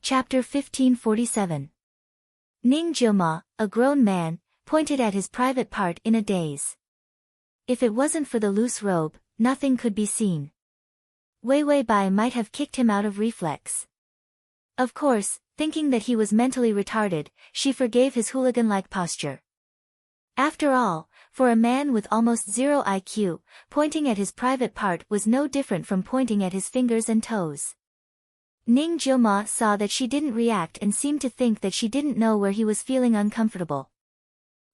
Chapter 1547. Ning Jiuma, a grown man, pointed at his private part in a daze. If it wasn't for the loose robe, nothing could be seen. Wei Wei Bai might have kicked him out of reflex. Of course, thinking that he was mentally retarded, she forgave his hooligan-like posture. After all, for a man with almost zero IQ, pointing at his private part was no different from pointing at his fingers and toes. Ning Jiuma saw that she didn't react and seemed to think that she didn't know where he was feeling uncomfortable.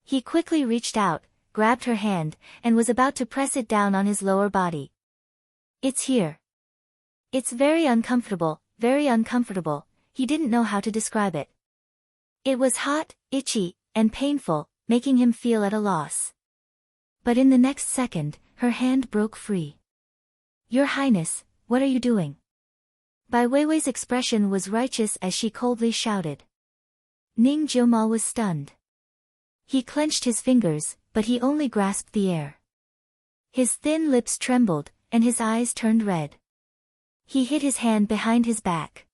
He quickly reached out, grabbed her hand, and was about to press it down on his lower body. "It's here. It's very uncomfortable, he didn't know how to describe it. It was hot, itchy, and painful, making him feel at a loss. But in the next second, her hand broke free. "Your Highness, what are you doing?" Bai Weiwei's expression was righteous as she coldly shouted. Ning Jiuma was stunned. He clenched his fingers, but he only grasped the air. His thin lips trembled, and his eyes turned red. He hid his hand behind his back.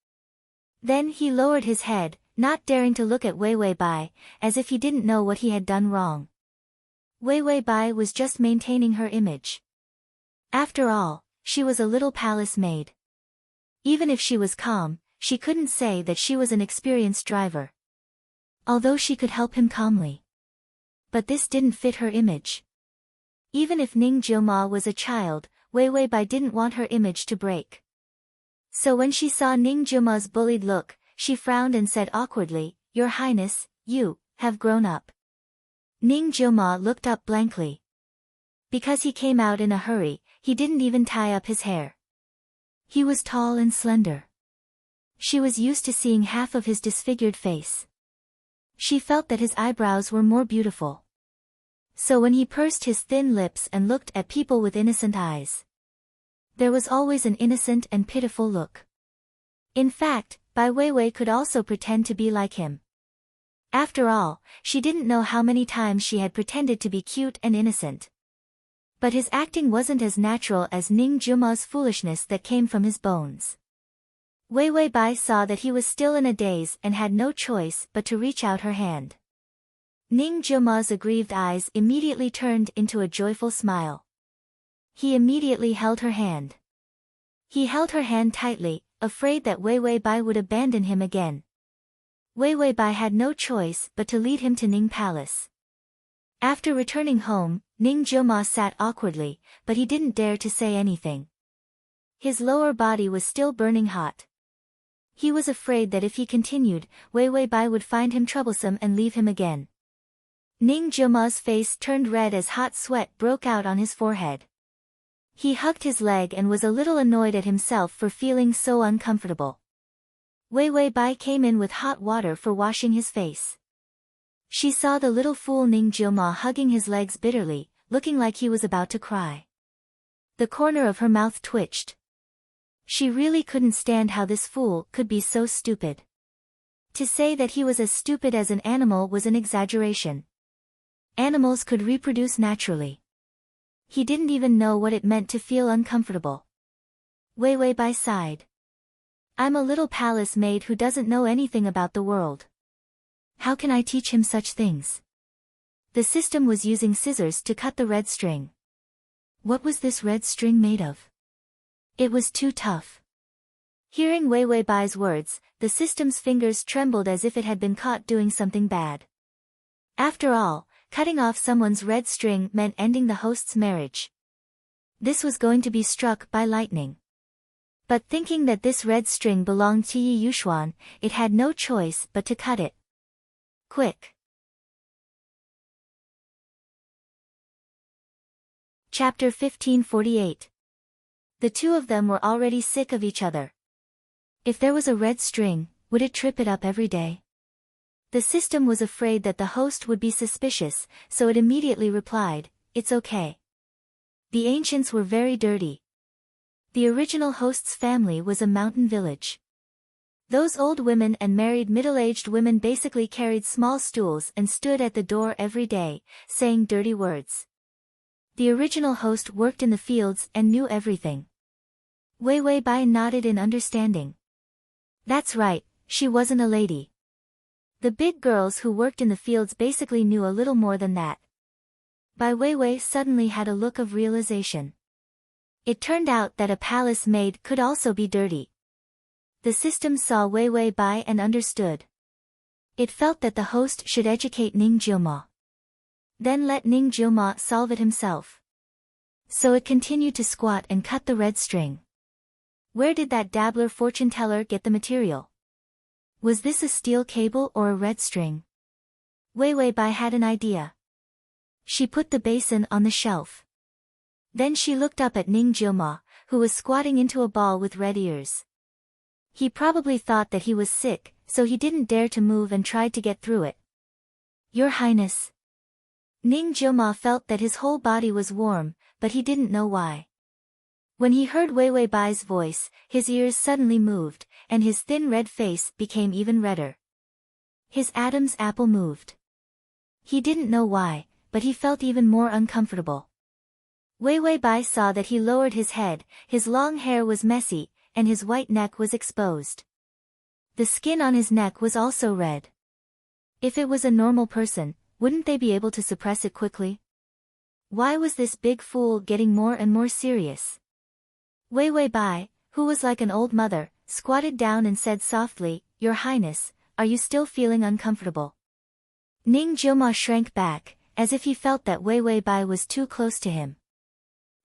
Then he lowered his head, not daring to look at Wei Wei Bai, as if he didn't know what he had done wrong. Wei Wei Bai was just maintaining her image. After all, she was a little palace maid. Even if she was calm, she couldn't say that she was an experienced driver. Although she could help him calmly. But this didn't fit her image. Even if Ning Jiuma was a child, Wei Wei Bai didn't want her image to break. So when she saw Ning Jiuma's bullied look, she frowned and said awkwardly, "Your Highness, you have grown up." Ning Jiuma looked up blankly. Because he came out in a hurry, he didn't even tie up his hair. He was tall and slender. She was used to seeing half of his disfigured face. She felt that his eyebrows were more beautiful. So when he pursed his thin lips and looked at people with innocent eyes, there was always an innocent and pitiful look. In fact, Bai Weiwei could also pretend to be like him. After all, she didn't know how many times she had pretended to be cute and innocent. But his acting wasn't as natural as Ning Juma's foolishness that came from his bones. Weiwei Bai saw that he was still in a daze and had no choice but to reach out her hand. Ning Juma's aggrieved eyes immediately turned into a joyful smile. He immediately held her hand. He held her hand tightly, afraid that Weiwei Bai would abandon him again. Weiwei Bai had no choice but to lead him to Ning Palace. After returning home, Ning Joma sat awkwardly, but he didn't dare to say anything. His lower body was still burning hot. He was afraid that if he continued, Weiwei Bai would find him troublesome and leave him again. Ning Joma's face turned red as hot sweat broke out on his forehead. He hugged his leg and was a little annoyed at himself for feeling so uncomfortable. Weiwei Bai came in with hot water for washing his face. She saw the little fool Ning Joma hugging his legs bitterly, looking like he was about to cry. The corner of her mouth twitched. She really couldn't stand how this fool could be so stupid. To say that he was as stupid as an animal was an exaggeration. Animals could reproduce naturally. He didn't even know what it meant to feel uncomfortable. Weiwei Bai sighed. I'm a little palace maid who doesn't know anything about the world. How can I teach him such things? The system was using scissors to cut the red string. What was this red string made of? It was too tough. Hearing Weiwei Bai's words, the system's fingers trembled as if it had been caught doing something bad. After all, cutting off someone's red string meant ending the host's marriage. This was going to be struck by lightning. But thinking that this red string belonged to Yi Yuxuan, it had no choice but to cut it. Quick. Chapter 1548. The two of them were already sick of each other. If there was a red string, would it trip it up every day? The system was afraid that the host would be suspicious, so it immediately replied, "It's okay." The ancients were very dirty. The original host's family was a mountain village. Those old women and married middle-aged women basically carried small stools and stood at the door every day, saying dirty words. The original host worked in the fields and knew everything. Weiwei Bai nodded in understanding. That's right, she wasn't a lady. The big girls who worked in the fields basically knew a little more than that. Bai Weiwei suddenly had a look of realization. It turned out that a palace maid could also be dirty. The system saw Weiwei Bai and understood. It felt that the host should educate Ning Jiuma. Then let Ning Jiuma solve it himself. So it continued to squat and cut the red string. Where did that dabbler fortune teller get the material? Was this a steel cable or a red string? Weiwei Bai had an idea. She put the basin on the shelf. Then she looked up at Ning Jiuma, who was squatting into a ball with red ears. He probably thought that he was sick, so he didn't dare to move and tried to get through it. Your Highness. Ning Jiuma felt that his whole body was warm, but he didn't know why. When he heard Weiwei Bai's voice, his ears suddenly moved, and his thin red face became even redder. His Adam's apple moved. He didn't know why, but he felt even more uncomfortable. Weiwei Bai saw that he lowered his head, his long hair was messy, and his white neck was exposed. The skin on his neck was also red. If it was a normal person, wouldn't they be able to suppress it quickly? Why was this big fool getting more and more serious? Weiwei Bai, who was like an old mother, squatted down and said softly, Your Highness, are you still feeling uncomfortable? Ning Jiuma shrank back, as if he felt that Weiwei Bai was too close to him.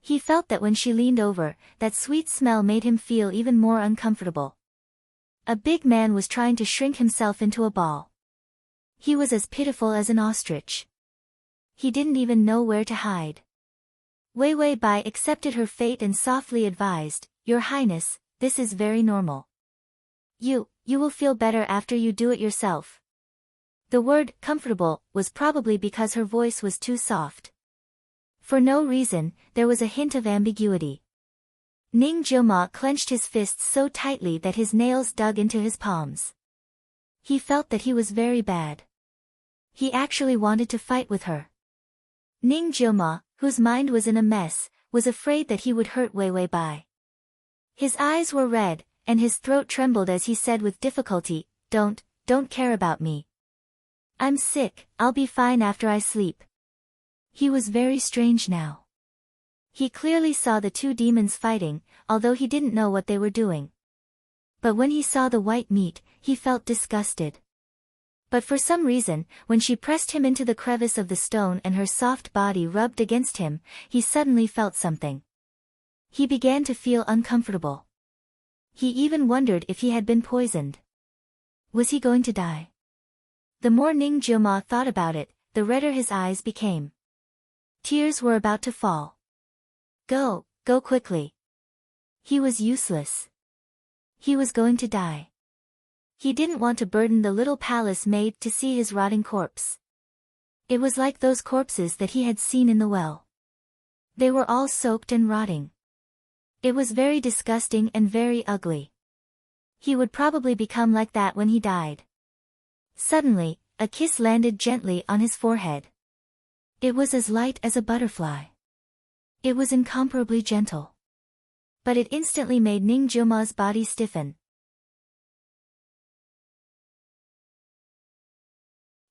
He felt that when she leaned over, that sweet smell made him feel even more uncomfortable. A big man was trying to shrink himself into a ball. He was as pitiful as an ostrich. He didn't even know where to hide. Weiwei Bai accepted her fate and softly advised, Your Highness, this is very normal. You will feel better after you do it yourself. The word, comfortable, was probably because her voice was too soft. For no reason, there was a hint of ambiguity. Ning Jioma clenched his fists so tightly that his nails dug into his palms. He felt that he was very bad. He actually wanted to fight with her. Ning Jioma, whose mind was in a mess, was afraid that he would hurt Wei Wei Bai. His eyes were red, and his throat trembled as he said with difficulty, Don't care about me. I'm sick, I'll be fine after I sleep. He was very strange now. He clearly saw the two demons fighting, although he didn't know what they were doing. But when he saw the white meat, he felt disgusted. But for some reason, when she pressed him into the crevice of the stone and her soft body rubbed against him, he suddenly felt something. He began to feel uncomfortable. He even wondered if he had been poisoned. Was he going to die? The more Ning Jioma thought about it, the redder his eyes became. Tears were about to fall. Go quickly. He was useless. He was going to die. He didn't want to burden the little palace maid to see his rotting corpse. It was like those corpses that he had seen in the well. They were all soaked and rotting. It was very disgusting and very ugly. He would probably become like that when he died. Suddenly, a kiss landed gently on his forehead. It was as light as a butterfly. It was incomparably gentle. But it instantly made Ning Jioma's body stiffen.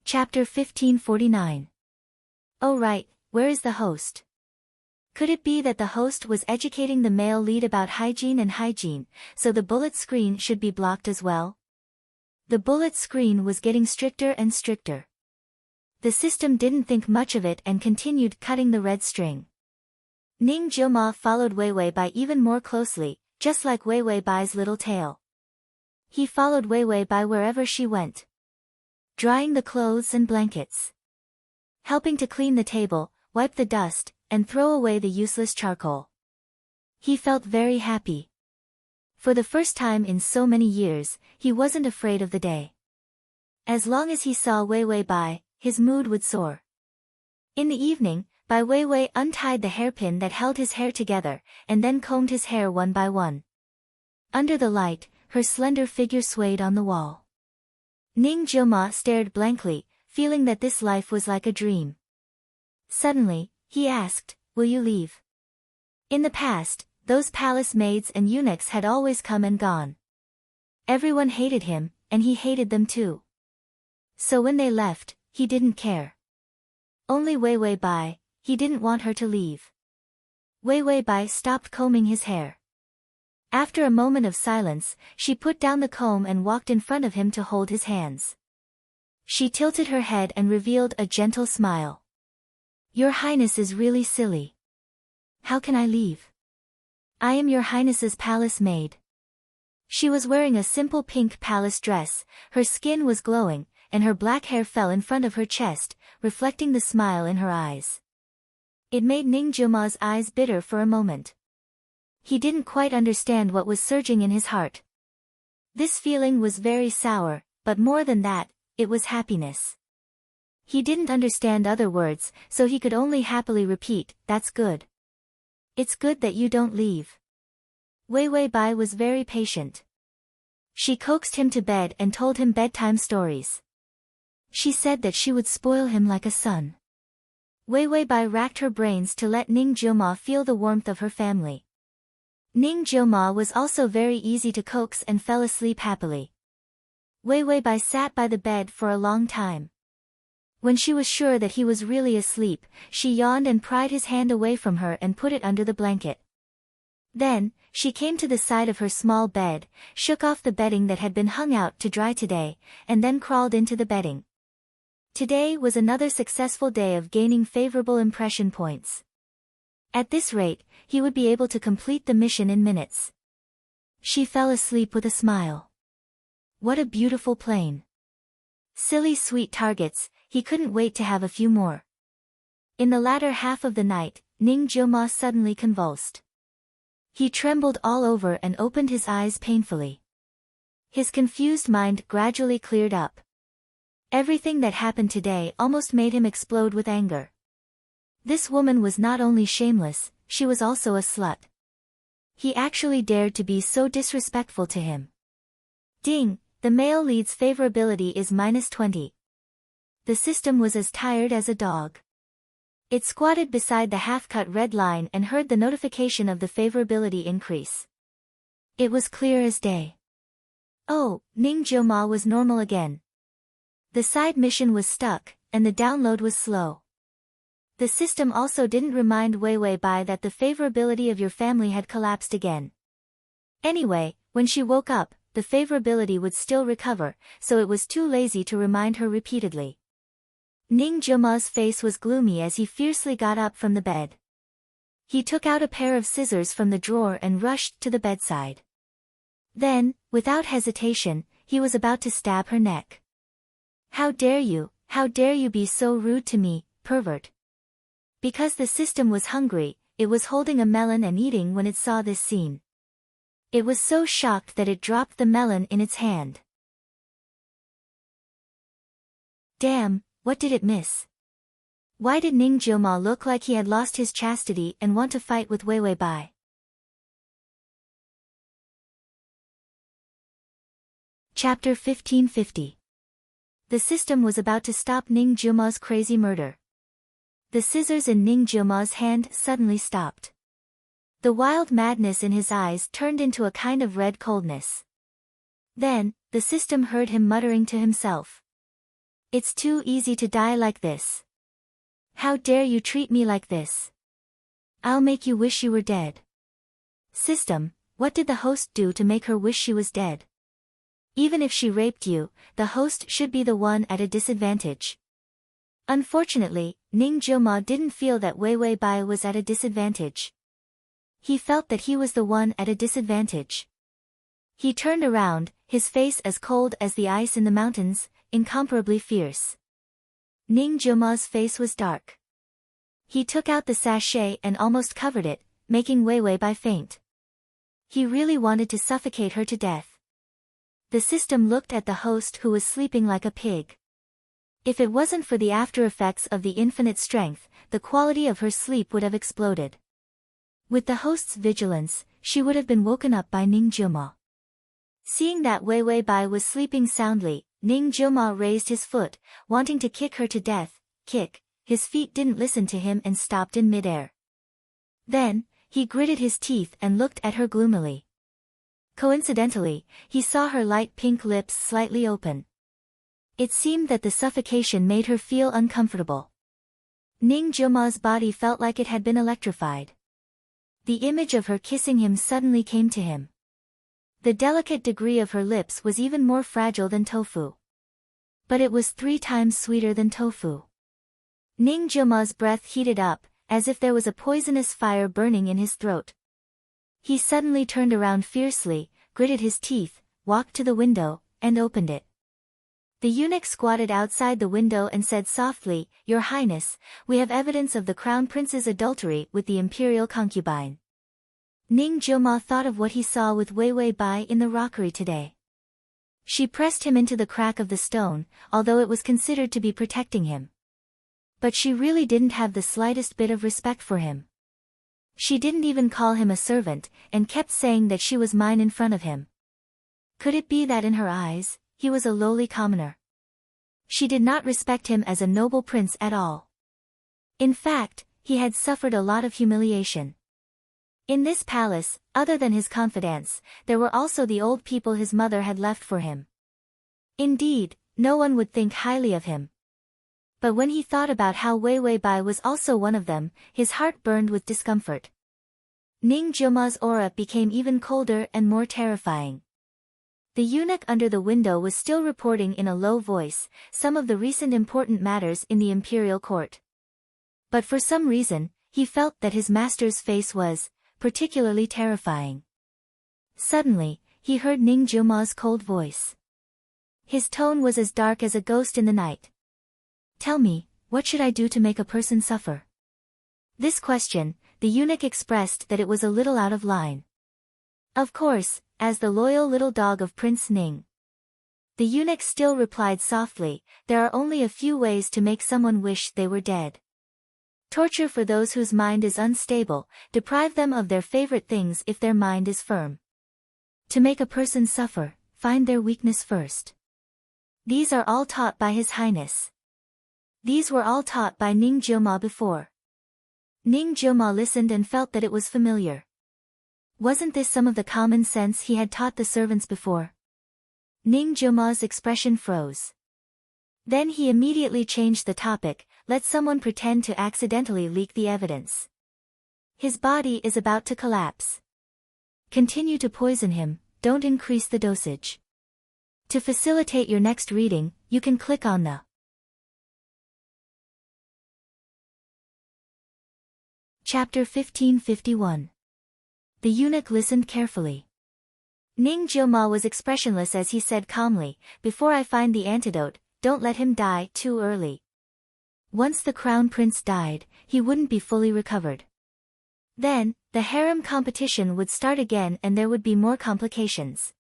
Chapter 1549. Oh right, where is the host? Could it be that the host was educating the male lead about hygiene, so the bullet screen should be blocked as well? The bullet screen was getting stricter and stricter. The system didn't think much of it and continued cutting the red string. Ning Jioma followed Wei Wei Bai even more closely, just like Wei Wei Bai's little tail. He followed Wei Wei Bai wherever she went. Drying the clothes and blankets. Helping to clean the table, wipe the dust, and throw away the useless charcoal. He felt very happy. For the first time in so many years, he wasn't afraid of the day. As long as he saw Wei Wei Bai, his mood would soar. In the evening, Bai Weiwei untied the hairpin that held his hair together, and then combed his hair one by one. Under the light, her slender figure swayed on the wall. Ning Jioma stared blankly, feeling that this life was like a dream. Suddenly, he asked, will you leave? In the past, those palace maids and eunuchs had always come and gone. Everyone hated him, and he hated them too. So when they left, he didn't care. Only Wei Wei Bai, he didn't want her to leave. Wei Wei Bai stopped combing his hair. After a moment of silence, she put down the comb and walked in front of him to hold his hands. She tilted her head and revealed a gentle smile. Your Highness is really silly. How can I leave? I am your Highness's palace maid. She was wearing a simple pink palace dress, her skin was glowing, and her black hair fell in front of her chest, reflecting the smile in her eyes. It made Ning Jioma's eyes bitter for a moment. He didn't quite understand what was surging in his heart. This feeling was very sour, but more than that, it was happiness. He didn't understand other words, so he could only happily repeat, that's good. It's good that you don't leave. Wei Wei Bai was very patient. She coaxed him to bed and told him bedtime stories. She said that she would spoil him like a son. Wei Wei Bai racked her brains to let Ning Jioma feel the warmth of her family. Ning Jioma was also very easy to coax and fell asleep happily. Wei Wei Bai sat by the bed for a long time. When she was sure that he was really asleep, she yawned and pried his hand away from her and put it under the blanket. Then, she came to the side of her small bed, shook off the bedding that had been hung out to dry today, and then crawled into the bedding. Today was another successful day of gaining favorable impression points. At this rate, he would be able to complete the mission in minutes. She fell asleep with a smile. What a beautiful plane. Silly sweet targets, he couldn't wait to have a few more. In the latter half of the night, Ning Jioma suddenly convulsed. He trembled all over and opened his eyes painfully. His confused mind gradually cleared up. Everything that happened today almost made him explode with anger. This woman was not only shameless, she was also a slut. He actually dared to be so disrespectful to him. Ding, the male lead's favorability is -20. The system was as tired as a dog. It squatted beside the half-cut red line and heard the notification of the favorability increase. It was clear as day. Oh, Ning Jioma was normal again. The side mission was stuck, and the download was slow. The system also didn't remind Weiwei Bai that the favorability of your family had collapsed again. Anyway, when she woke up, the favorability would still recover, so it was too lazy to remind her repeatedly. Ning Jioma's face was gloomy as he fiercely got up from the bed. He took out a pair of scissors from the drawer and rushed to the bedside. Then, without hesitation, he was about to stab her neck. How dare you be so rude to me, pervert. Because the system was hungry, it was holding a melon and eating when it saw this scene. It was so shocked that it dropped the melon in its hand. Damn, what did it miss? Why did Ning Jioma look like he had lost his chastity and want to fight with Weiwei Bai? Chapter 1550. The system was about to stop Ning Jioma's crazy murder. The scissors in Ning Jioma's hand suddenly stopped. The wild madness in his eyes turned into a kind of red coldness. Then, the system heard him muttering to himself. It's too easy to die like this. How dare you treat me like this? I'll make you wish you were dead. System, what did the host do to make her wish she was dead? Even if she raped you, the host should be the one at a disadvantage. Unfortunately, Ning Jioma didn't feel that Weiwei Bai was at a disadvantage. He felt that he was the one at a disadvantage. He turned around, his face as cold as the ice in the mountains, incomparably fierce. Ning Jioma's face was dark. He took out the sachet and almost covered it, making Weiwei Bai faint. He really wanted to suffocate her to death. The system looked at the host who was sleeping like a pig. If it wasn't for the after effects of the infinite strength, the quality of her sleep would have exploded. With the host's vigilance, she would have been woken up by Ning Jioma. Seeing that Weiwei Bai was sleeping soundly, Ning Jioma raised his foot, wanting to kick her to death. His feet didn't listen to him and stopped in midair. Then, he gritted his teeth and looked at her gloomily. Coincidentally, he saw her light pink lips slightly open. It seemed that the suffocation made her feel uncomfortable. Ning Jioma's body felt like it had been electrified. The image of her kissing him suddenly came to him. The delicate degree of her lips was even more fragile than tofu. But it was 3 times sweeter than tofu. Ning Jioma's breath heated up, as if there was a poisonous fire burning in his throat. He suddenly turned around fiercely, gritted his teeth, walked to the window, and opened it. The eunuch squatted outside the window and said softly, "Your Highness, we have evidence of the crown prince's adultery with the imperial concubine." Ning Jioma thought of what he saw with Weiwei Bai in the rockery today. She pressed him into the crack of the stone, although it was considered to be protecting him. But she really didn't have the slightest bit of respect for him. She didn't even call him a servant, and kept saying that she was mine in front of him. Could it be that in her eyes, he was a lowly commoner? She did not respect him as a noble prince at all. In fact, he had suffered a lot of humiliation. In this palace, other than his confidants, there were also the old people his mother had left for him. Indeed, no one would think highly of him. But when he thought about how Weiwei Bai was also one of them, his heart burned with discomfort. Ning Jioma's aura became even colder and more terrifying. The eunuch under the window was still reporting in a low voice some of the recent important matters in the imperial court. But for some reason, he felt that his master's face was particularly terrifying. Suddenly, he heard Ning Jioma's cold voice. His tone was as dark as a ghost in the night. "Tell me, what should I do to make a person suffer?" This question, the eunuch expressed that it was a little out of line. Of course, as the loyal little dog of Prince Ning. The eunuch still replied softly, "There are only a few ways to make someone wish they were dead. Torture for those whose mind is unstable, deprive them of their favorite things if their mind is firm. To make a person suffer, find their weakness first. These are all taught by His Highness. These were all taught by Ning Jioma before. Ning Jioma listened and felt that it was familiar. Wasn't this some of the common sense he had taught the servants before? Ning Jioma's expression froze. Then he immediately changed the topic. Let someone pretend to accidentally leak the evidence. His body is about to collapse. Continue to poison him, don't increase the dosage. To facilitate your next reading, you can click on the Chapter 1551. The eunuch listened carefully. Ning Jioma was expressionless as he said calmly, "Before I find the antidote, don't let him die too early." Once the crown prince died, he wouldn't be fully recovered. Then, the harem competition would start again and there would be more complications.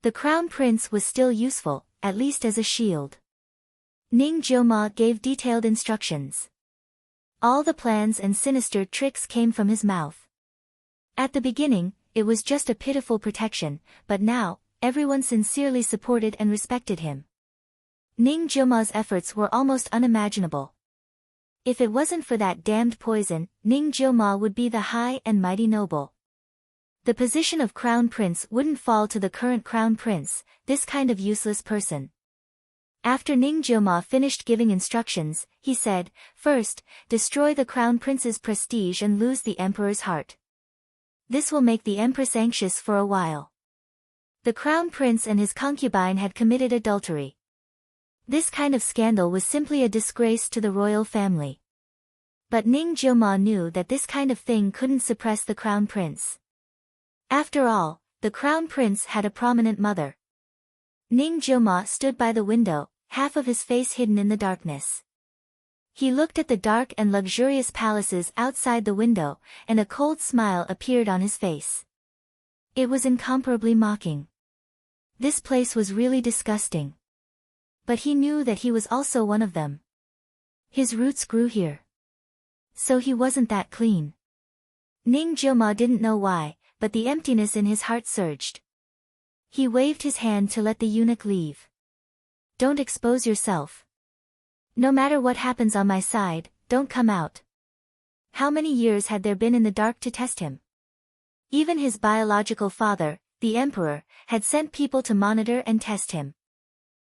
The crown prince was still useful, at least as a shield. Ning Jioma gave detailed instructions. All the plans and sinister tricks came from his mouth. At the beginning, it was just a pitiful protection, but now, everyone sincerely supported and respected him. Ning Jioma's efforts were almost unimaginable. If it wasn't for that damned poison, Ning Jioma would be the high and mighty noble. The position of crown prince wouldn't fall to the current crown prince, this kind of useless person. After Ning Jioma finished giving instructions, he said, "First, destroy the crown prince's prestige and lose the emperor's heart. This will make the empress anxious for a while." The crown prince and his concubine had committed adultery. This kind of scandal was simply a disgrace to the royal family. But Ning Jioma knew that this kind of thing couldn't suppress the crown prince. After all, the crown prince had a prominent mother. Ning Jioma stood by the window, half of his face hidden in the darkness. He looked at the dark and luxurious palaces outside the window, and a cold smile appeared on his face. It was incomparably mocking. This place was really disgusting. But he knew that he was also one of them. His roots grew here. So he wasn't that clean. Ning Jioma didn't know why, but the emptiness in his heart surged. He waved his hand to let the eunuch leave. "Don't expose yourself. No matter what happens on my side, don't come out." How many years had there been in the dark to test him? Even his biological father, the emperor, had sent people to monitor and test him.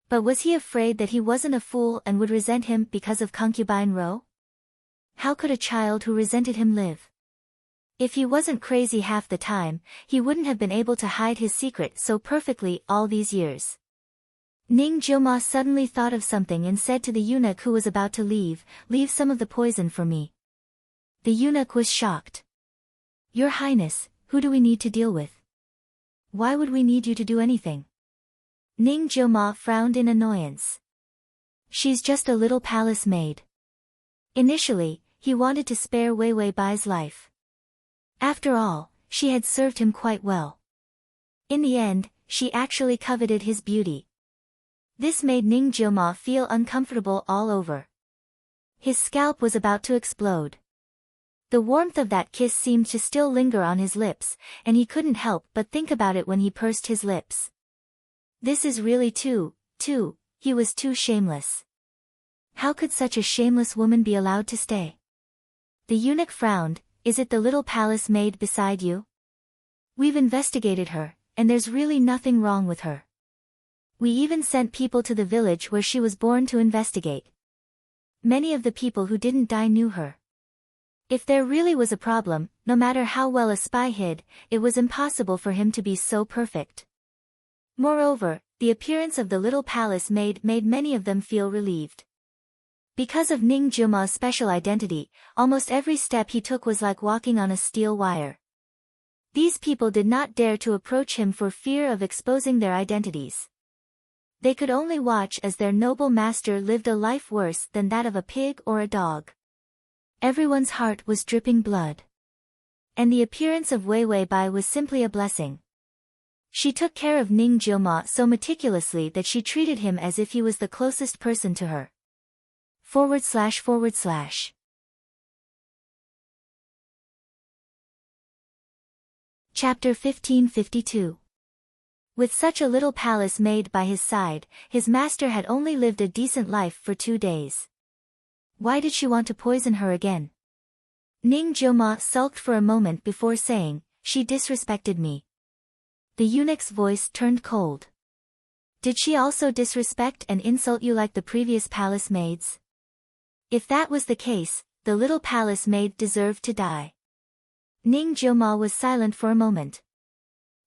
But was he afraid that he wasn't a fool and would resent him because of concubine Ro? How could a child who resented him live? If he wasn't crazy half the time, he wouldn't have been able to hide his secret so perfectly all these years. Ning Jioma suddenly thought of something and said to the eunuch who was about to leave, "Leave some of the poison for me." The eunuch was shocked. "Your Highness, who do we need to deal with? Why would we need you to do anything?" Ning Jioma frowned in annoyance. "She's just a little palace maid." Initially, he wanted to spare Wei Wei Bai's life. After all, she had served him quite well. In the end, she actually coveted his beauty. This made Ning Jioma feel uncomfortable all over. His scalp was about to explode. The warmth of that kiss seemed to still linger on his lips, and he couldn't help but think about it when he pursed his lips. This is really he was too shameless. How could such a shameless woman be allowed to stay? The eunuch frowned. "Is it the little palace maid beside you? We've investigated her, and there's really nothing wrong with her. We even sent people to the village where she was born to investigate. Many of the people who didn't die knew her. If there really was a problem, no matter how well a spy hid, it was impossible for him to be so perfect." Moreover, the appearance of the little palace maid made many of them feel relieved. Because of Ning Jioma's special identity, almost every step he took was like walking on a steel wire. These people did not dare to approach him for fear of exposing their identities. They could only watch as their noble master lived a life worse than that of a pig or a dog. Everyone's heart was dripping blood. And the appearance of Wei Wei Bai was simply a blessing. She took care of Ning Jioma so meticulously that she treated him as if he was the closest person to her. // Chapter 1552. With such a little palace made by his side, his master had only lived a decent life for 2 days. Why did she want to poison her again? Ning Jioma sulked for a moment before saying, "She disrespected me." The eunuch's voice turned cold. Did she also disrespect and insult you like the previous palace maids? If that was the case, the little palace maid deserved to die. Ning Jioma was silent for a moment.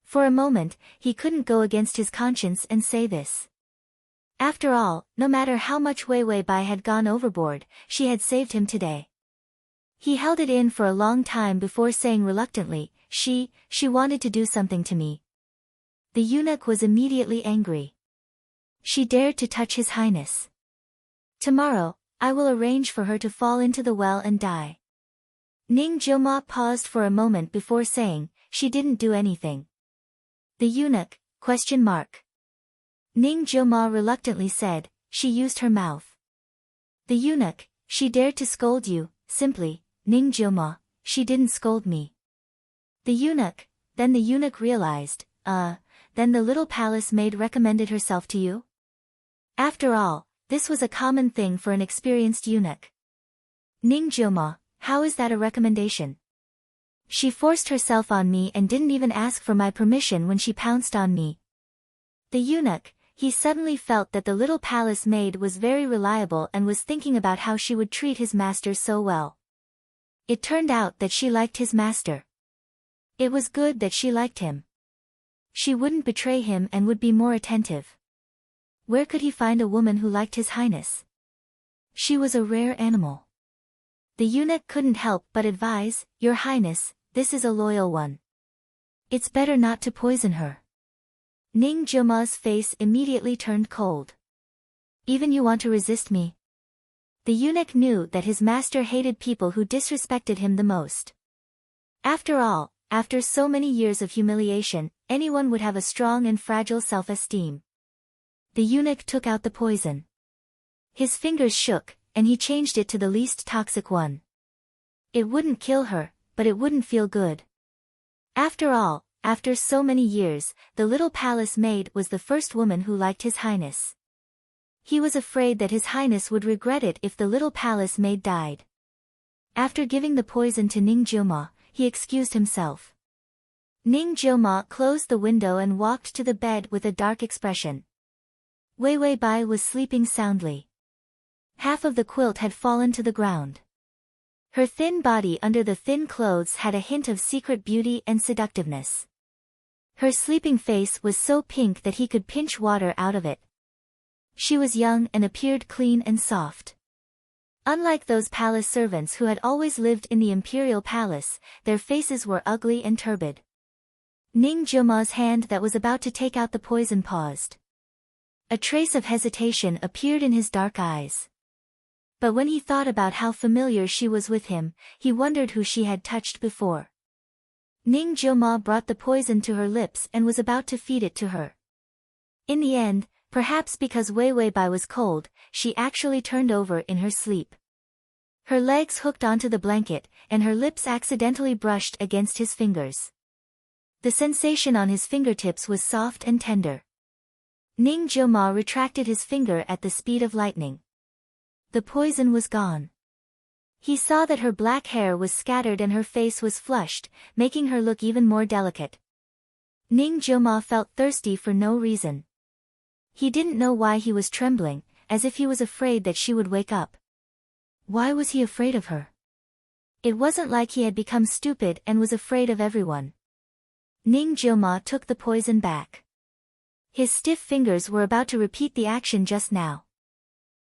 For a moment, he couldn't go against his conscience and say this. After all, no matter how much Wei Bai had gone overboard, she had saved him today. He held it in for a long time before saying reluctantly, She wanted to do something to me. The eunuch was immediately angry. She dared to touch his highness. Tomorrow, I will arrange for her to fall into the well and die. Ning Jioma paused for a moment before saying, She didn't do anything. The eunuch, ? Ning Jioma reluctantly said, She used her mouth. The eunuch, She dared to scold you, simply, Ning Jioma, she didn't scold me. The eunuch, then the eunuch realized, then the little palace maid recommended herself to you? After all, this was a common thing for an experienced eunuch. Ning Jioma, how is that a recommendation? She forced herself on me and didn't even ask for my permission when she pounced on me. The eunuch, he suddenly felt that the little palace maid was very reliable and was thinking about how she would treat his master so well. It turned out that she liked his master. It was good that she liked him. She wouldn't betray him and would be more attentive. Where could he find a woman who liked his highness? She was a rare animal. The eunuch couldn't help but advise, Your Highness, this is a loyal one. It's better not to poison her. Ning Jioma's face immediately turned cold. Even you want to resist me? The eunuch knew that his master hated people who disrespected him the most. After all, after so many years of humiliation, anyone would have a strong and fragile self-esteem. The eunuch took out the poison. His fingers shook, and he changed it to the least toxic one. It wouldn't kill her, but it wouldn't feel good. After all, after so many years, the little palace maid was the first woman who liked his highness. He was afraid that his highness would regret it if the little palace maid died. After giving the poison to Ning Jioma, he excused himself. Ning Jioma closed the window and walked to the bed with a dark expression. Wei Bai was sleeping soundly. Half of the quilt had fallen to the ground. Her thin body under the thin clothes had a hint of secret beauty and seductiveness. Her sleeping face was so pink that he could pinch water out of it. She was young and appeared clean and soft. Unlike those palace servants who had always lived in the imperial palace, their faces were ugly and turbid. Ning Jioma's hand that was about to take out the poison paused. A trace of hesitation appeared in his dark eyes. But when he thought about how familiar she was with him, he wondered who she had touched before. Ning Jioma brought the poison to her lips and was about to feed it to her. In the end, perhaps because Wei Bai was cold, she actually turned over in her sleep. Her legs hooked onto the blanket, and her lips accidentally brushed against his fingers. The sensation on his fingertips was soft and tender. Ning Jioma retracted his finger at the speed of lightning. The poison was gone. He saw that her black hair was scattered and her face was flushed, making her look even more delicate. Ning Jioma felt thirsty for no reason. He didn't know why he was trembling, as if he was afraid that she would wake up. Why was he afraid of her? It wasn't like he had become stupid and was afraid of everyone. Ning Jioma took the poison back. His stiff fingers were about to repeat the action just now.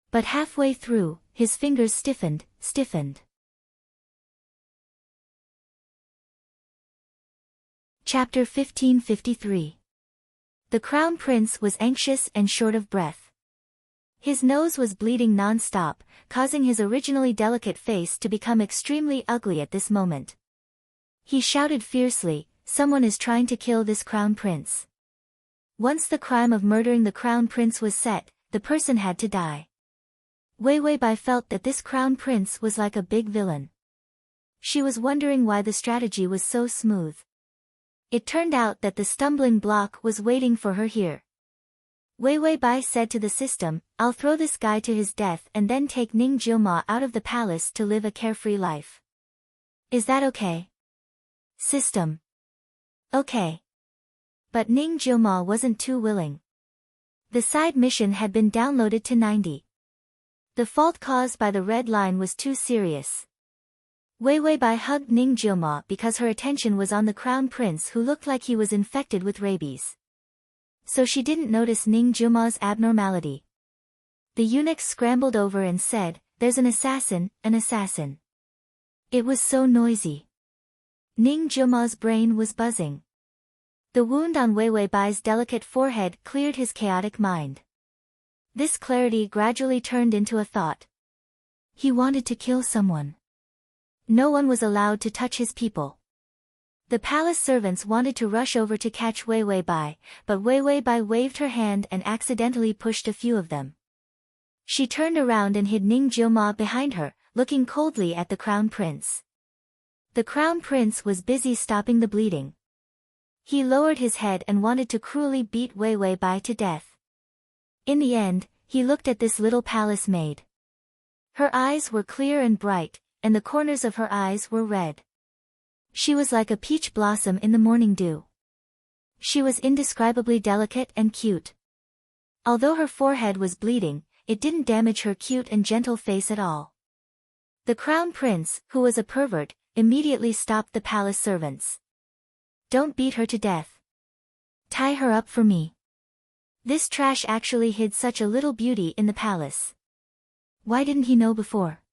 But halfway through, his fingers stiffened. Chapter 1553. The crown prince was anxious and short of breath. His nose was bleeding non-stop, causing his originally delicate face to become extremely ugly at this moment. He shouted fiercely, Someone is trying to kill this crown prince. Once the crime of murdering the crown prince was set, the person had to die. Wei Bai felt that this crown prince was like a big villain. She was wondering why the strategy was so smooth. It turned out that the stumbling block was waiting for her here. Wei Wei Bai said to the system, I'll throw this guy to his death and then take Ning Jiuma out of the palace to live a carefree life. Is that okay? System. Okay. But Ning Jiuma wasn't too willing. The side mission had been downloaded to 90. The fault caused by the red line was too serious. Wei Wei Bai hugged Ning Jiuma because her attention was on the crown prince who looked like he was infected with rabies. So she didn't notice Ning Jiuma's abnormality. The eunuch scrambled over and said, There's an assassin, an assassin. It was so noisy. Ning Jiuma's brain was buzzing. The wound on Wei Wei Bai's delicate forehead cleared his chaotic mind. This clarity gradually turned into a thought. He wanted to kill someone. No one was allowed to touch his people. The palace servants wanted to rush over to catch Wei Wei Bai, but Wei Wei Bai waved her hand and accidentally pushed a few of them. She turned around and hid Ning Jiuma behind her, looking coldly at the crown prince. The crown prince was busy stopping the bleeding. He lowered his head and wanted to cruelly beat Wei Wei Bai to death. In the end, he looked at this little palace maid. Her eyes were clear and bright, and the corners of her eyes were red. She was like a peach blossom in the morning dew. She was indescribably delicate and cute. Although her forehead was bleeding, it didn't damage her cute and gentle face at all. The crown prince, who was a pervert, immediately stopped the palace servants. Don't beat her to death. Tie her up for me. This trash actually hid such a little beauty in the palace. Why didn't he know before?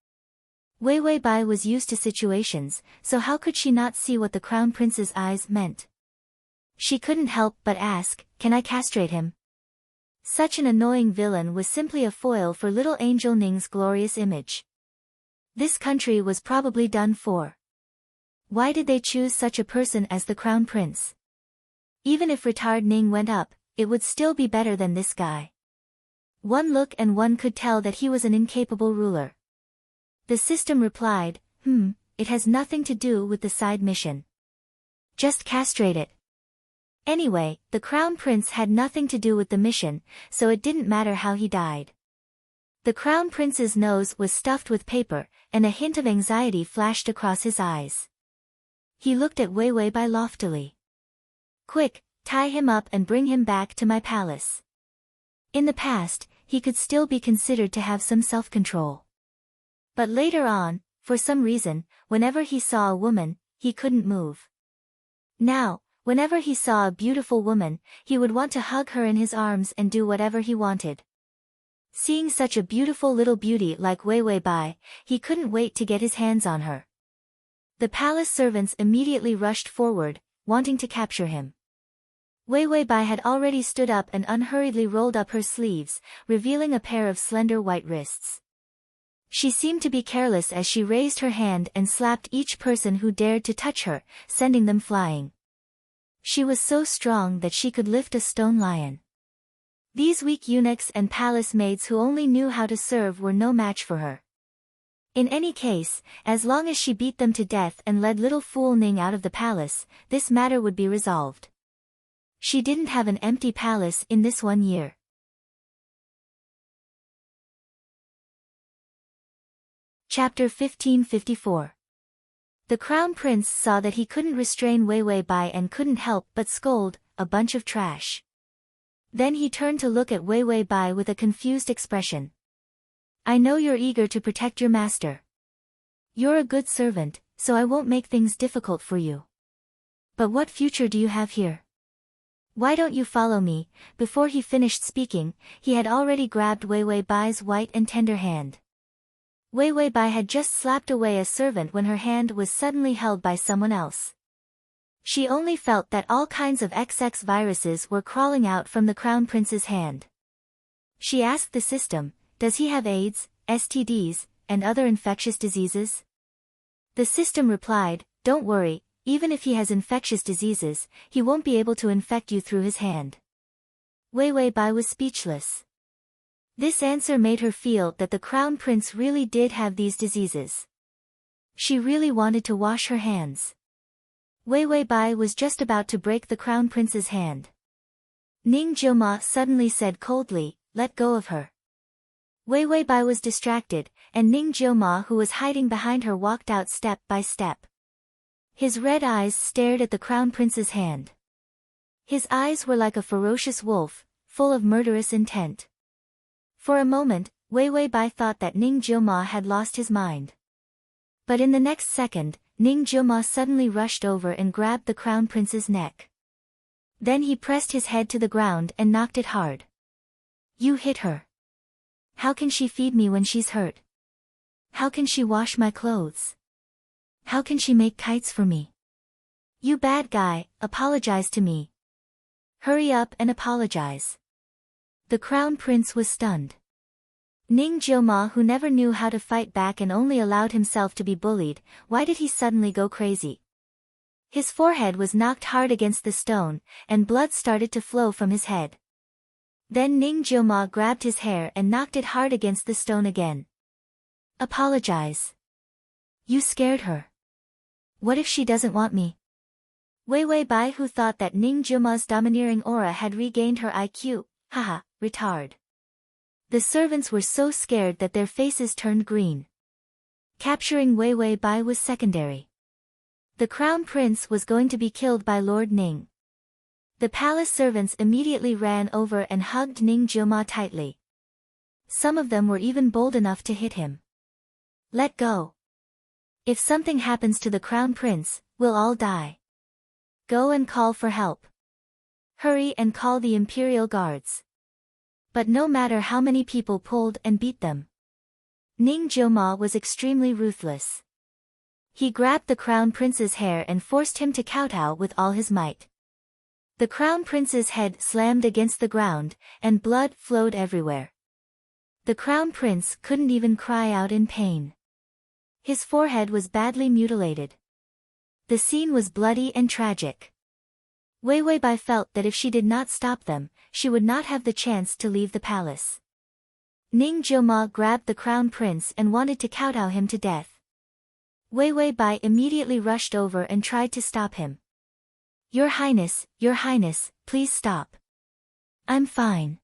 Wei Wei Bai was used to situations, so how could she not see what the crown prince's eyes meant? She couldn't help but ask, Can I castrate him? Such an annoying villain was simply a foil for little Angel Ning's glorious image. This country was probably done for. Why did they choose such a person as the crown prince? Even if retard Ning went up, it would still be better than this guy. One look and one could tell that he was an incapable ruler. The system replied, it has nothing to do with the side mission. Just castrate it. Anyway, the crown prince had nothing to do with the mission, so it didn't matter how he died. The crown prince's nose was stuffed with paper, and a hint of anxiety flashed across his eyes. He looked at Wei Wei Bai loftily. Quick, tie him up and bring him back to my palace. In the past, he could still be considered to have some self-control. But later on, for some reason, whenever he saw a woman, he couldn't move. Now, whenever he saw a beautiful woman, he would want to hug her in his arms and do whatever he wanted. Seeing such a beautiful little beauty like Wei Wei Bai, he couldn't wait to get his hands on her. The palace servants immediately rushed forward, wanting to capture him. Wei Wei Bai had already stood up and unhurriedly rolled up her sleeves, revealing a pair of slender white wrists. She seemed to be careless as she raised her hand and slapped each person who dared to touch her, sending them flying. She was so strong that she could lift a stone lion. These weak eunuchs and palace maids who only knew how to serve were no match for her. In any case, as long as she beat them to death and led little fool Ning out of the palace, this matter would be resolved. She didn't have an empty palace in this 1 year. Chapter 1554. The crown prince saw that he couldn't restrain Wei Wei Bai and couldn't help but scold, a bunch of trash. Then he turned to look at Wei Wei Bai with a confused expression. I know you're eager to protect your master. You're a good servant, so I won't make things difficult for you. But what future do you have here? Why don't you follow me? Before he finished speaking, he had already grabbed Wei Wei Bai's white and tender hand. Wei Wei Bai had just slapped away a servant when her hand was suddenly held by someone else. She only felt that all kinds of XX viruses were crawling out from the crown prince's hand. She asked the system, does he have AIDS, STDs, and other infectious diseases? The system replied, don't worry, even if he has infectious diseases, he won't be able to infect you through his hand. Wei Wei Bai was speechless. This answer made her feel that the crown prince really did have these diseases. She really wanted to wash her hands. Wei Wei Bai was just about to break the crown prince's hand. Ning Jioma suddenly said coldly, "Let go of her." Wei Wei Bai was distracted, and Ning Jioma, who was hiding behind her, walked out step by step. His red eyes stared at the crown prince's hand. His eyes were like a ferocious wolf, full of murderous intent. For a moment, Wei Wei Bai thought that Ning Jioma had lost his mind. But in the next second, Ning Jioma suddenly rushed over and grabbed the crown prince's neck. Then he pressed his head to the ground and knocked it hard. "You hit her. How can she feed me when she's hurt? How can she wash my clothes? How can she make kites for me? You bad guy, apologize to me. Hurry up and apologize." The crown prince was stunned. Ning Jioma, who never knew how to fight back and only allowed himself to be bullied, why did he suddenly go crazy? His forehead was knocked hard against the stone, and blood started to flow from his head. Then Ning Jioma grabbed his hair and knocked it hard against the stone again. "Apologize. You scared her. What if she doesn't want me?" Wei Wei Bai, who thought that Ning Jioma's domineering aura had regained her IQ, haha, retard. The servants were so scared that their faces turned green. Capturing Wei Wei Bai was secondary. The crown prince was going to be killed by Lord Ning. The palace servants immediately ran over and hugged Ning Jioma tightly. Some of them were even bold enough to hit him. "Let go. If something happens to the crown prince, we'll all die. Go and call for help. Hurry and call the imperial guards." But no matter how many people pulled and beat them, Ning Jioma was extremely ruthless. He grabbed the crown prince's hair and forced him to kowtow with all his might. The crown prince's head slammed against the ground, and blood flowed everywhere. The crown prince couldn't even cry out in pain. His forehead was badly mutilated. The scene was bloody and tragic. Wei Wei Bai felt that if she did not stop them, she would not have the chance to leave the palace. Ning Jioma grabbed the crown prince and wanted to kowtow him to death. Wei Wei Bai immediately rushed over and tried to stop him. Your Highness, please stop. I'm fine."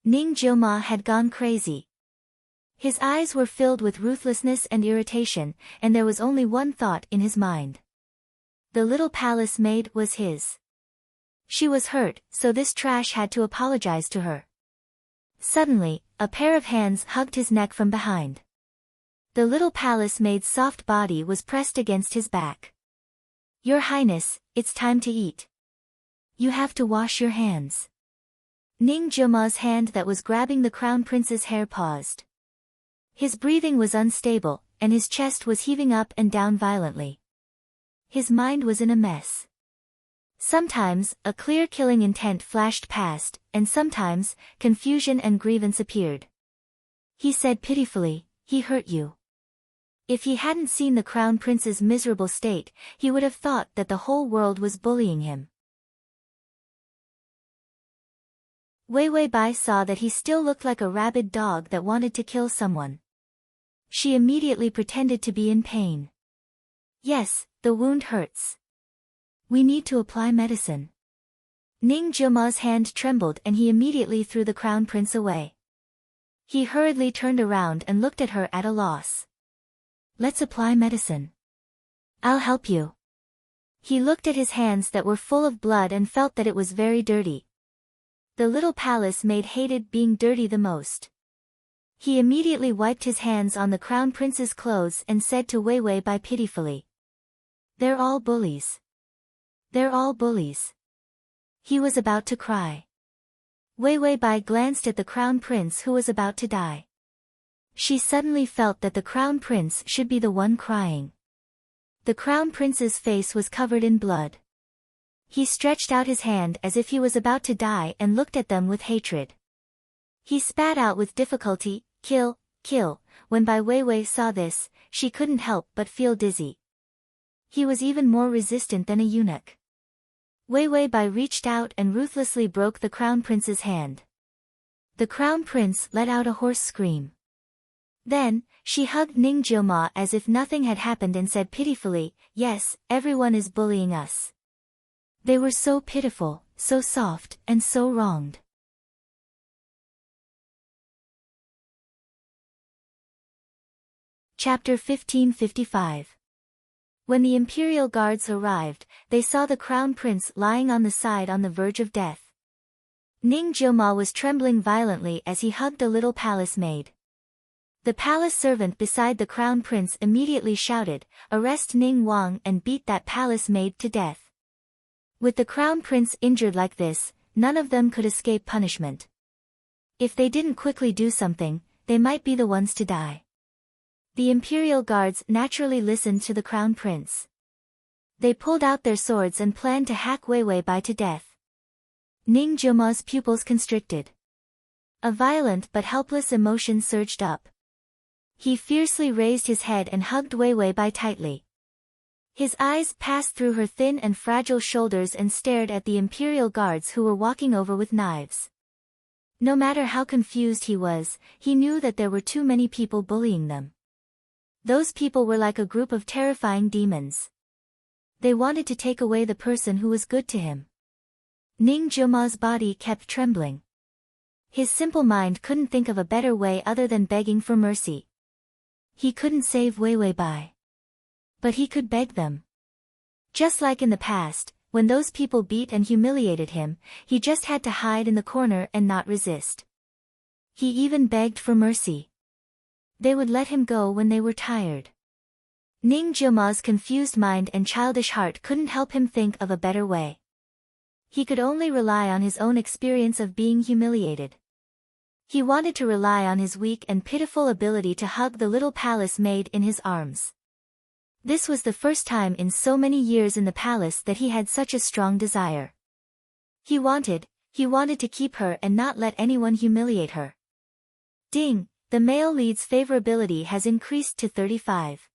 Ning Jioma had gone crazy. His eyes were filled with ruthlessness and irritation, and there was only one thought in his mind. The little palace maid was his. She was hurt, so this trash had to apologize to her. Suddenly, a pair of hands hugged his neck from behind. The little palace maid's soft body was pressed against his back. "Your Highness, it's time to eat. You have to wash your hands." Ning Jioma's hand that was grabbing the crown prince's hair paused. His breathing was unstable, and his chest was heaving up and down violently. His mind was in a mess. Sometimes, a clear killing intent flashed past, and sometimes, confusion and grievance appeared. He said pitifully, "He hurt you." If he hadn't seen the crown prince's miserable state, he would have thought that the whole world was bullying him. Wei Wei Bai saw that he still looked like a rabid dog that wanted to kill someone. She immediately pretended to be in pain. "Yes, the wound hurts. We need to apply medicine." Ning Jioma's hand trembled and he immediately threw the crown prince away. He hurriedly turned around and looked at her at a loss. "Let's apply medicine. I'll help you." He looked at his hands that were full of blood and felt that it was very dirty. The little palace maid hated being dirty the most. He immediately wiped his hands on the crown prince's clothes and said to Wei Wei Bai pitifully, "They're all bullies. They're all bullies." He was about to cry. Wei Wei Bai glanced at the crown prince who was about to die. She suddenly felt that the crown prince should be the one crying. The crown prince's face was covered in blood. He stretched out his hand as if he was about to die and looked at them with hatred. He spat out with difficulty, "Kill, kill." When Bai Weiwei saw this, she couldn't help but feel dizzy. He was even more resistant than a eunuch. Weiwei Bai reached out and ruthlessly broke the crown prince's hand. The crown prince let out a hoarse scream. Then, she hugged Ning Jioma as if nothing had happened and said pitifully, "Yes, everyone is bullying us. They were so pitiful, so soft, and so wronged." Chapter 1555. When the imperial guards arrived, they saw the crown prince lying on the side on the verge of death. Ning Jioma was trembling violently as he hugged a little palace maid. The palace servant beside the crown prince immediately shouted, "Arrest Ning Wang and beat that palace maid to death." With the crown prince injured like this, none of them could escape punishment. If they didn't quickly do something, they might be the ones to die. The imperial guards naturally listened to the crown prince. They pulled out their swords and planned to hack Wei Bai to death. Ning Jioma's pupils constricted. A violent but helpless emotion surged up. He fiercely raised his head and hugged Wei Bai tightly. His eyes passed through her thin and fragile shoulders and stared at the imperial guards who were walking over with knives. No matter how confused he was, he knew that there were too many people bullying them. Those people were like a group of terrifying demons. They wanted to take away the person who was good to him. Ning Jioma's body kept trembling. His simple mind couldn't think of a better way other than begging for mercy. He couldn't save Wei Bai. But he could beg them. Just like in the past, when those people beat and humiliated him, he just had to hide in the corner and not resist. He even begged for mercy. They would let him go when they were tired. Ning Jioma's confused mind and childish heart couldn't help him think of a better way. He could only rely on his own experience of being humiliated. He wanted to rely on his weak and pitiful ability to hug the little palace maid in his arms. This was the first time in so many years in the palace that he had such a strong desire. He wanted to keep her and not let anyone humiliate her. Ding, the male lead's favorability has increased to 35.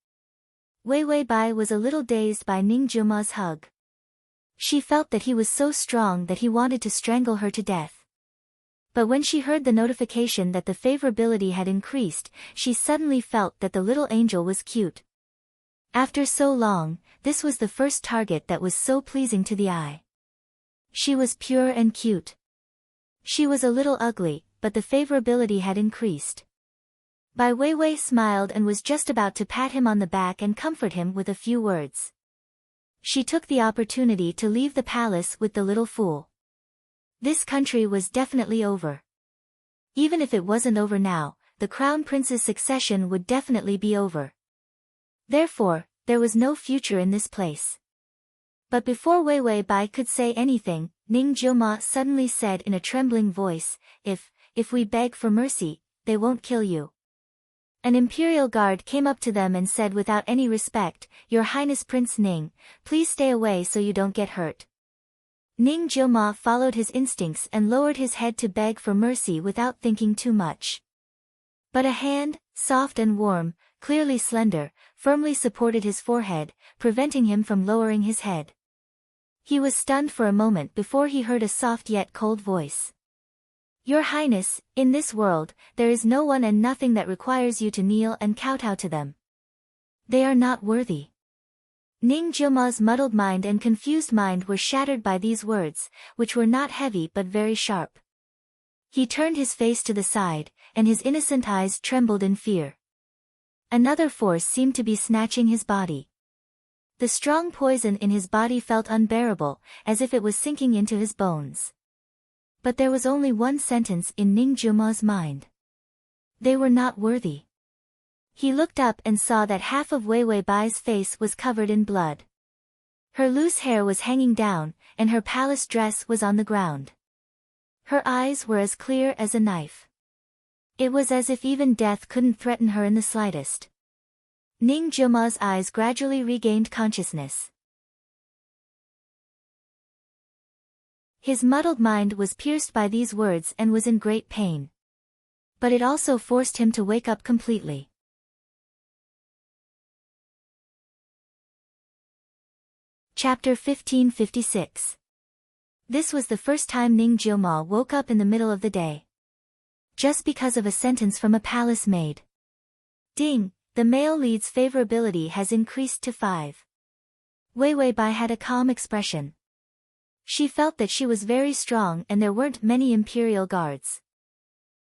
Wei Bai was a little dazed by Ning Jioma's hug. She felt that he was so strong that he wanted to strangle her to death. But when she heard the notification that the favorability had increased, she suddenly felt that the little angel was cute. After so long, this was the first target that was so pleasing to the eye. She was pure and cute. She was a little ugly, but the favorability had increased. Bai Weiwei smiled and was just about to pat him on the back and comfort him with a few words. She took the opportunity to leave the palace with the little fool. This country was definitely over. Even if it wasn't over now, the crown prince's succession would definitely be over. Therefore, there was no future in this place. But before Wei Bai could say anything, Ning Jioma suddenly said in a trembling voice, If we beg for mercy, they won't kill you." An imperial guard came up to them and said without any respect, "Your Highness Prince Ning, please stay away so you don't get hurt." Ning Jioma followed his instincts and lowered his head to beg for mercy without thinking too much. But a hand, soft and warm, clearly slender, firmly supported his forehead, preventing him from lowering his head. He was stunned for a moment before he heard a soft yet cold voice. "Your Highness, in this world, there is no one and nothing that requires you to kneel and kowtow to them. They are not worthy." Ning Jioma's muddled mind and confused mind were shattered by these words, which were not heavy but very sharp. He turned his face to the side, and his innocent eyes trembled in fear. Another force seemed to be snatching his body. The strong poison in his body felt unbearable, as if it was sinking into his bones. But there was only one sentence in Ning Jioma's mind. They were not worthy. He looked up and saw that half of Wei Bai's face was covered in blood. Her loose hair was hanging down, and her palace dress was on the ground. Her eyes were as clear as a knife. It was as if even death couldn't threaten her in the slightest. Ning Jioma's eyes gradually regained consciousness. His muddled mind was pierced by these words and was in great pain. But it also forced him to wake up completely. Chapter 1556. This was the first time Ning Jioma woke up in the middle of the day. Just because of a sentence from a palace maid. Ding, the male lead's favorability has increased to 5. Wei Wei Bai had a calm expression. She felt that she was very strong and there weren't many Imperial guards.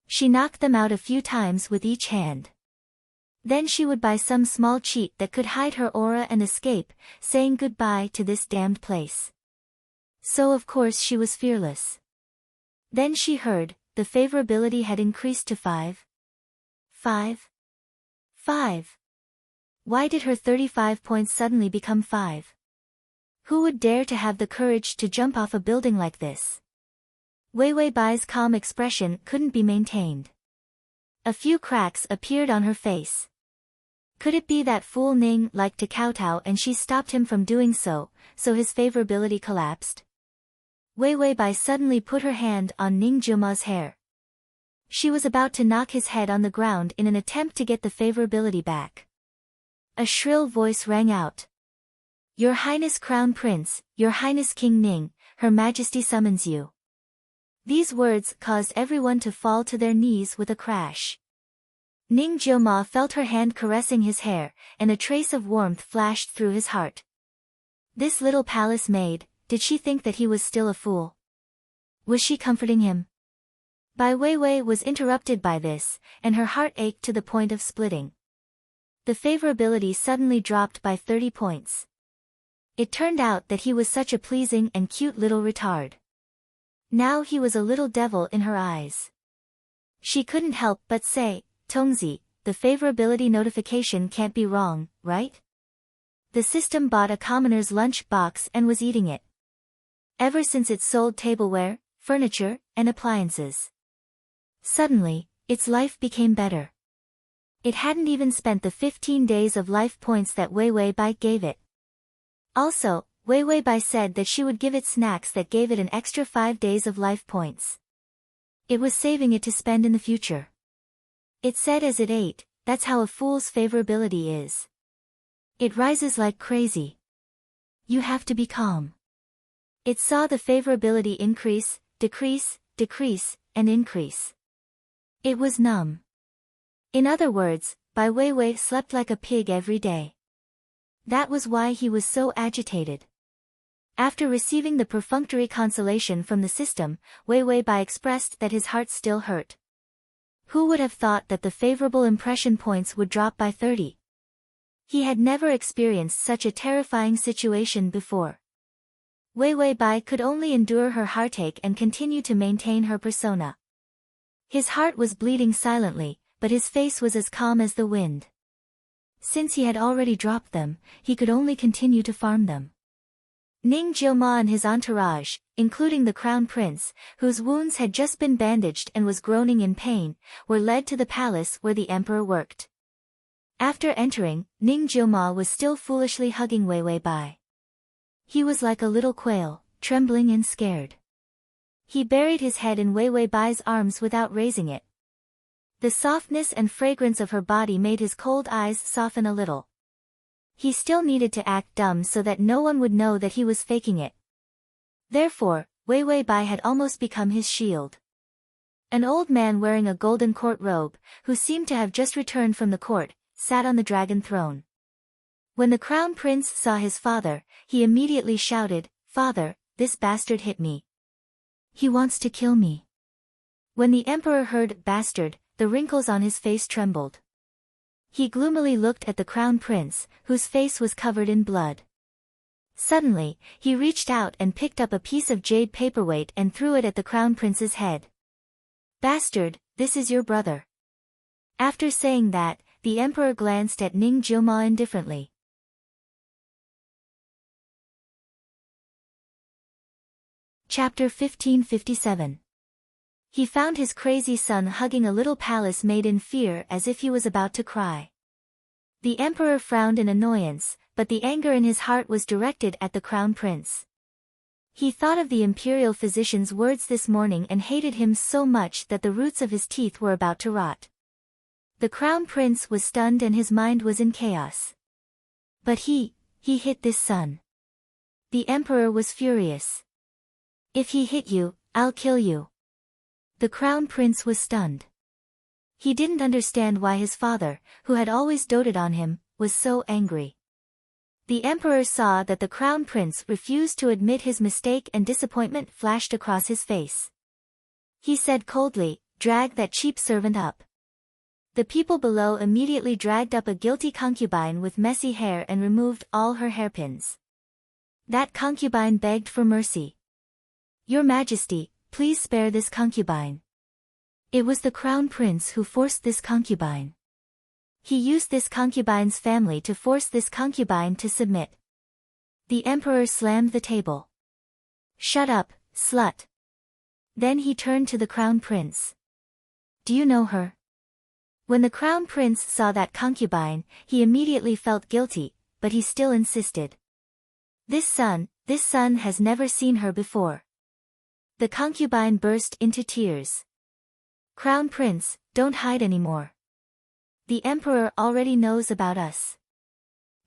She knocked them out a few times with each hand. Then she would buy some small cheat that could hide her aura and escape, saying goodbye to this damned place. So of course she was fearless. Then she heard, the favorability had increased to 5. 5. 5. Why did her 35 points suddenly become 5? Who would dare to have the courage to jump off a building like this? Wei Wei Bai's calm expression couldn't be maintained. A few cracks appeared on her face. Could it be that fool Ning liked to kowtow and she stopped him from doing so, so his favorability collapsed? Wei Wei Bai suddenly put her hand on Ning Jiuma's hair. She was about to knock his head on the ground in an attempt to get the favorability back. A shrill voice rang out. Your Highness Crown Prince, Your Highness King Ning, Her Majesty summons you. These words caused everyone to fall to their knees with a crash. Ning Jiuma felt her hand caressing his hair, and a trace of warmth flashed through his heart. This little palace maid, did she think that he was still a fool? Was she comforting him? Bai Weiwei was interrupted by this, and her heart ached to the point of splitting. The favorability suddenly dropped by 30 points. It turned out that he was such a pleasing and cute little retard. Now he was a little devil in her eyes. She couldn't help but say, Tongzi, the favorability notification can't be wrong, right? The system bought a commoner's lunch box and was eating it. Ever since it sold tableware, furniture, and appliances. Suddenly, its life became better. It hadn't even spent the 15 days of life points that Wei Wei Bai gave it. Also, Wei Wei Bai said that she would give it snacks that gave it an extra 5 days of life points. It was saving it to spend in the future. It said as it ate, that's how a fool's favorability is. It rises like crazy. You have to be calm. It saw the favorability increase, decrease, decrease, and increase. It was numb. In other words, Bai Weiwei slept like a pig every day. That was why he was so agitated. After receiving the perfunctory consolation from the system, Wei Wei Bai expressed that his heart still hurt. Who would have thought that the favorable impression points would drop by 30? He had never experienced such a terrifying situation before. Wei Wei Bai could only endure her heartache and continue to maintain her persona. His heart was bleeding silently, but his face was as calm as the wind. Since he had already dropped them, he could only continue to farm them. Ning Jiuma and his entourage, including the Crown Prince, whose wounds had just been bandaged and was groaning in pain, were led to the palace where the emperor worked. After entering, Ning Jiuma was still foolishly hugging Wei Wei Bai. He was like a little quail, trembling and scared. He buried his head in Wei Wei Bai's arms without raising it. The softness and fragrance of her body made his cold eyes soften a little. He still needed to act dumb so that no one would know that he was faking it. Therefore, Wei Wei Bai had almost become his shield. An old man wearing a golden court robe, who seemed to have just returned from the court, sat on the dragon throne. When the Crown Prince saw his father, he immediately shouted, "Father, this bastard hit me. He wants to kill me." When the emperor heard "bastard," the wrinkles on his face trembled. He gloomily looked at the Crown Prince, whose face was covered in blood. Suddenly, he reached out and picked up a piece of jade paperweight and threw it at the Crown Prince's head. "Bastard, this is your brother." After saying that, the emperor glanced at Ning Jiuma indifferently. Chapter 1557. He found his crazy son hugging a little palace maid in fear as if he was about to cry. The emperor frowned in annoyance, but the anger in his heart was directed at the Crown Prince. He thought of the imperial physician's words this morning and hated him so much that the roots of his teeth were about to rot. The Crown Prince was stunned and his mind was in chaos. But he hit this son. The emperor was furious. "If he hit you, I'll kill you." The Crown Prince was stunned. He didn't understand why his father, who had always doted on him, was so angry. The emperor saw that the crown prince refused to admit his mistake and disappointment flashed across his face. He said coldly, "Drag that cheap servant up." The people below immediately dragged up a guilty concubine with messy hair and removed all her hairpins. That concubine begged for mercy. "Your Majesty, please spare this concubine. It was the crown prince who forced this concubine. He used this concubine's family to force this concubine to submit." The emperor slammed the table. "Shut up, slut." Then he turned to the crown prince. "Do you know her?" When the crown prince saw that concubine, he immediately felt guilty, but he still insisted. This son has never seen her before." The concubine burst into tears. "Crown prince, don't hide anymore. The emperor already knows about us."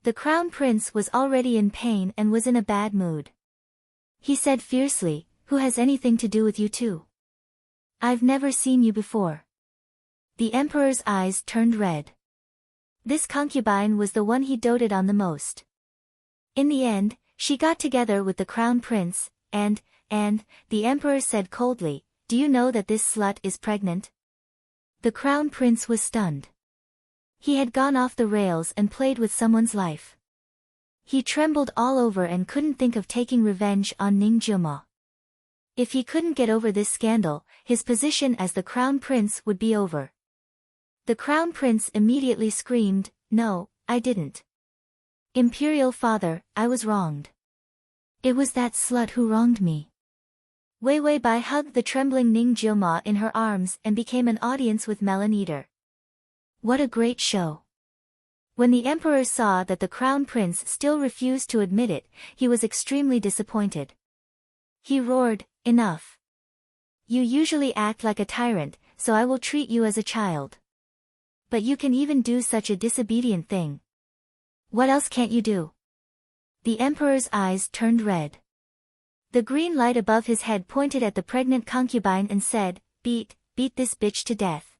The crown prince was already in pain and was in a bad mood. He said fiercely, "Who has anything to do with you two? I've never seen you before." The emperor's eyes turned red. This concubine was the one he doted on the most. In the end, she got together with the crown prince, and, the emperor said coldly, "Do you know that this slut is pregnant?" The crown prince was stunned. He had gone off the rails and played with someone's life. He trembled all over and couldn't think of taking revenge on Ning Jiuma. If he couldn't get over this scandal, his position as the crown prince would be over. The crown prince immediately screamed, "No, I didn't. Imperial father, I was wronged. It was that slut who wronged me." Wei Bai hugged the trembling Ning Jiuma in her arms and became an audience with Melon Eater. What a great show! When the emperor saw that the crown prince still refused to admit it, he was extremely disappointed. He roared, "Enough! You usually act like a tyrant, so I will treat you as a child. But you can even do such a disobedient thing. What else can't you do?" The emperor's eyes turned red. The green light above his head pointed at the pregnant concubine and said, beat this bitch to death."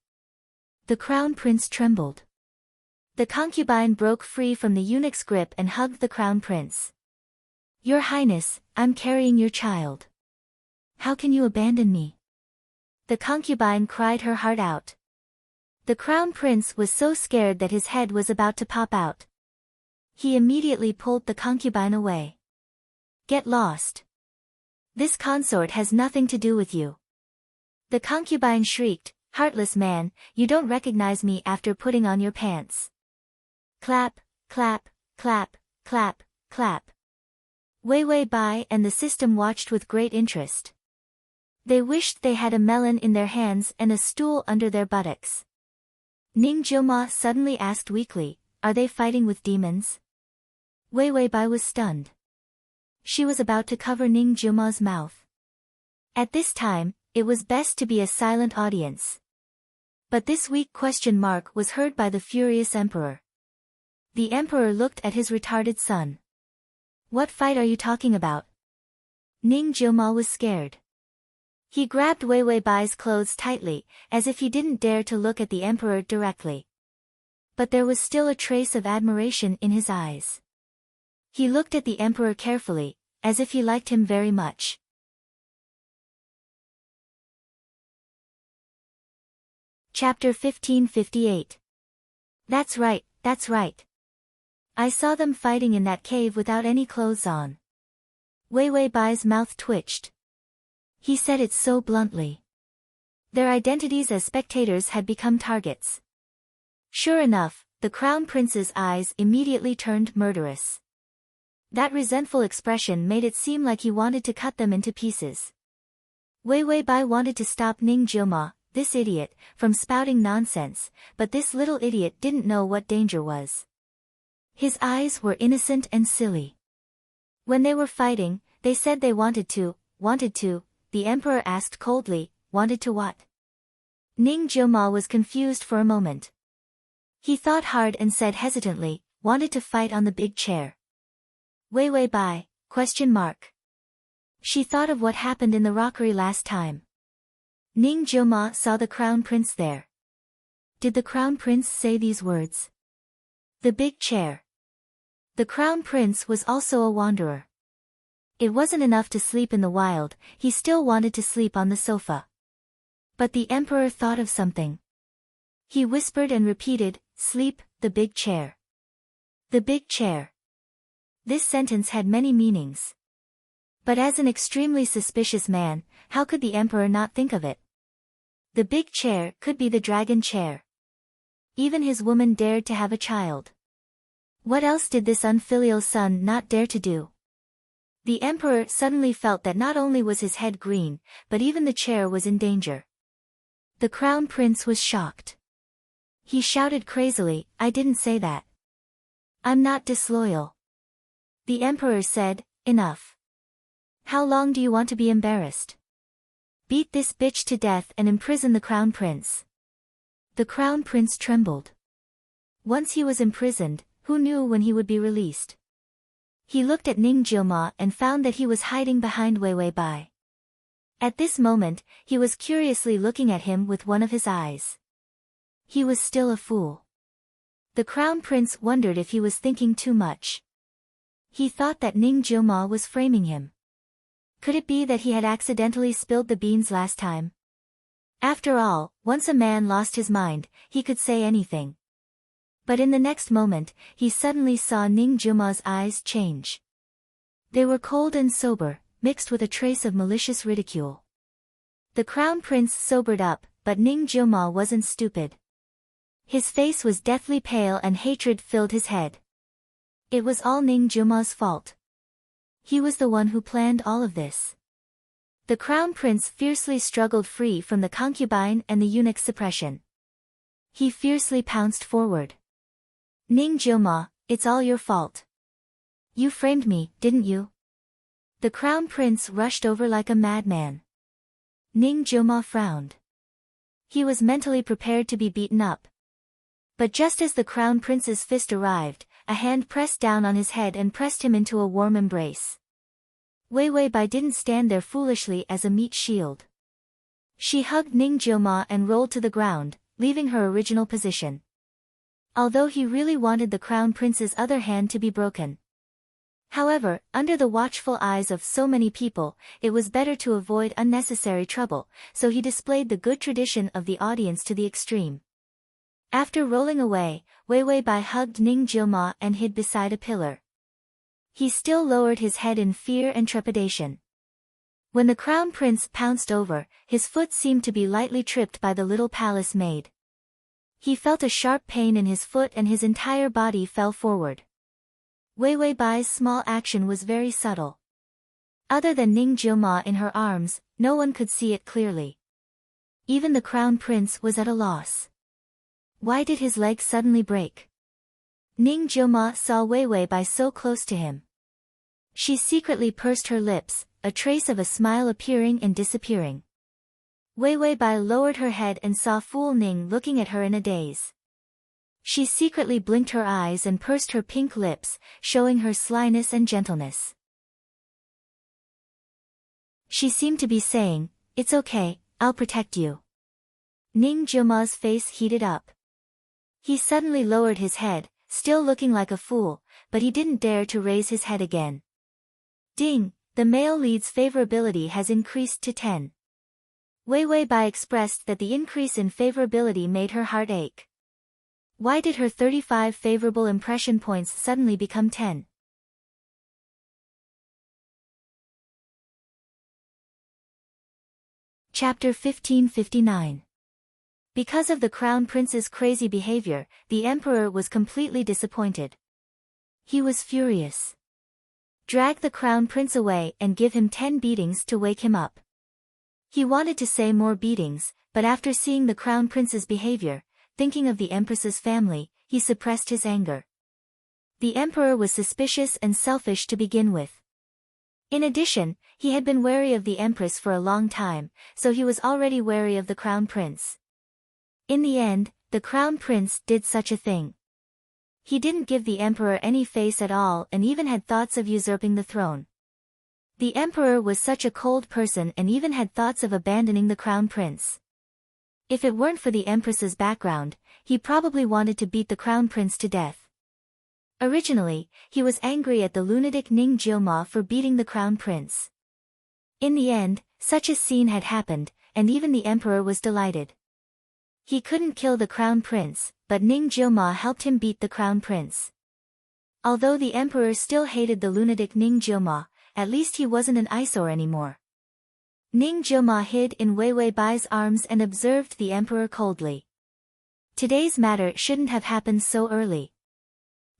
The crown prince trembled. The concubine broke free from the eunuch's grip and hugged the crown prince. "Your Highness, I'm carrying your child. How can you abandon me?" The concubine cried her heart out. The crown prince was so scared that his head was about to pop out. He immediately pulled the concubine away. "Get lost. This consort has nothing to do with you." The concubine shrieked, "Heartless man, you don't recognize me after putting on your pants." Clap, clap, clap, clap, clap. Wei Bai and the system watched with great interest. They wished they had a melon in their hands and a stool under their buttocks. Ning Jiuma suddenly asked weakly, "Are they fighting with demons?" Wei Bai was stunned. She was about to cover Ning Jiuma's mouth. At this time, it was best to be a silent audience. But this weak question mark was heard by the furious emperor. The emperor looked at his retarded son. "What fight are you talking about?" Ning Jiuma was scared. He grabbed Wei Bai's clothes tightly, as if he didn't dare to look at the emperor directly. But there was still a trace of admiration in his eyes. He looked at the emperor carefully, as if he liked him very much. Chapter 1558. That's right, that's right. I saw them fighting in that cave without any clothes on. Wei Bai's mouth twitched. He said it so bluntly. Their identities as spectators had become targets. Sure enough, the crown prince's eyes immediately turned murderous. That resentful expression made it seem like he wanted to cut them into pieces. Wei Bai wanted to stop Ning Jiuma, this idiot, from spouting nonsense, but this little idiot didn't know what danger was. His eyes were innocent and silly. When they were fighting, they said they wanted to, the emperor asked coldly, wanted to what? Ning Jiuma was confused for a moment. He thought hard and said hesitantly, wanted to fight on the big chair. Wei Bai, ? She thought of what happened in the rockery last time. Ning Jiuma saw the crown prince there. Did the crown prince say these words? The big chair. The crown prince was also a wanderer. It wasn't enough to sleep in the wild, he still wanted to sleep on the sofa. But the emperor thought of something. He whispered and repeated, "Sleep, the big chair." The big chair. This sentence had many meanings. But as an extremely suspicious man, how could the emperor not think of it? The big chair could be the dragon chair. Even his woman dared to have a child. What else did this unfilial son not dare to do? The emperor suddenly felt that not only was his head green, but even the chair was in danger. The crown prince was shocked. He shouted crazily, "I didn't say that. I'm not disloyal." The emperor said, "Enough. How long do you want to be embarrassed? Beat this bitch to death and imprison the crown prince." The crown prince trembled. Once he was imprisoned, who knew when he would be released? He looked at Ning Jioma and found that he was hiding behind Wei Wei Bai. At this moment, he was curiously looking at him with one of his eyes. He was still a fool. The crown prince wondered if he was thinking too much. He thought that Ning Jioma was framing him. Could it be that he had accidentally spilled the beans last time? After all, once a man lost his mind, he could say anything. But in the next moment, he suddenly saw Ning Jioma's eyes change. They were cold and sober, mixed with a trace of malicious ridicule. The crown prince sobered up, but Ning Jioma wasn't stupid. His face was deathly pale and hatred filled his head. It was all Ning Jioma's fault. He was the one who planned all of this. The crown prince fiercely struggled free from the concubine and the eunuch's suppression. He fiercely pounced forward. "Ning Jioma, it's all your fault. You framed me, didn't you?" The crown prince rushed over like a madman. Ning Jioma frowned. He was mentally prepared to be beaten up. But just as the crown prince's fist arrived, a hand pressed down on his head and pressed him into a warm embrace. Wei Wei Bai didn't stand there foolishly as a meat shield. She hugged Ning Jioma and rolled to the ground, leaving her original position. Although he really wanted the crown prince's other hand to be broken. However, under the watchful eyes of so many people, it was better to avoid unnecessary trouble, so he displayed the good tradition of the audience to the extreme. After rolling away, Wei Wei Bai hugged Ning Jioma and hid beside a pillar. He still lowered his head in fear and trepidation. When the crown prince pounced over, his foot seemed to be lightly tripped by the little palace maid. He felt a sharp pain in his foot and his entire body fell forward. Wei Wei Bai's small action was very subtle. Other than Ning Jioma in her arms, no one could see it clearly. Even the crown prince was at a loss. Why did his leg suddenly break? Ning Jioma saw Wei Wei Bai so close to him. She secretly pursed her lips, a trace of a smile appearing and disappearing. Wei Wei Bai lowered her head and saw Fool Ning looking at her in a daze. She secretly blinked her eyes and pursed her pink lips, showing her slyness and gentleness. She seemed to be saying, "It's okay, I'll protect you." Ning Jioma's face heated up. He suddenly lowered his head, still looking like a fool, but he didn't dare to raise his head again. Ding, the male lead's favorability has increased to 10. Wei Wei Bai expressed that the increase in favorability made her heart ache. Why did her 35 favorable impression points suddenly become 10? Chapter 1559. Because of the crown prince's crazy behavior, the emperor was completely disappointed. He was furious. Drag the crown prince away and give him 10 beatings to wake him up. He wanted to say more beatings, but after seeing the crown prince's behavior, thinking of the empress's family, he suppressed his anger. The emperor was suspicious and selfish to begin with. In addition, he had been wary of the empress for a long time, so he was already wary of the crown prince. In the end, the crown prince did such a thing. He didn't give the emperor any face at all and even had thoughts of usurping the throne. The emperor was such a cold person and even had thoughts of abandoning the crown prince. If it weren't for the Empress's background, he probably wanted to beat the Crown Prince to death. Originally, he was angry at the lunatic Ning Jioma for beating the Crown Prince. In the end, such a scene had happened, and even the Emperor was delighted. He couldn't kill the Crown Prince, but Ning Jioma helped him beat the Crown Prince. Although the Emperor still hated the lunatic Ning Jioma, at least he wasn't an eyesore anymore. Ning Jioma hid in Wei Wei Bai's arms and observed the Emperor coldly. Today's matter shouldn't have happened so early.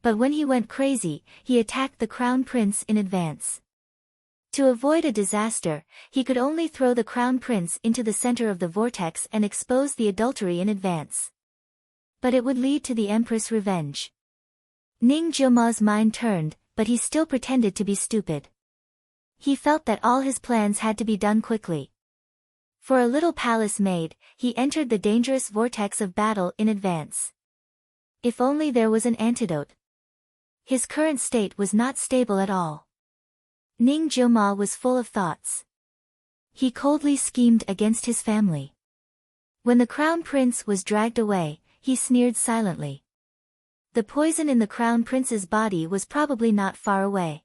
But when he went crazy, he attacked the Crown Prince in advance. To avoid a disaster, he could only throw the Crown Prince into the center of the vortex and expose the adultery in advance. But it would lead to the Empress' revenge. Ning Jioma's mind turned, but he still pretended to be stupid. He felt that all his plans had to be done quickly. For a little palace maid, he entered the dangerous vortex of battle in advance. If only there was an antidote. His current state was not stable at all. Ning Jioma was full of thoughts. He coldly schemed against his family. When the Crown Prince was dragged away, he sneered silently. The poison in the Crown Prince's body was probably not far away.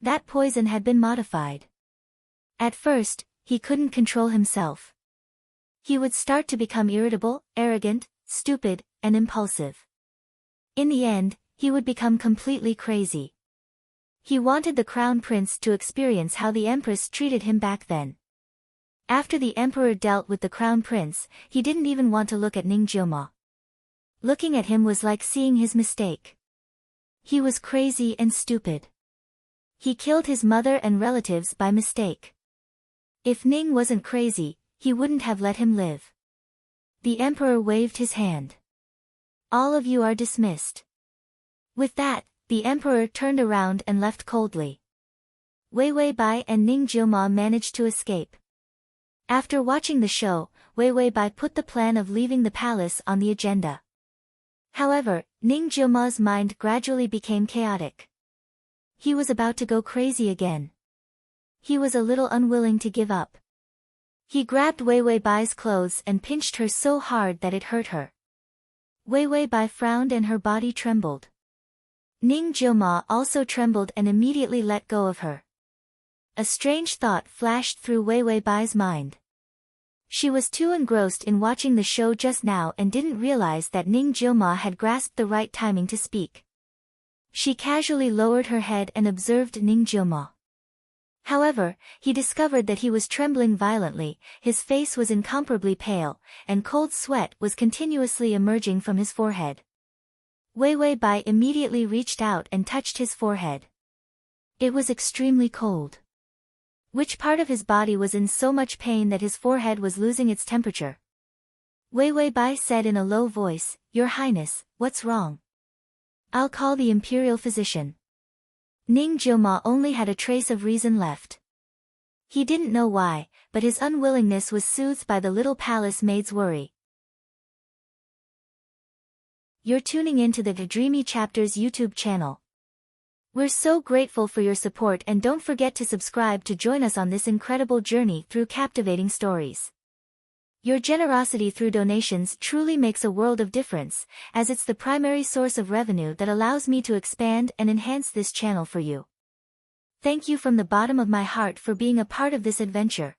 That poison had been modified. At first, he couldn't control himself. He would start to become irritable, arrogant, stupid, and impulsive. In the end, he would become completely crazy. He wanted the Crown Prince to experience how the Empress treated him back then. After the Emperor dealt with the Crown Prince, he didn't even want to look at Ning Jioma. Looking at him was like seeing his mistake. He was crazy and stupid. He killed his mother and relatives by mistake. If Ning wasn't crazy, he wouldn't have let him live. The Emperor waved his hand. All of you are dismissed. With that, the Emperor turned around and left coldly. Wei Wei Bai and Ning Jioma managed to escape. After watching the show, Wei Wei Bai put the plan of leaving the palace on the agenda. However, Ning Jioma's mind gradually became chaotic. He was about to go crazy again. He was a little unwilling to give up. He grabbed Wei Wei Bai's clothes and pinched her so hard that it hurt her. Wei Wei Bai frowned and her body trembled. Ning Jioma also trembled and immediately let go of her. A strange thought flashed through Wei Wei Bai's mind. She was too engrossed in watching the show just now and didn't realize that Ning Jioma had grasped the right timing to speak. She casually lowered her head and observed Ning Jioma. However, he discovered that he was trembling violently, his face was incomparably pale, and cold sweat was continuously emerging from his forehead. Wei Wei Bai immediately reached out and touched his forehead. It was extremely cold. Which part of his body was in so much pain that his forehead was losing its temperature? Wei Wei Bai said in a low voice, "Your Highness, what's wrong? I'll call the imperial physician." Ning Jioma only had a trace of reason left. He didn't know why, but his unwillingness was soothed by the little palace maid's worry. You're tuning in to the Dreamy Chapters YouTube channel. We're so grateful for your support and don't forget to subscribe to join us on this incredible journey through captivating stories. Your generosity through donations truly makes a world of difference, as it's the primary source of revenue that allows me to expand and enhance this channel for you. Thank you from the bottom of my heart for being a part of this adventure.